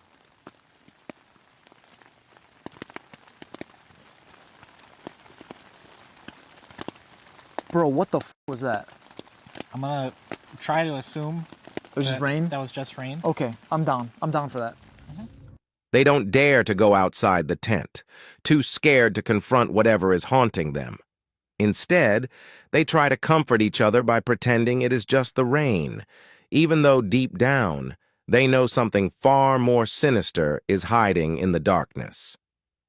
Bro, what the f was that? I'm gonna try to assume it was just rain? That was just rain. Okay, I'm down. I'm down for that. They don't dare to go outside the tent, too scared to confront whatever is haunting them. Instead, they try to comfort each other by pretending it is just the rain, even though deep down, they know something far more sinister is hiding in the darkness.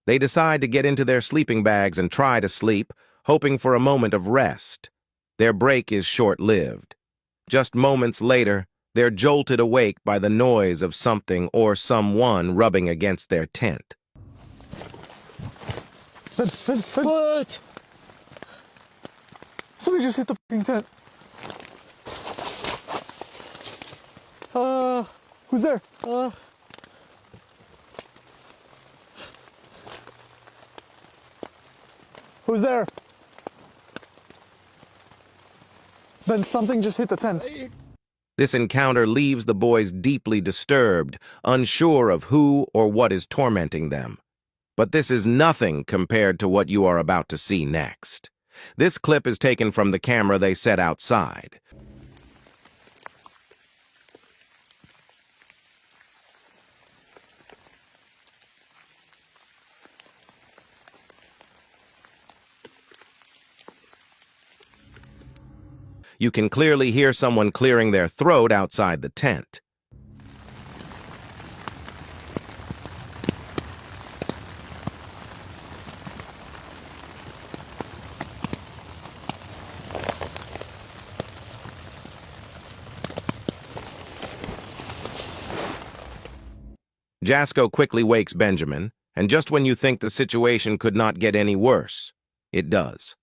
They decide to get into their sleeping bags and try to sleep, hoping for a moment of rest. Their break is short-lived. Just moments later, they're jolted awake by the noise of something or someone rubbing against their tent. What? Somebody just hit the fucking tent. Who's there? Who's there? Ben, something just hit the tent. This encounter leaves the boys deeply disturbed, unsure of who or what is tormenting them. But this is nothing compared to what you are about to see next. This clip is taken from the camera they set outside. You can clearly hear someone clearing their throat outside the tent. Jasko quickly wakes Benjamin, and just when you think the situation could not get any worse, it does.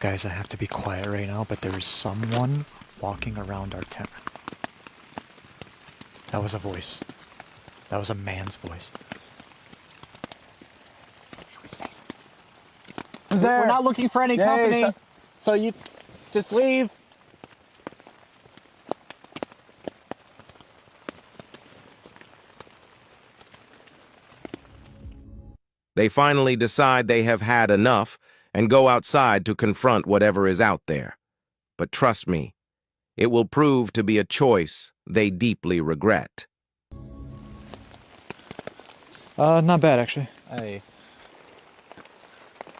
Guys, I have to be quiet right now, but there is someone walking around our tent. That was a voice. That was a man's voice. Should we say something? Who's there? We're not looking for any company, so you just leave. They finally decide they have had enough and go outside to confront whatever is out there. But trust me, it will prove to be a choice they deeply regret. Not bad actually. Hey.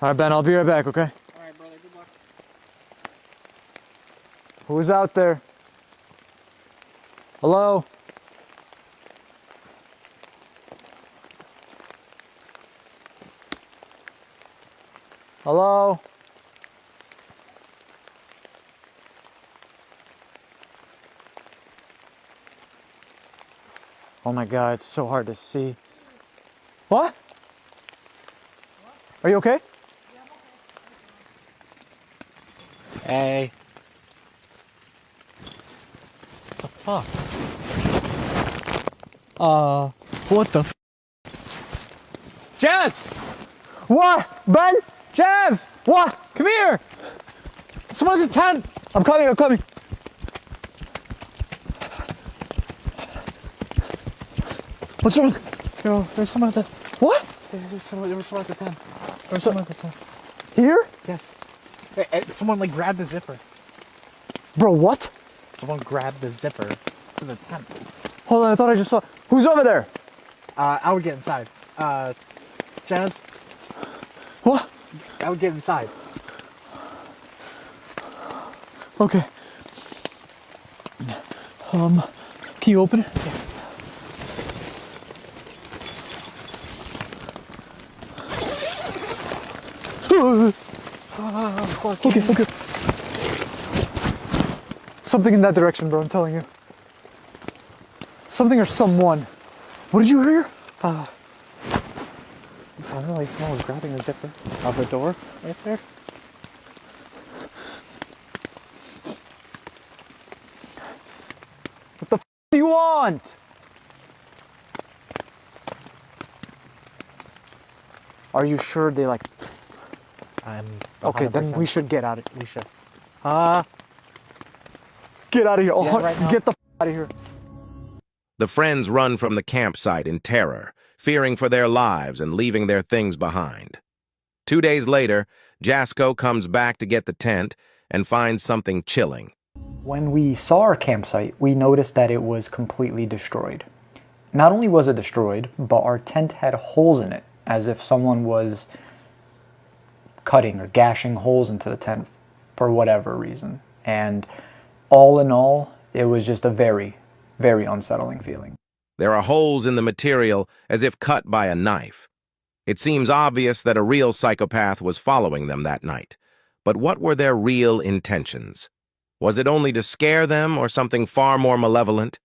All right, Ben, I'll be right back, okay? Alright, brother, good luck. Who's out there? Hello? Hello? Oh my God, it's so hard to see. What? Are you okay? Hey. What the fuck? What the Jazz! What? Ben? Jazz! What? Come here! Someone at the tent! I'm coming. What's wrong? Yo, there's someone at the... What? There was someone at the tent. There's someone at the tent. Here? Yes. Someone like grabbed the zipper. Bro, what? Someone grabbed the zipper to the tent. Hold on, I thought I just saw... Who's over there? I would get inside. Jazz? What? I would get inside. Okay. Can you open it? Yeah. Okay. Something in that direction, bro, I'm telling you. Something or someone. What did you hear? I don't know, like someone was grabbing the zipper of the door right there. What the f do you want? Are you sure they like... I'm Okay, then we should get out of here. We should. Get out of here. Yeah, right now. Get the f out of here. The friends run from the campsite in terror, fearing for their lives and leaving their things behind. 2 days later, Jasko comes back to get the tent and finds something chilling. When we saw our campsite, we noticed that it was completely destroyed. Not only was it destroyed, but our tent had holes in it, as if someone was cutting or gashing holes into the tent for whatever reason. And all in all, it was just a very, very unsettling feeling. There are holes in the material as if cut by a knife. It seems obvious that a real psychopath was following them that night. But what were their real intentions? Was it only to scare them or something far more malevolent?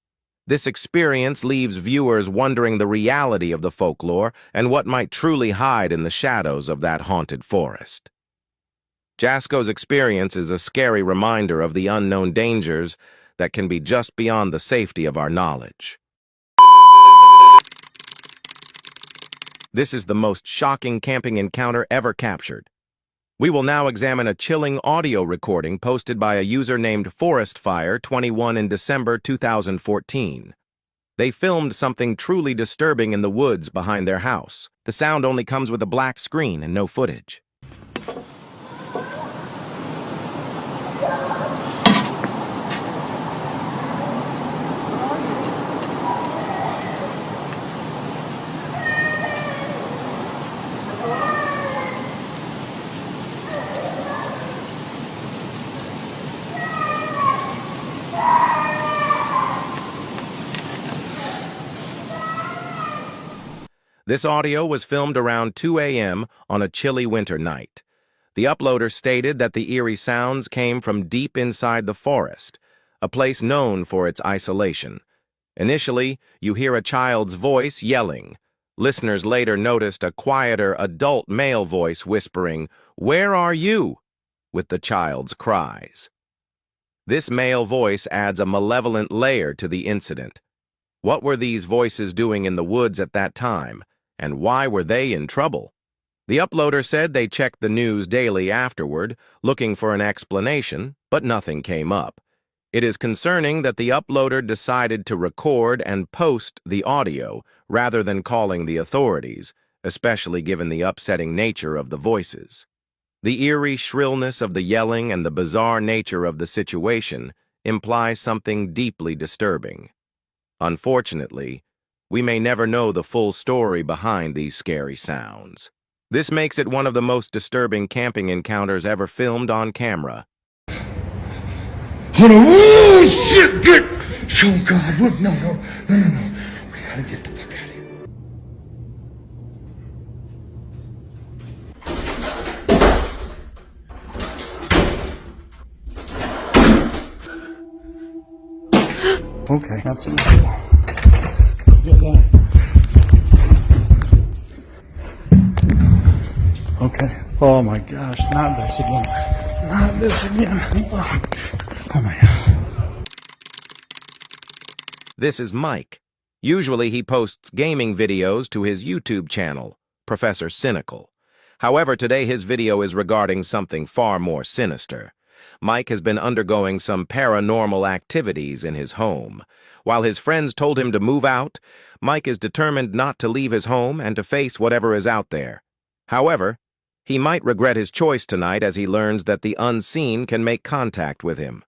This experience leaves viewers wondering the reality of the folklore and what might truly hide in the shadows of that haunted forest. Jasko's experience is a scary reminder of the unknown dangers that can be just beyond the safety of our knowledge. This is the most shocking camping encounter ever captured. We will now examine a chilling audio recording posted by a user named ForestFire21 in December 2014. They filmed something truly disturbing in the woods behind their house. The sound only comes with a black screen and no footage. This audio was filmed around 2 a.m. on a chilly winter night. The uploader stated that the eerie sounds came from deep inside the forest, a place known for its isolation. Initially, you hear a child's voice yelling. Listeners later noticed a quieter adult male voice whispering, "Where are you?" with the child's cries. This male voice adds a malevolent layer to the incident. What were these voices doing in the woods at that time? And why were they in trouble? The uploader said they checked the news daily afterward, looking for an explanation, but nothing came up. It is concerning that the uploader decided to record and post the audio rather than calling the authorities, especially given the upsetting nature of the voices. The eerie shrillness of the yelling and the bizarre nature of the situation implies something deeply disturbing. Unfortunately, we may never know the full story behind these scary sounds. This makes it one of the most disturbing camping encounters ever filmed on camera. Oh shit! Get! Oh God! Look! No! We gotta get the fuck out of here. Okay, that's it. Okay. Oh my gosh, not this again. Not this again. Oh my God. This is Mike. Usually he posts gaming videos to his YouTube channel, Professor Cynical. However, today his video is regarding something far more sinister. Mike has been undergoing some paranormal activities in his home. While his friends told him to move out, Mike is determined not to leave his home and to face whatever is out there. However, he might regret his choice tonight as he learns that the unseen can make contact with him.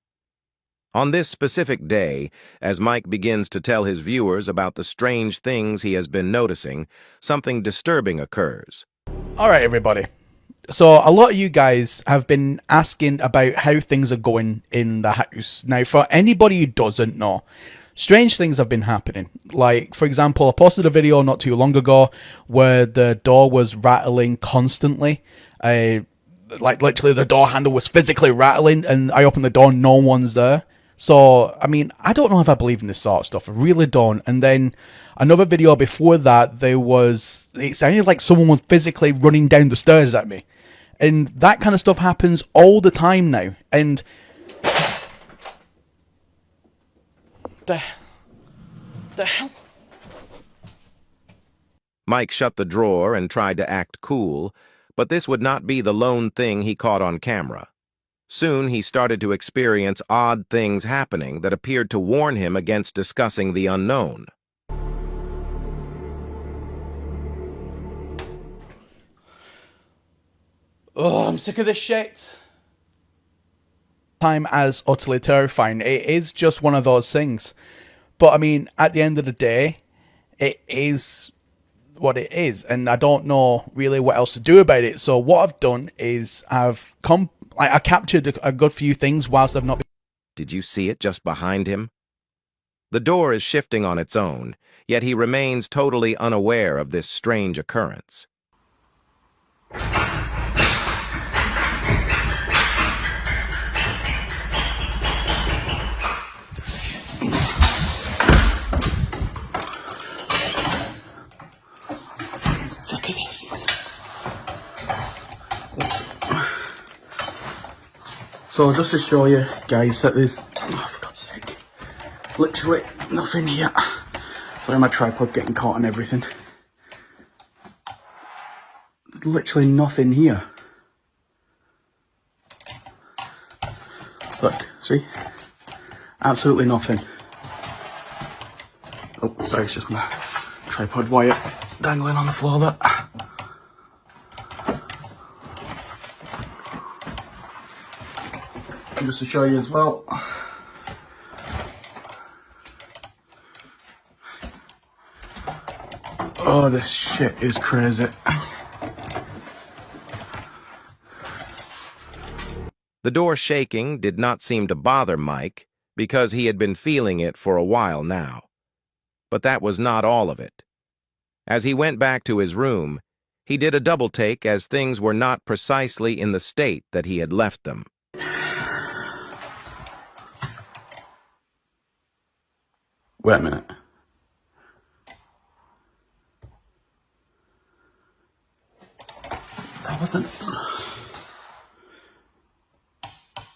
On this specific day, as Mike begins to tell his viewers about the strange things he has been noticing, something disturbing occurs. Alright everybody, so a lot of you guys have been asking about how things are going in the house. Now for anybody who doesn't know, strange things have been happening. Like, for example, I posted a video not too long ago where the door was rattling constantly. Like literally the door handle was physically rattling and I opened the door, no one's there. So, I mean, I don't know if I believe in this sort of stuff. I really don't. And then another video before that, it sounded like someone was physically running down the stairs at me. And that kind of stuff happens all the time now. And the hell? Mike shut the drawer and tried to act cool, but this would not be the lone thing he caught on camera. Soon he started to experience odd things happening that appeared to warn him against discussing the unknown. Oh, I'm sick of this shit. Time as utterly terrifying. It is just one of those things. But I mean, at the end of the day, it is what it is, and I don't know really what else to do about it. So what I've done is I captured a good few things whilst I've not been... Did you see it just behind him? The door is shifting on its own, yet he remains totally unaware of this strange occurrence. Sick of this. So just to show you guys that there's, oh for God's sake, literally nothing here. Sorry, my tripod getting caught and everything. Literally nothing here. Look, see? Absolutely nothing. Oh, sorry, it's just my tripod wire dangling on the floor there. And just to show you as well, oh, this shit is crazy. The door shaking did not seem to bother Mike because he had been feeling it for a while now. But that was not all of it. As he went back to his room, he did a double take as things were not precisely in the state that he had left them. Wait a minute. That wasn't...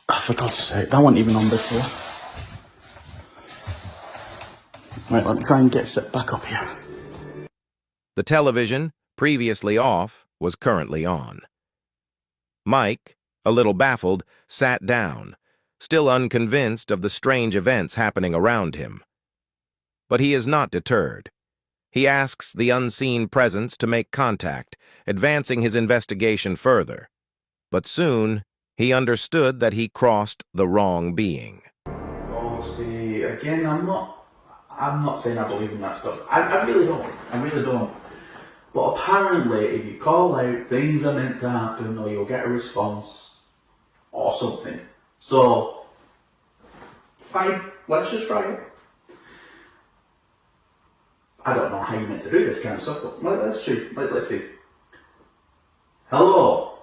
Oh, for God's sake, that wasn't even on before. Right, let me try and get set back up here. The television, previously off, was currently on. Mike, a little baffled, sat down, still unconvinced of the strange events happening around him. But he is not deterred. He asks the unseen presence to make contact, advancing his investigation further. But soon, he understood that he crossed the wrong being. Oh, see, again, I'm not saying I believe in that stuff. I really don't. I really don't. But apparently, if you call out, things are meant to happen, or you'll get a response, or something. So, fine, let's just try it. I don't know how you're meant to do this kind of stuff, but let's see. Let's see. Hello?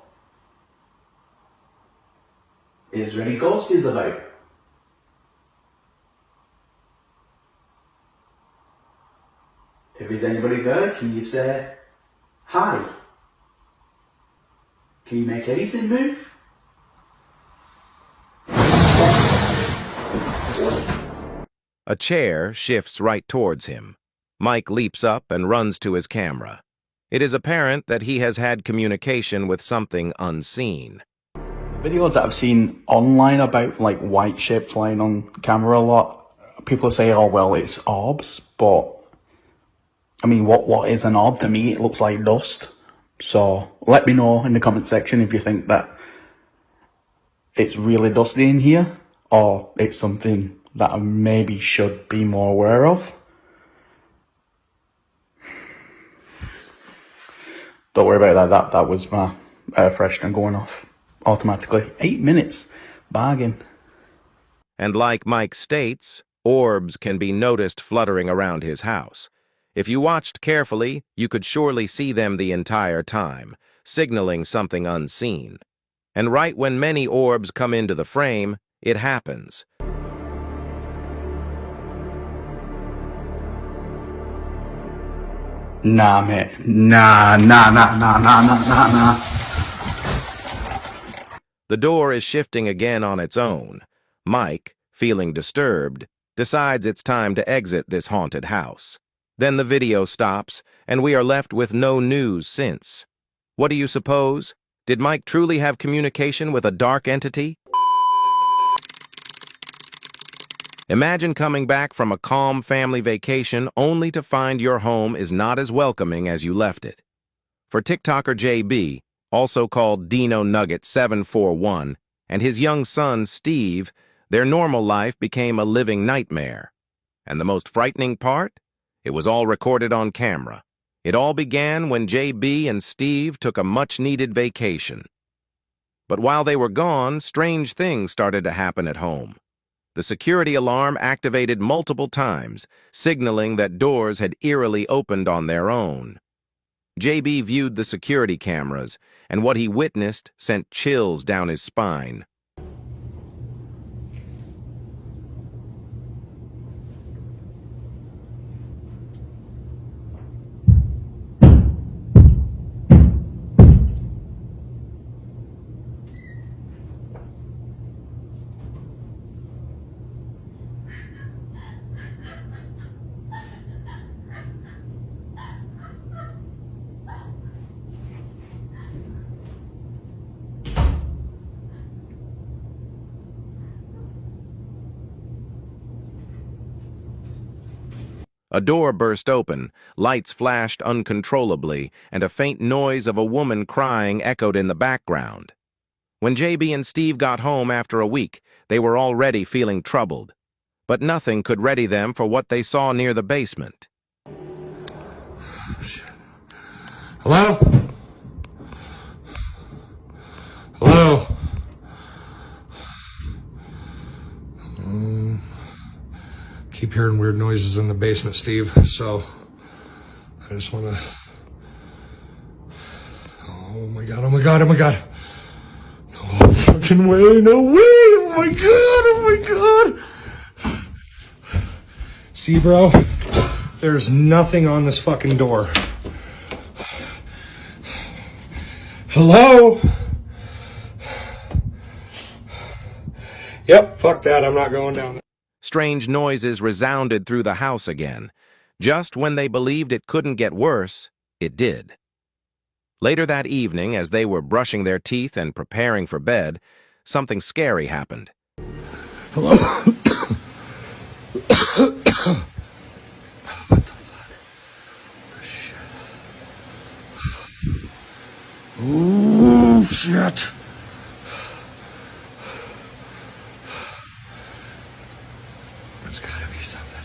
Is there any ghosties about? If there's anybody there, can you say hi? Can you make anything move? A chair shifts right towards him. Mike leaps up and runs to his camera. It is apparent that he has had communication with something unseen. Videos that I've seen online about like white shit flying on camera a lot, people say, oh well, it's orbs, but I mean, what is an orb? To me, it looks like dust. So let me know in the comment section if you think that it's really dusty in here, or it's something that I maybe should be more aware of. Don't worry about that. That was my air freshener going off automatically. 8 minutes. Bargain. And like Mike states, orbs can be noticed fluttering around his house. If you watched carefully, you could surely see them the entire time, signaling something unseen. And right when many orbs come into the frame, it happens. Nah, mate. Nah. The door is shifting again on its own. Mike, feeling disturbed, decides it's time to exit this haunted house. Then the video stops, and we are left with no news since. What do you suppose? Did Mike truly have communication with a dark entity? Imagine coming back from a calm family vacation only to find your home is not as welcoming as you left it. For TikToker JB, also called Dino Nugget 741, and his young son Steve, their normal life became a living nightmare. And the most frightening part? It was all recorded on camera. It all began when JB and Steve took a much-needed vacation. But while they were gone, strange things started to happen at home. The security alarm activated multiple times, signaling that doors had eerily opened on their own. JB viewed the security cameras, and what he witnessed sent chills down his spine. A door burst open, lights flashed uncontrollably, and a faint noise of a woman crying echoed in the background. When JB and Steve got home after a week, they were already feeling troubled. But nothing could ready them for what they saw near the basement. Hello? Hello? Keep hearing weird noises in the basement, Steve, so I just want to... Oh my god, oh my god, oh my god. No fucking way, no way, oh my god, oh my god. See, bro, there's nothing on this fucking door. Hello? Yep, fuck that, I'm not going down there. Strange noises resounded through the house again. Just when they believed it couldn't get worse, it did. Later that evening, as they were brushing their teeth and preparing for bed, something scary happened. Hello? Oh, shit. There's gotta be something.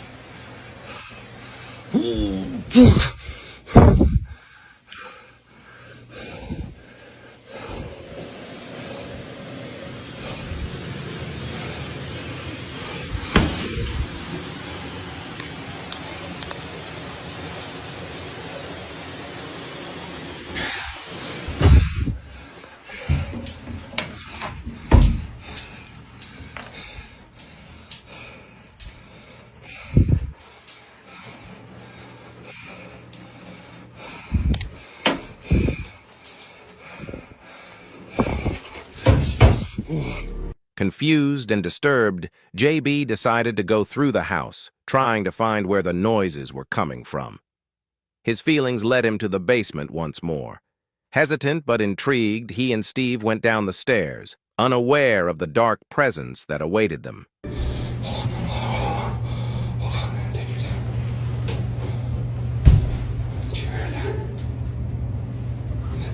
Confused and disturbed, JB decided to go through the house, trying to find where the noises were coming from. His feelings led him to the basement once more. Hesitant but intrigued, he and Steve went down the stairs, unaware of the dark presence that awaited them.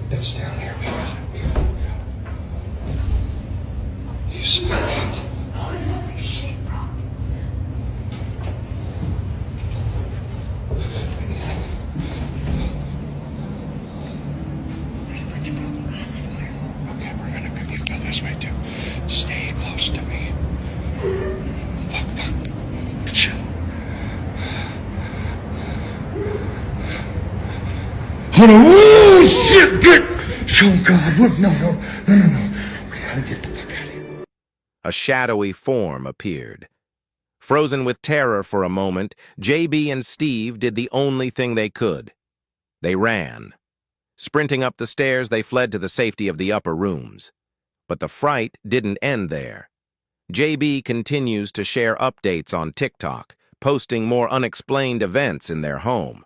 It's down here. We got it. You smell it? Oh, it smells like shit, bro. There's a bunch of broken glass everywhere. Okay, we're gonna go. You go this way too. Stay close to me. Fuck. Shit. Hold on. Oh shit! Get. Oh God! Look! No! We gotta get the fuck out of here. A shadowy form appeared. Frozen with terror for a moment, JB and Steve did the only thing they could. They ran. Sprinting up the stairs, they fled to the safety of the upper rooms. But the fright didn't end there. JB continues to share updates on TikTok, posting more unexplained events in their home.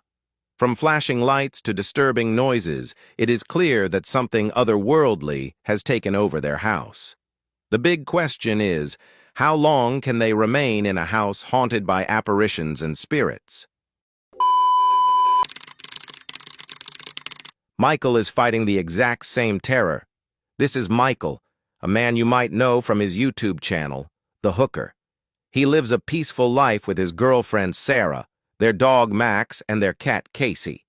From flashing lights to disturbing noises, it is clear that something otherworldly has taken over their house. The big question is, how long can they remain in a house haunted by apparitions and spirits? Michael is fighting the exact same terror. This is Michael, a man you might know from his YouTube channel, The Hooker. He lives a peaceful life with his girlfriend Sarah, their dog Max, and their cat Casey.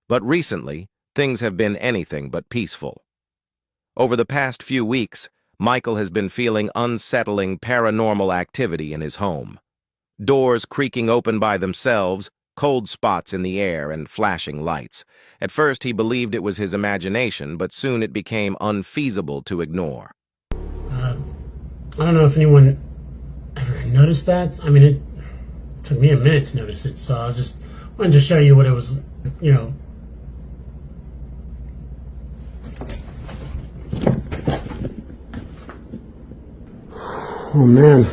But recently, things have been anything but peaceful. Over the past few weeks, Michael has been feeling unsettling paranormal activity in his home. Doors creaking open by themselves, cold spots in the air, and flashing lights. At first, he believed it was his imagination, but soon it became unfeasible to ignore. I don't know if anyone ever noticed that. I mean, it took me a minute to notice it, so I just wanted to show you what it was, Oh man.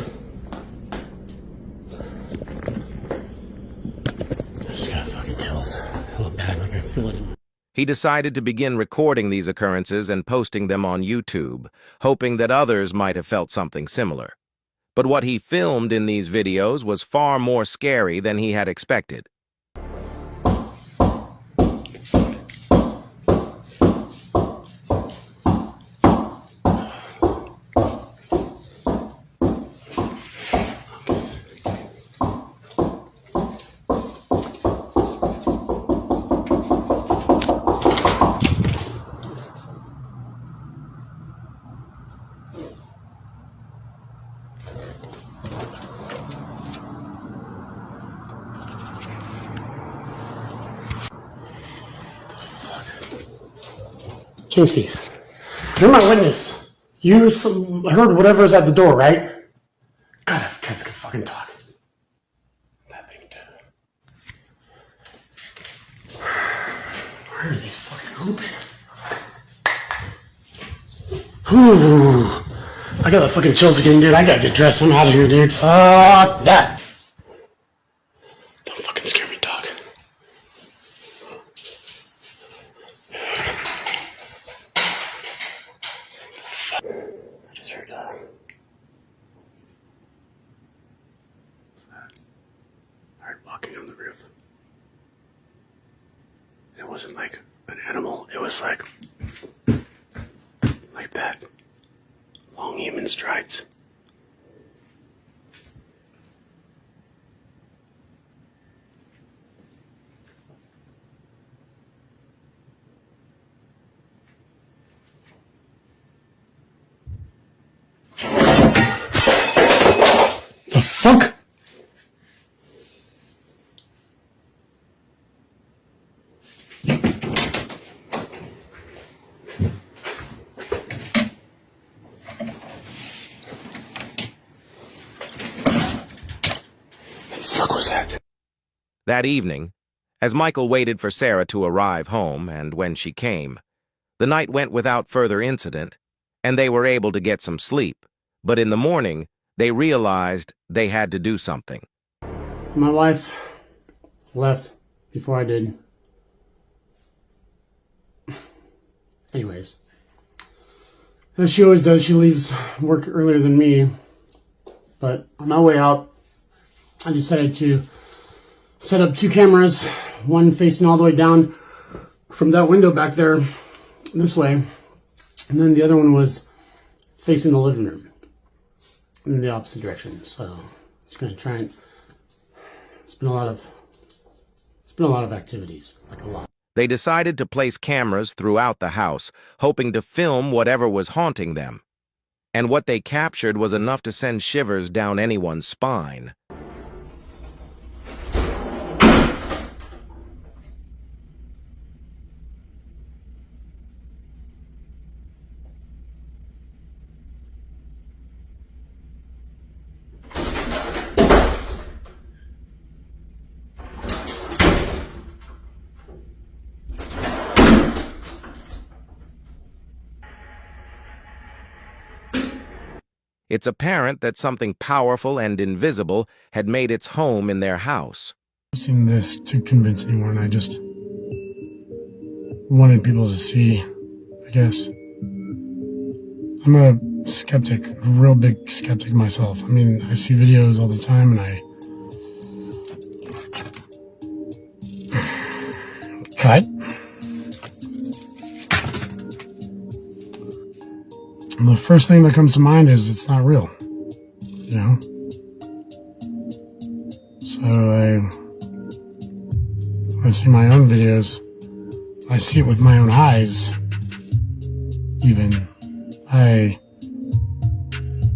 I just got fucking chills. I look bad, like I feel it in my... He decided to begin recording these occurrences and posting them on YouTube, hoping that others might have felt something similar. But what he filmed in these videos was far more scary than he had expected. Casey's. You're my witness. You heard whatever's at the door, right? God, if cats could fucking talk. That thing too. Why are these fucking open? Whew. I got the fucking chills again, dude. I gotta get dressed. I'm out of here, dude. Fuck that. Don't fucking scare me, dog. I just heard I heard walking on the roof. It wasn't like an animal. It was like that. Long human strides. was that? That evening, as Michael waited for Sarah to arrive home, and when she came, the night went without further incident, and they were able to get some sleep. But in the morning, they realized they had to do something. My wife left before I did. Anyways, as she always does, she leaves work earlier than me. But on my way out, I decided to set up 2 cameras, one facing all the way down from that window back there this way, and then the other one was facing the living room in the opposite direction. So just gonna try and it's been a lot of activities, like a lot. They decided to place cameras throughout the house, hoping to film whatever was haunting them. And what they captured was enough to send shivers down anyone's spine. It's apparent that something powerful and invisible had made its home in their house. I've seen this to convince anyone. I just wanted people to see, I guess. I'm a skeptic, a real big skeptic myself. I mean, I see videos all the time and Cut. The first thing that comes to mind is it's not real, you know? So I see my own videos, I see it with my own eyes, even. I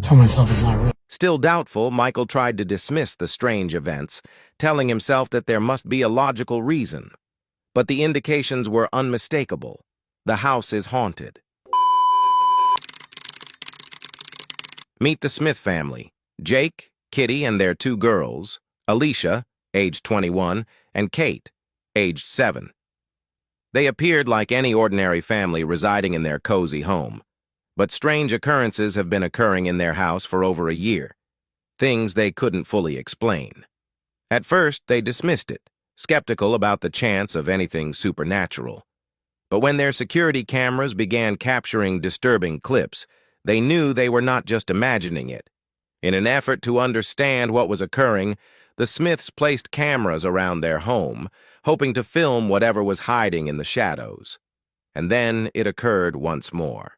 tell myself it's not real. Still doubtful, Michael tried to dismiss the strange events, telling himself that there must be a logical reason. But the indications were unmistakable. The house is haunted. Meet the Smith family, Jake, Kitty, and their 2 girls, Alicia, aged 21, and Kate, aged 7. They appeared like any ordinary family residing in their cozy home, but strange occurrences have been occurring in their house for over a year, things they couldn't fully explain. At first, they dismissed it, skeptical about the chance of anything supernatural. But when their security cameras began capturing disturbing clips, they knew they were not just imagining it. In an effort to understand what was occurring, the Smiths placed cameras around their home, hoping to film whatever was hiding in the shadows. And then it occurred once more.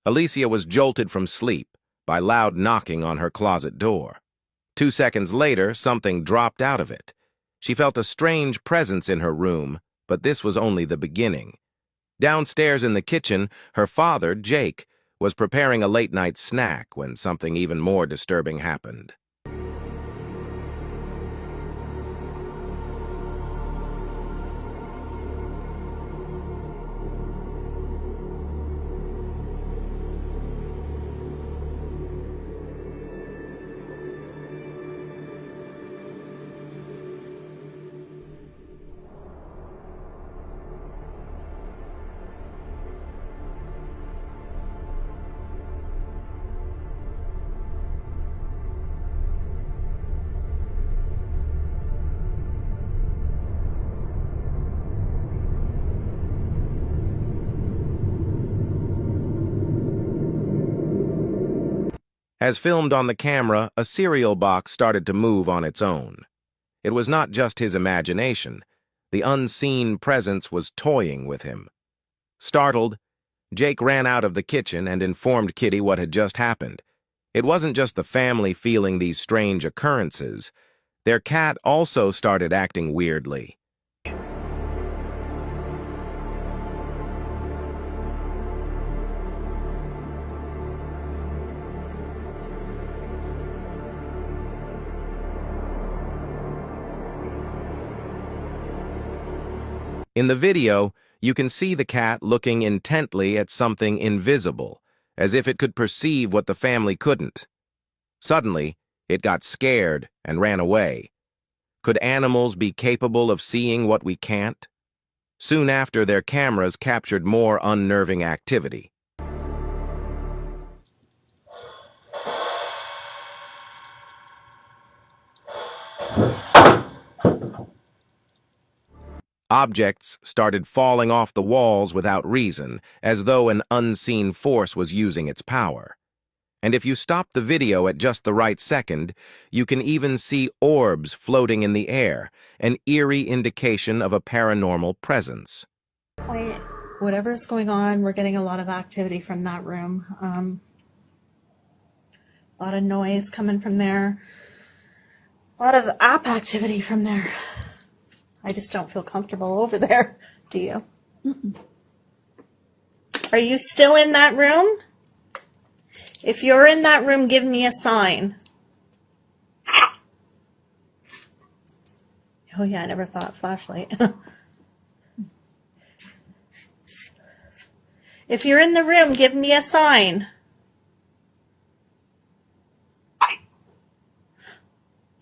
Alicia was jolted from sleep by loud knocking on her closet door. 2 seconds later, something dropped out of it. She felt a strange presence in her room, but this was only the beginning. Downstairs in the kitchen, her father, Jake, was preparing a late-night snack when something even more disturbing happened. As filmed on the camera, a cereal box started to move on its own. It was not just his imagination. The unseen presence was toying with him. Startled, Jake ran out of the kitchen and informed Kitty what had just happened. It wasn't just the family feeling these strange occurrences. Their cat also started acting weirdly. In the video, you can see the cat looking intently at something invisible, as if it could perceive what the family couldn't. Suddenly, it got scared and ran away. Could animals be capable of seeing what we can't? Soon after, their cameras captured more unnerving activity. Objects started falling off the walls without reason, as though an unseen force was using its power. And if you stop the video at just the right second, you can even see orbs floating in the air, an eerie indication of a paranormal presence. Whatever's going on, we're getting a lot of activity from that room. A lot of noise coming from there. A lot of app activity from there. I just don't feel comfortable over there. Do you? Mm-mm. Are you still in that room? If you're in that room, give me a sign. Oh yeah, I never thought flashlight. If you're in the room, give me a sign.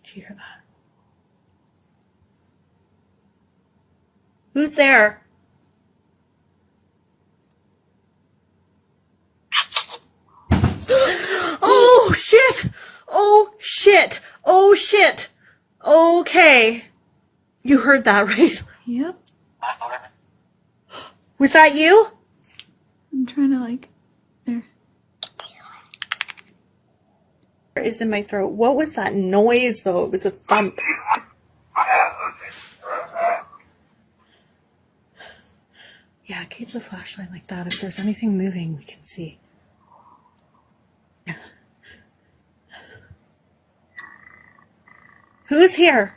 Did you hear that? Who's there? Oh shit! Oh shit! Oh shit! Okay. You heard that, right? Yep. Was that you? I'm trying to there. It's in my throat. What was that noise though? It was a thump. Yeah, keep the flashlight like that. If there's anything moving, we can see. Who's here?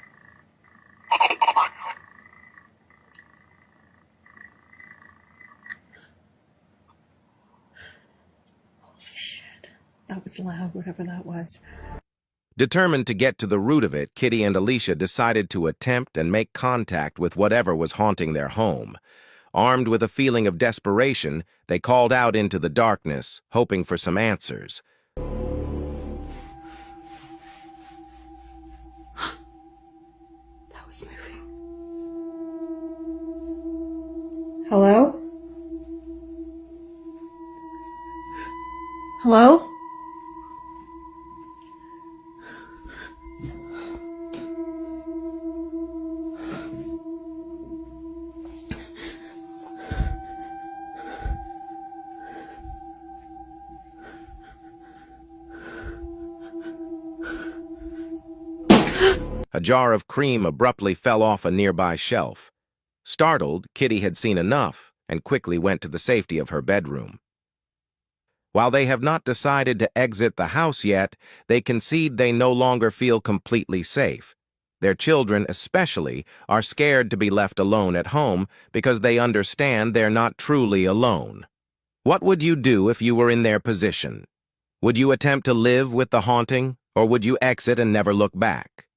Holy shit. That was loud, whatever that was. Determined to get to the root of it, Kitty and Alicia decided to attempt and make contact with whatever was haunting their home. Armed with a feeling of desperation, they called out into the darkness, hoping for some answers. That was moving. Hello? Hello? A jar of cream abruptly fell off a nearby shelf. Startled, Kitty had seen enough and quickly went to the safety of her bedroom. While they have not decided to exit the house yet, they concede they no longer feel completely safe. Their children, especially, are scared to be left alone at home because they understand they're not truly alone. What would you do if you were in their position? Would you attempt to live with the haunting, or would you exit and never look back?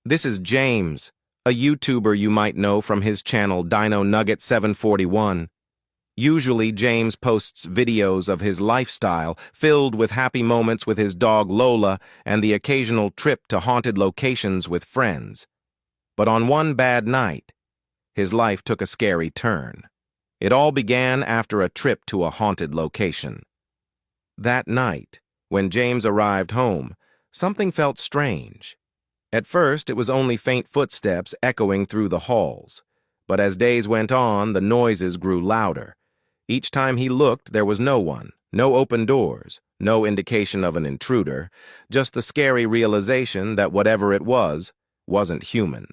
This is James, a YouTuber you might know from his channel Dino Nugget 741. Usually, James posts videos of his lifestyle, filled with happy moments with his dog Lola and the occasional trip to haunted locations with friends. But on one bad night, his life took a scary turn. It all began after a trip to a haunted location. That night, when James arrived home, something felt strange. At first, it was only faint footsteps echoing through the halls. But as days went on, the noises grew louder. Each time he looked, there was no one, No open doors, no indication of an intruder, just the scary realization that whatever it was, wasn't human.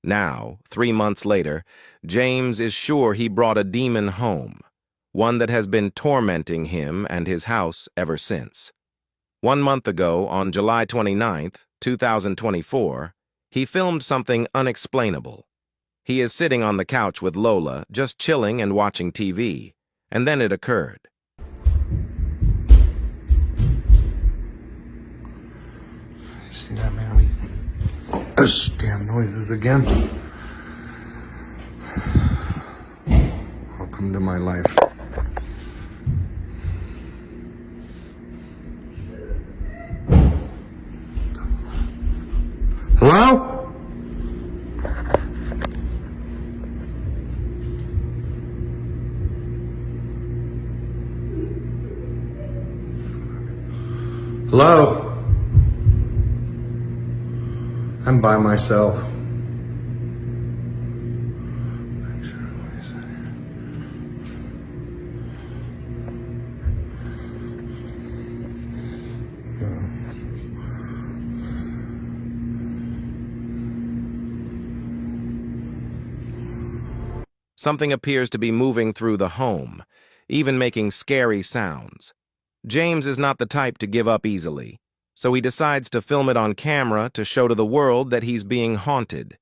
Now, 3 months later, James is sure he brought a demon home, one that has been tormenting him and his house ever since. 1 month ago, on July 29th, 2024, he filmed something unexplainable. He is sitting on the couch with Lola, just chilling and watching TV, and then it occurred. See that, man? Those damn noises again. Welcome to my life. Hello? Hello? I'm by myself. Something appears to be moving through the home, even making scary sounds. James is not the type to give up easily, so he decides to film it on camera to show to the world that he's being haunted.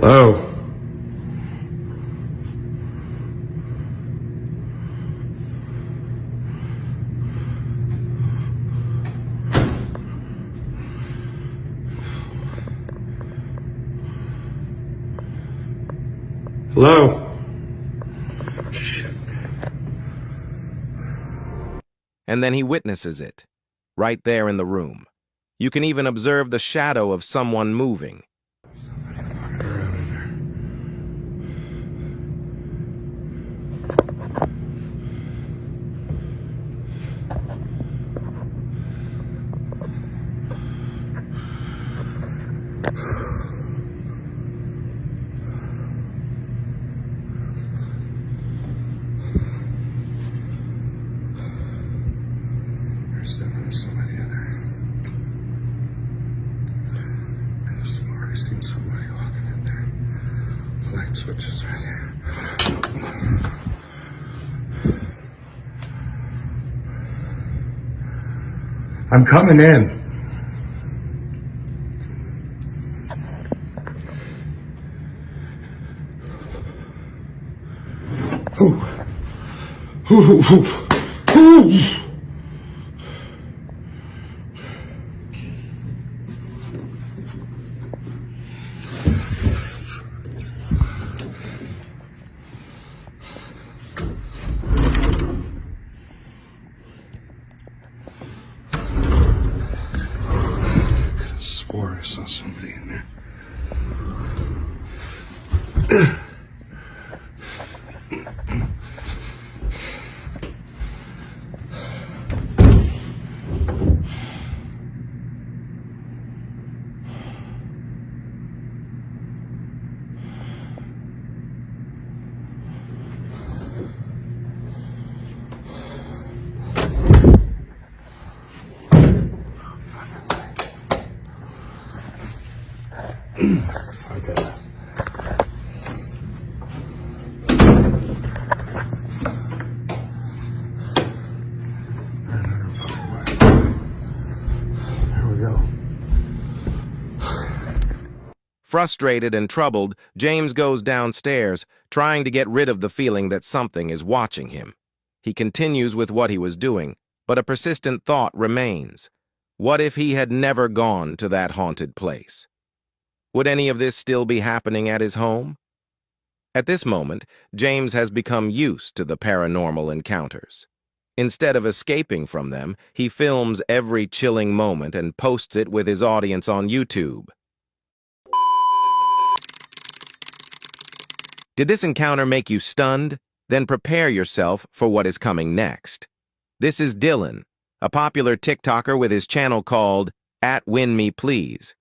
Hello? Hello? Shit. And then he witnesses it, right there in the room. You can even observe the shadow of someone moving. There's definitely somebody in there. I've already seen somebody walking in there. The light switch is right here. I'm coming in. Ooh. Ooh. Ooh. Ooh. Swore I saw somebody in there. Fuck it. Here we go. Frustrated and troubled, James goes downstairs, trying to get rid of the feeling that something is watching him. He continues with what he was doing, but a persistent thought remains. What if he had never gone to that haunted place? Would any of this still be happening at his home? At this moment, James has become used to the paranormal encounters. Instead of escaping from them, he films every chilling moment and posts it with his audience on YouTube. Did this encounter make you stunned? Then prepare yourself for what is coming next. This is Dylan, a popular TikToker with his channel called @WinMePlease.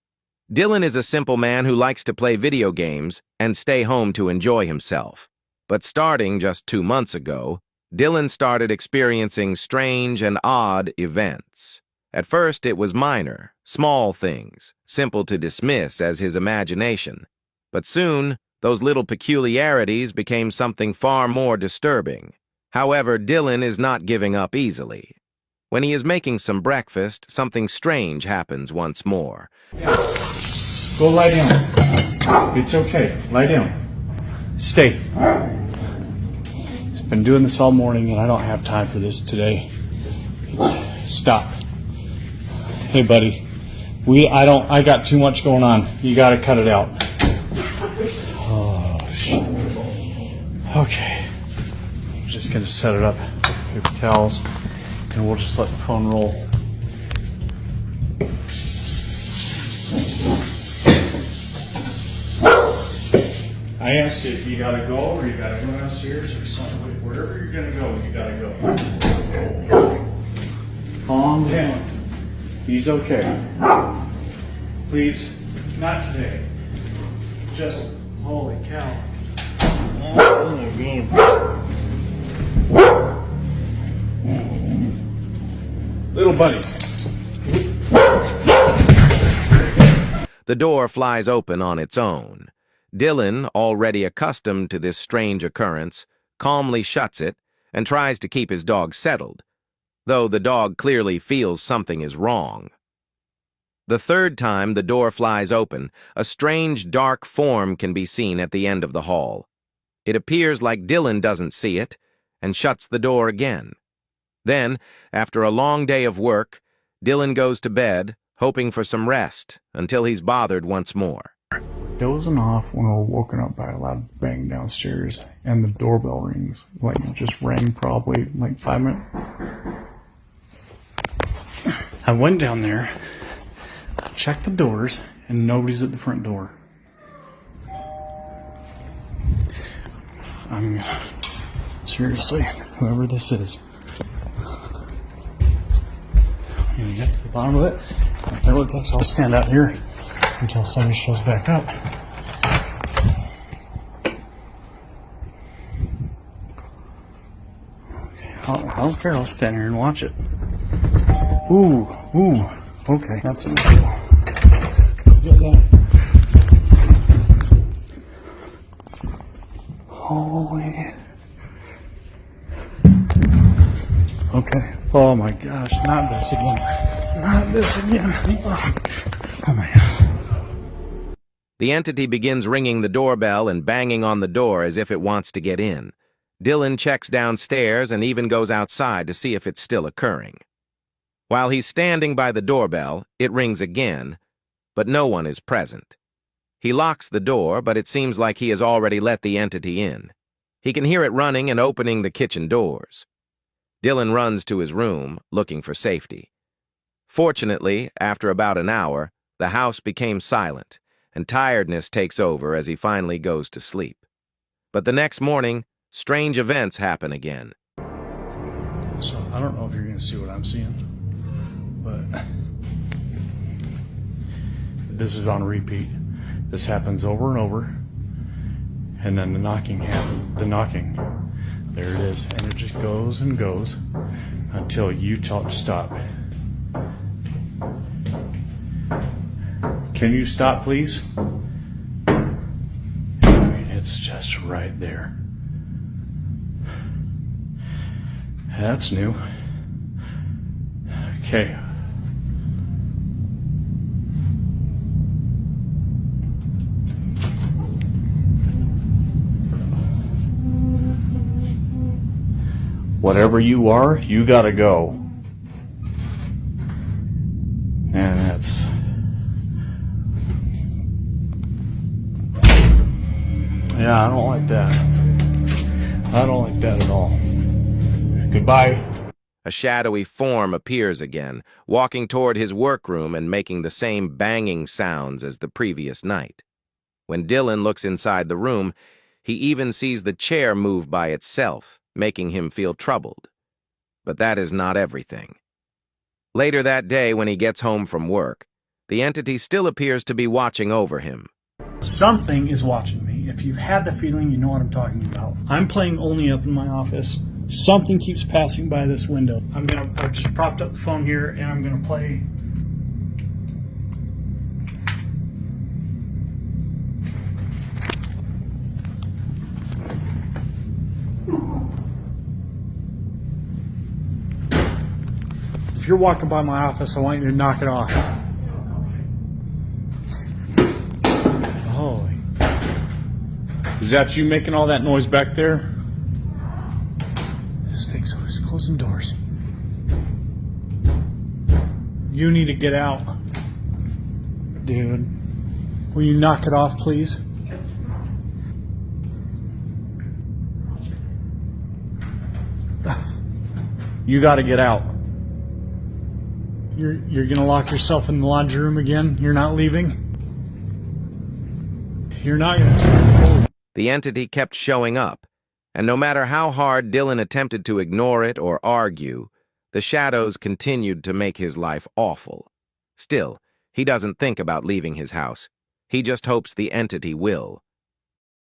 Dylan is a simple man who likes to play video games and stay home to enjoy himself. But starting just 2 months ago, Dylan started experiencing strange and odd events. At first, it was minor, small things, simple to dismiss as his imagination. But soon, those little peculiarities became something far more disturbing. However, Dylan is not giving up easily. When he is making some breakfast, something strange happens once more. Go lie down. It's okay. Lie down. Stay. Been doing this all morning and I don't have time for this today. Stop. Hey buddy. I got too much going on. You gotta cut it out. Oh shit. Okay. I'm just gonna set it up with paper towels and we'll just let the phone roll. I asked you if you gotta go or you gotta go downstairs or something. Wherever you're gonna go, you gotta go. Calm down. He's okay. Please, not today. Just, holy cow. Oh my God. Little buddy. The door flies open on its own. Dylan, already accustomed to this strange occurrence, calmly shuts it and tries to keep his dog settled, though the dog clearly feels something is wrong. The third time the door flies open, a strange dark form can be seen at the end of the hall. It appears like Dylan doesn't see it and shuts the door again. Then, after a long day of work, Dylan goes to bed, hoping for some rest until he's bothered once more. Dozing off when I was woken up by a loud bang downstairs and the doorbell rings. Like it just rang probably like 5 minutes. I went down there, checked the doors, and nobody's at the front door. Seriously, whoever this is. I'm gonna get to the bottom of it. If there it takes, I'll stand out here until somebody shows back up. Okay, I don't care, I'll stand here and watch it. Ooh, okay, that's it. Get that. Holy. Okay, oh my gosh, not this again. Not this again. Oh my God. The entity begins ringing the doorbell and banging on the door as if it wants to get in. Dylan checks downstairs and even goes outside to see if it's still occurring. While he's standing by the doorbell, it rings again, but no one is present. He locks the door, but it seems like he has already let the entity in. He can hear it running and opening the kitchen doors. Dylan runs to his room, looking for safety. Fortunately, after about an hour, the house became silent, and tiredness takes over as he finally goes to sleep. But the next morning, strange events happen again. So, I don't know if you're going to see what I'm seeing, but this is on repeat. This happens over and over, and then the knocking happens. The knocking, there it is, and it just goes and goes until you tell it to stop. Can you stop, please? I mean, it's just right there. That's new. Okay. Whatever you are, you gotta go. And that's... Yeah, I don't like that. I don't like that at all. Goodbye. A shadowy form appears again, walking toward his workroom and making the same banging sounds as the previous night. When Dylan looks inside the room, he even sees the chair move by itself, making him feel troubled. But that is not everything. Later that day, when he gets home from work, the entity still appears to be watching over him. Something is watching me. If you've had the feeling, you know what I'm talking about. I'm playing Only Up in my office. Something keeps passing by this window. I've just propped up the phone here and I'm gonna play. If you're walking by my office, I want you to knock it off. Holy. Is that you making all that noise back there? This thing's always closing doors. You need to get out. Dude. Will you knock it off, please? You gotta get out. You're gonna lock yourself in the laundry room again? You're not leaving? You're not gonna take it forward. The entity kept showing up, and no matter how hard Dylan attempted to ignore it or argue, the shadows continued to make his life awful. Still, he doesn't think about leaving his house. He just hopes the entity will.